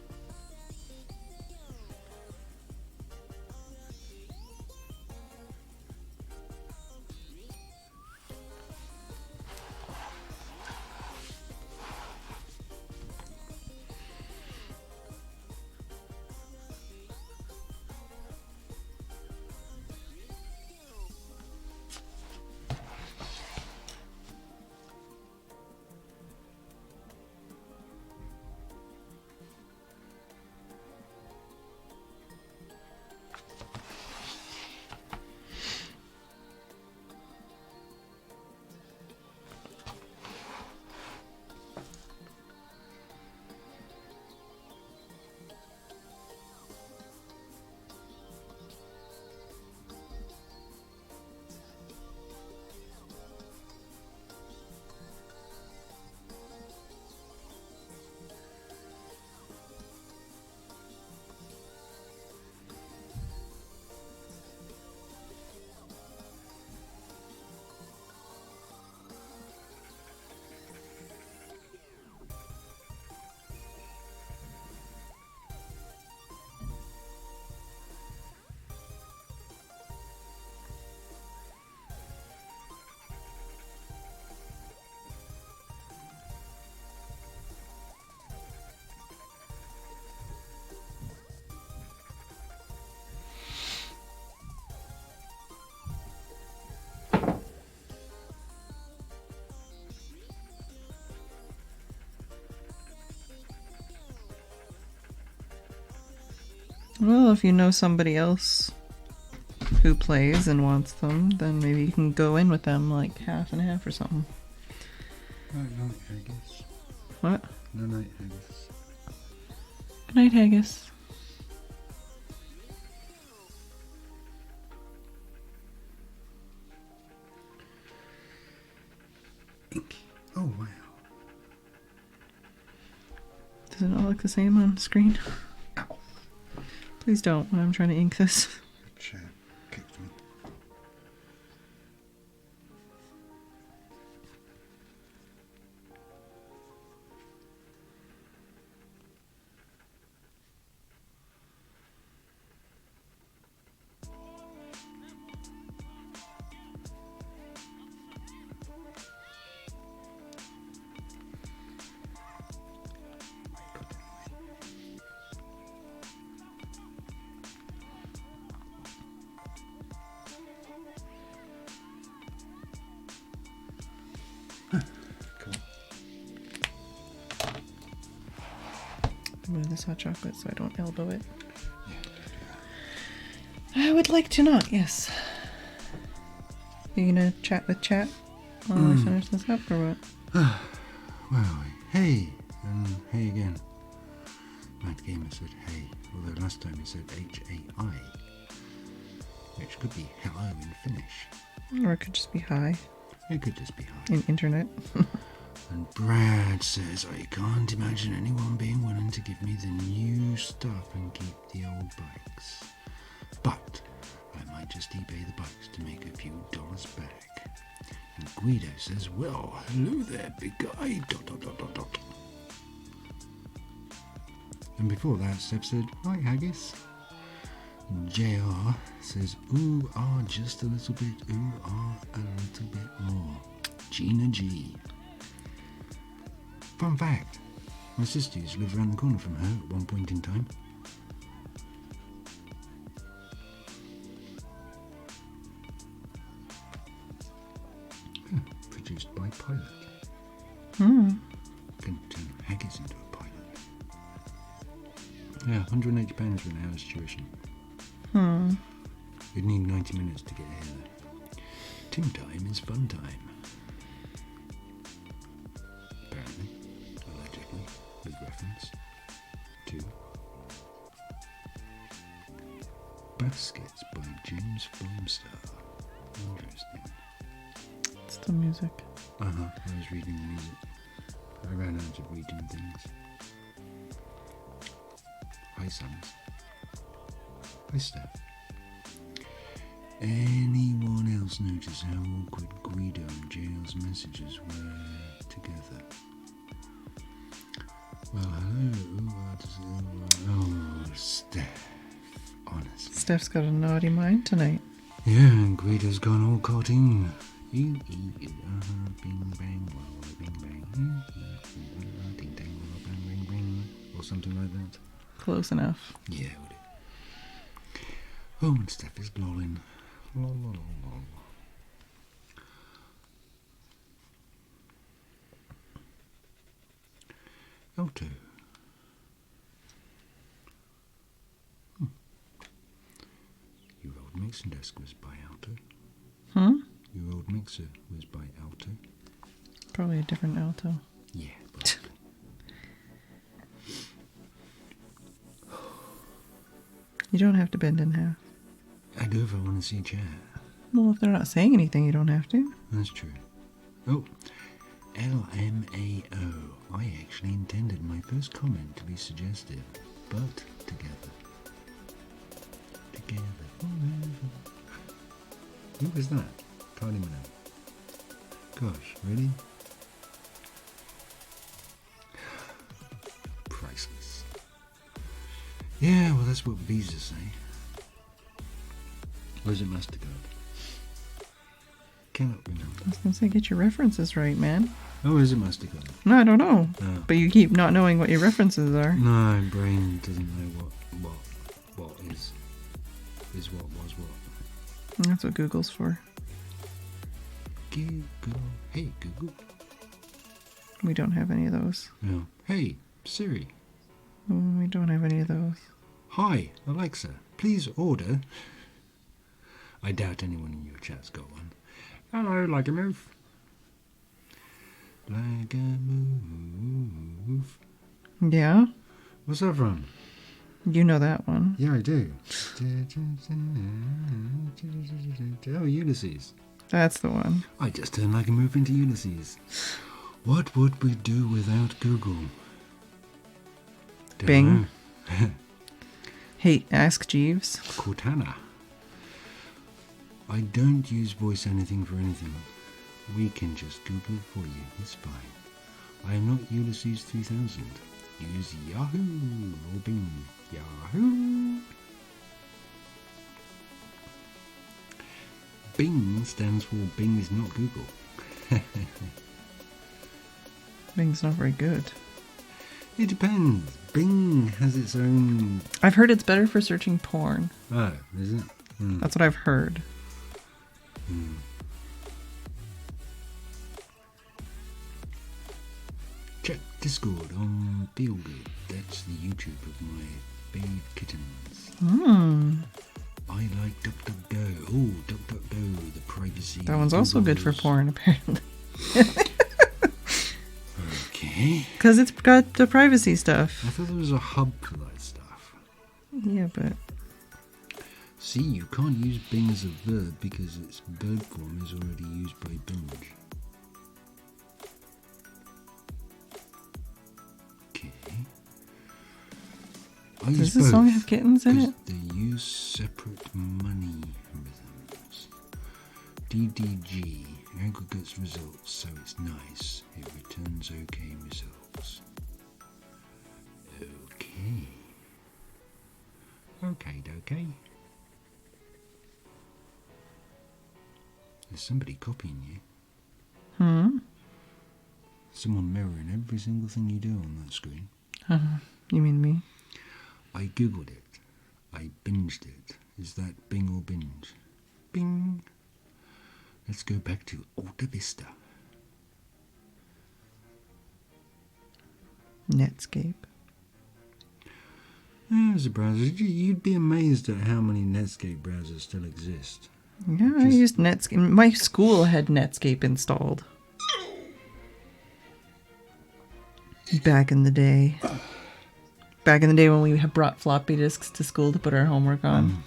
A: Well, if you know somebody else who plays and wants them, then maybe you can go in with them like half and half or something.
B: No night, Haggis.
A: What?
B: No night, Haggis.
A: Good night, Haggis.
B: Ink. Oh, wow.
A: Does it not look the same on screen?
B: Ow.
A: Please don't when I'm trying to ink this.
B: The chair kicked me. Cool.
A: Move this hot chocolate so I don't elbow it.
B: Yeah.
A: I would like to not, yes. You gonna chat with chat while we finish this up or what?
B: Where are we? Hey, and hey again. Mad Gamer said hey, although last time he said H-A-I, which could be hello in Finnish.
A: Or it could just be hi
B: It could just be hi.
A: in internet.
B: And Brad says, I can't imagine anyone being willing to give me the new stuff and keep the old bikes. But I might just eBay the bikes to make a few dollars back. And Guido says, well, hello there, big guy, ... And before that, Steph said, hi, Haggis. JR says, ooh, ah, just a little bit, ooh, ah, a little bit more. Gina G. Fun fact, my sister used to live around the corner from her at one point in time. Produced by Pilot. Can turn Haggis into a pilot. Yeah, £180 for an hour's tuition. You'd need 90 minutes to get here though. Tim time is fun time. Apparently, allegedly, with reference to Baskets by James Bombstar. Interesting.
A: It's the music.
B: I was reading the music. I ran out of reading things. Hi, Sons. Hi, Steph. Anyone else notice how awkward Guido and JL's messages were together? Well, hello. Oh, Steph. Honestly.
A: Steph's got a naughty mind tonight.
B: Yeah, and Guido's gone all cartoon. Bing bang, walla bing bang. Ding dang, walla bang, ring ring. Or something like that.
A: Close enough.
B: Yeah, would it? Oh, and Steph is lolling. Lol, lol, lol. Alto. Your old mixing desk was by Alto. Your old mixer was by Alto.
A: Probably a different alto.
B: Yeah, probably.
A: You don't have to bend in half.
B: I do if I want to see a chair.
A: Well, if they're not saying anything, you don't have to.
B: That's true. Oh, LMAO. I actually intended my first comment to be suggestive, but together. Together forever. Who was that? Can't even know. Gosh, really? Priceless. Yeah, well, that's what visas say. Or is it MasterCard? Cannot remember.
A: I was going to say, get your references right, man.
B: Oh, is it MasterCard?
A: No, I don't know.
B: Oh.
A: But you keep not knowing what your references are.
B: No, brain doesn't know what is what was what.
A: That's what Google's for.
B: Google. Hey, Google.
A: We don't have any of those.
B: No. Hey, Siri.
A: We don't have any of those.
B: Hi, Alexa. Please order. I doubt anyone in your chat's got one. Hello, like a move. Like a move.
A: Yeah?
B: What's that from?
A: You know that one.
B: Yeah, I do. Oh, Ulysses.
A: That's the one.
B: I just turned like a move into Ulysses. What would we do without Google? Don't
A: Bing.
B: know.
A: Hey, ask Jeeves.
B: Cortana. I don't use voice anything for anything. We can just Google it for you. It's fine. I am not Ulysses 3000. Use Yahoo or Bing. Yahoo. Bing stands for Bing is not Google.
A: Bing's not very good.
B: It depends. Bing has its own...
A: I've heard it's better for searching porn.
B: Oh, is it?
A: That's what I've heard.
B: Check Discord on Feel Good. That's the YouTube of my babe kittens. I like DuckDuckGo. Oh, DuckDuckGo, the privacy.
A: That one's also good for porn, apparently.
B: Okay.
A: Because it's got the privacy stuff.
B: I thought there was a hub for that stuff.
A: Yeah, but...
B: See, you can't use Bing as a verb because its verb form is already used by binge. I use
A: Does this
B: both.
A: song have kittens in
B: 'Cause
A: it?
B: they use separate money rhythms. DDG aggregates results, so it's nice. It returns okay results. Okay. Okay. There's somebody copying you. Someone mirroring every single thing you do on that screen.
A: You mean me?
B: I googled it. I binged it. Is that Bing or binge? Bing. Let's go back to Alta Vista.
A: Netscape.
B: There's a browser. You'd be amazed at how many Netscape browsers still exist.
A: Yeah, I used Netscape. My school had Netscape installed. Back in the day. Back in the day when we had brought floppy disks to school to put our homework on.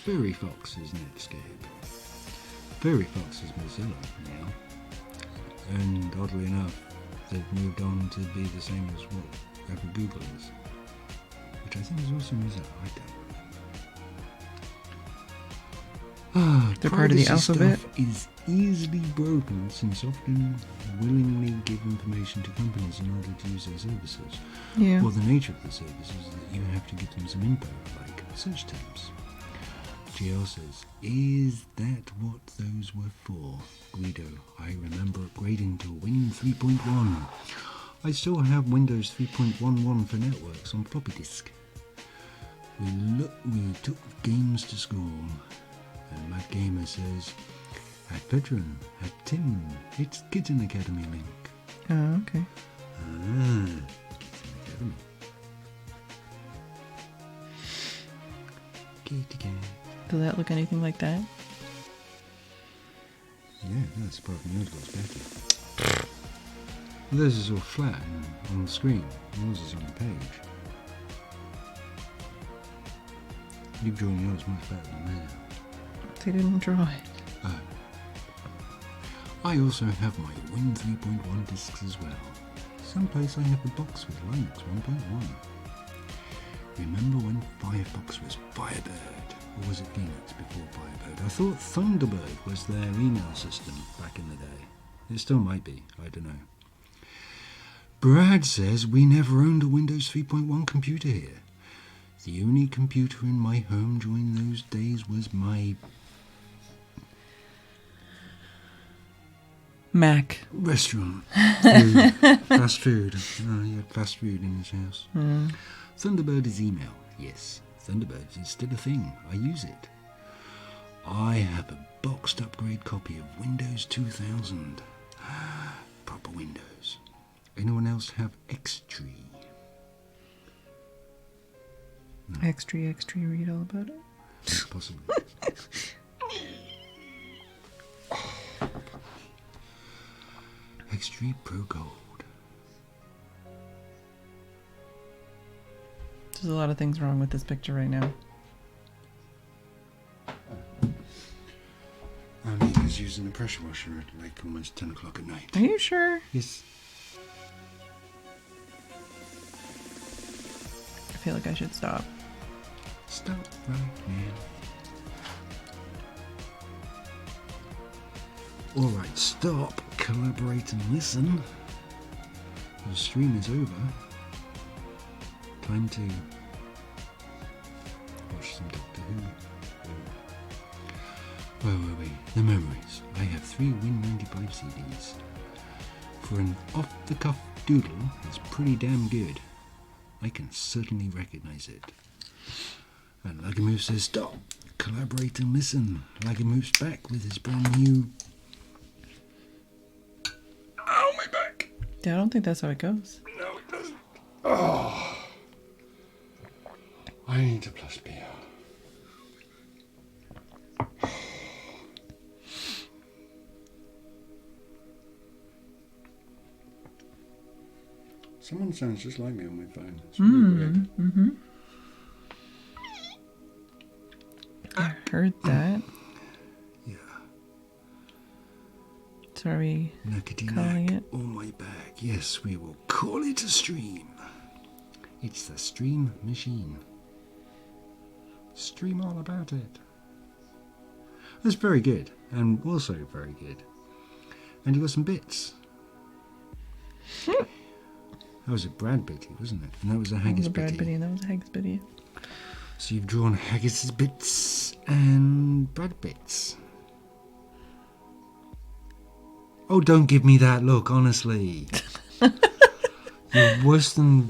B: Fairy Fox is Netscape. Fairy Fox is Mozilla now. And oddly enough, they've moved on to be the same as whatever Google is. Which I think is also Mozilla. I don't.
A: They're part of the
B: Privacy
A: alphabet.
B: Stuff is easily broken since often willingly give information to companies in order to use their services.
A: Yeah.
B: Well, the nature of the service is that you have to give them some info, like search terms. GL says, is that what those were for? Guido, I remember upgrading to Win 3.1. I still have Windows 3.11 for networks on floppy disk. We took games to school. And Matt Gamer says, at Phedran, at Tim, it's Kitten Academy link.
A: Oh, okay.
B: Kitten Academy. Kitty cat.
A: Does that look anything like that?
B: Yeah, that's apart from yours looks better. Theirs is all flat and on the screen. Yours is on the page. You've drawn yours much better than that.
A: They didn't draw it.
B: I also have my Win 3.1 discs as well. Someplace I have a box with Linux 1.1. Remember when Firefox was Firebird? Or was it Phoenix before Firebird? I thought Thunderbird was their email system back in the day. It still might be, I don't know. Brad says we never owned a Windows 3.1 computer here. The only computer in my home during those days was my
A: Mac.
B: restaurant. Food. Fast food. Oh, he had fast food in his house. Thunderbird is email. Yes, Thunderbird is still a thing. I use it. I have a boxed upgrade copy of Windows 2000. Proper Windows. Anyone else have Xtree?
A: Extra, read all about it.
B: Possibly. Xtree Pro Gold.
A: There's a lot of things wrong with this picture right now.
B: Amika's using a pressure washer at like almost 10 o'clock at night.
A: Are you sure?
B: Yes.
A: I feel like I should stop.
B: Stop right now. Alright, stop, collaborate and listen. The stream is over. Time to watch some Doctor Who. Where were we? The memories. I have 3 Win95 CDs. For an off-the-cuff doodle, it's pretty damn good. I can certainly recognize it. And Lagamove says, stop, collaborate and listen. Lagamove's back with his brand new... Oh, my back!
A: Yeah, I don't think that's how it goes.
B: No, it doesn't. Oh. I need a plus beer. Someone sounds just like me on my phone. It's really weird.
A: I heard that.
B: Yeah.
A: So are we
B: Nackety
A: calling
B: knack
A: it?
B: on my back. Yes, we will call it a stream. It's the stream machine. Stream all about it. That's very good, and also very good. And you got some bits. That was a Brad bitty, wasn't it? And that was a haggis
A: Brad
B: bitty.
A: Bitty, and that was a haggis bitty.
B: So you've drawn haggis bits and Brad bits. Oh, don't give me that look, honestly. You're worse than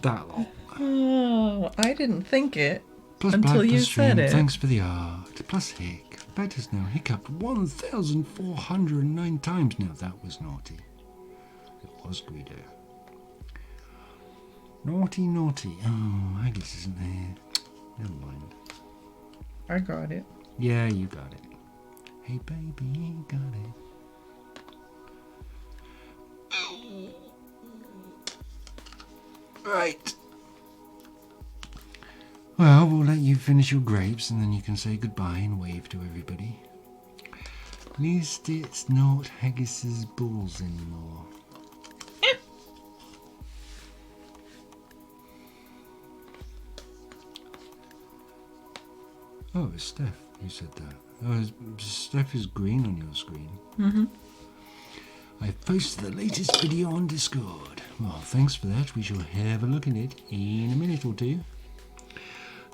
B: that lot.
A: Oh, I didn't think it
B: Plus
A: until
B: Black,
A: you
B: plus Stream,
A: said it.
B: thanks for the art. Plus Hick. Better's now hiccuped 1,409 times now. That was naughty. It was Guido. Naughty, naughty. Oh, Haggis isn't there. Never mind.
A: I got it.
B: Yeah, you got it. Hey, baby, you got it. Right. Well, we'll let you finish your grapes and then you can say goodbye and wave to everybody. At least it's not Haggis's balls anymore. Oh, it's Steph who said that. Oh, Steph is green on your screen.
A: Mm-hmm.
B: I've posted the latest video on Discord. Well, thanks for that. We shall have a look at it in a minute or two.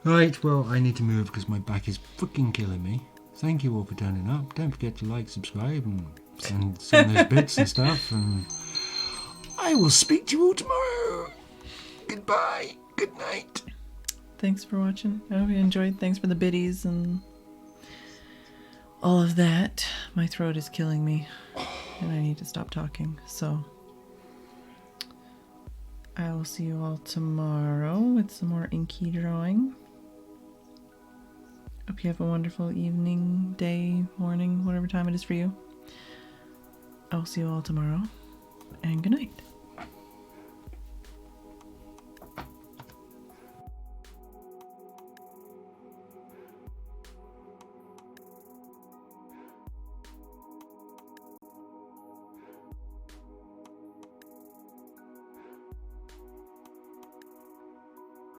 B: Right, well, I need to move because my back is fucking killing me. Thank you all for turning up. Don't forget to like, subscribe, and send those bits and stuff. And I will speak to you all tomorrow. Goodbye. Good night.
A: Thanks for watching. I hope you enjoyed. Thanks for the biddies and all of that. My throat is killing me and I need to stop talking. So I will see you all tomorrow with some more inky drawing. Hope you have a wonderful evening, day, morning, whatever time it is for you. I will see you all tomorrow, and good night.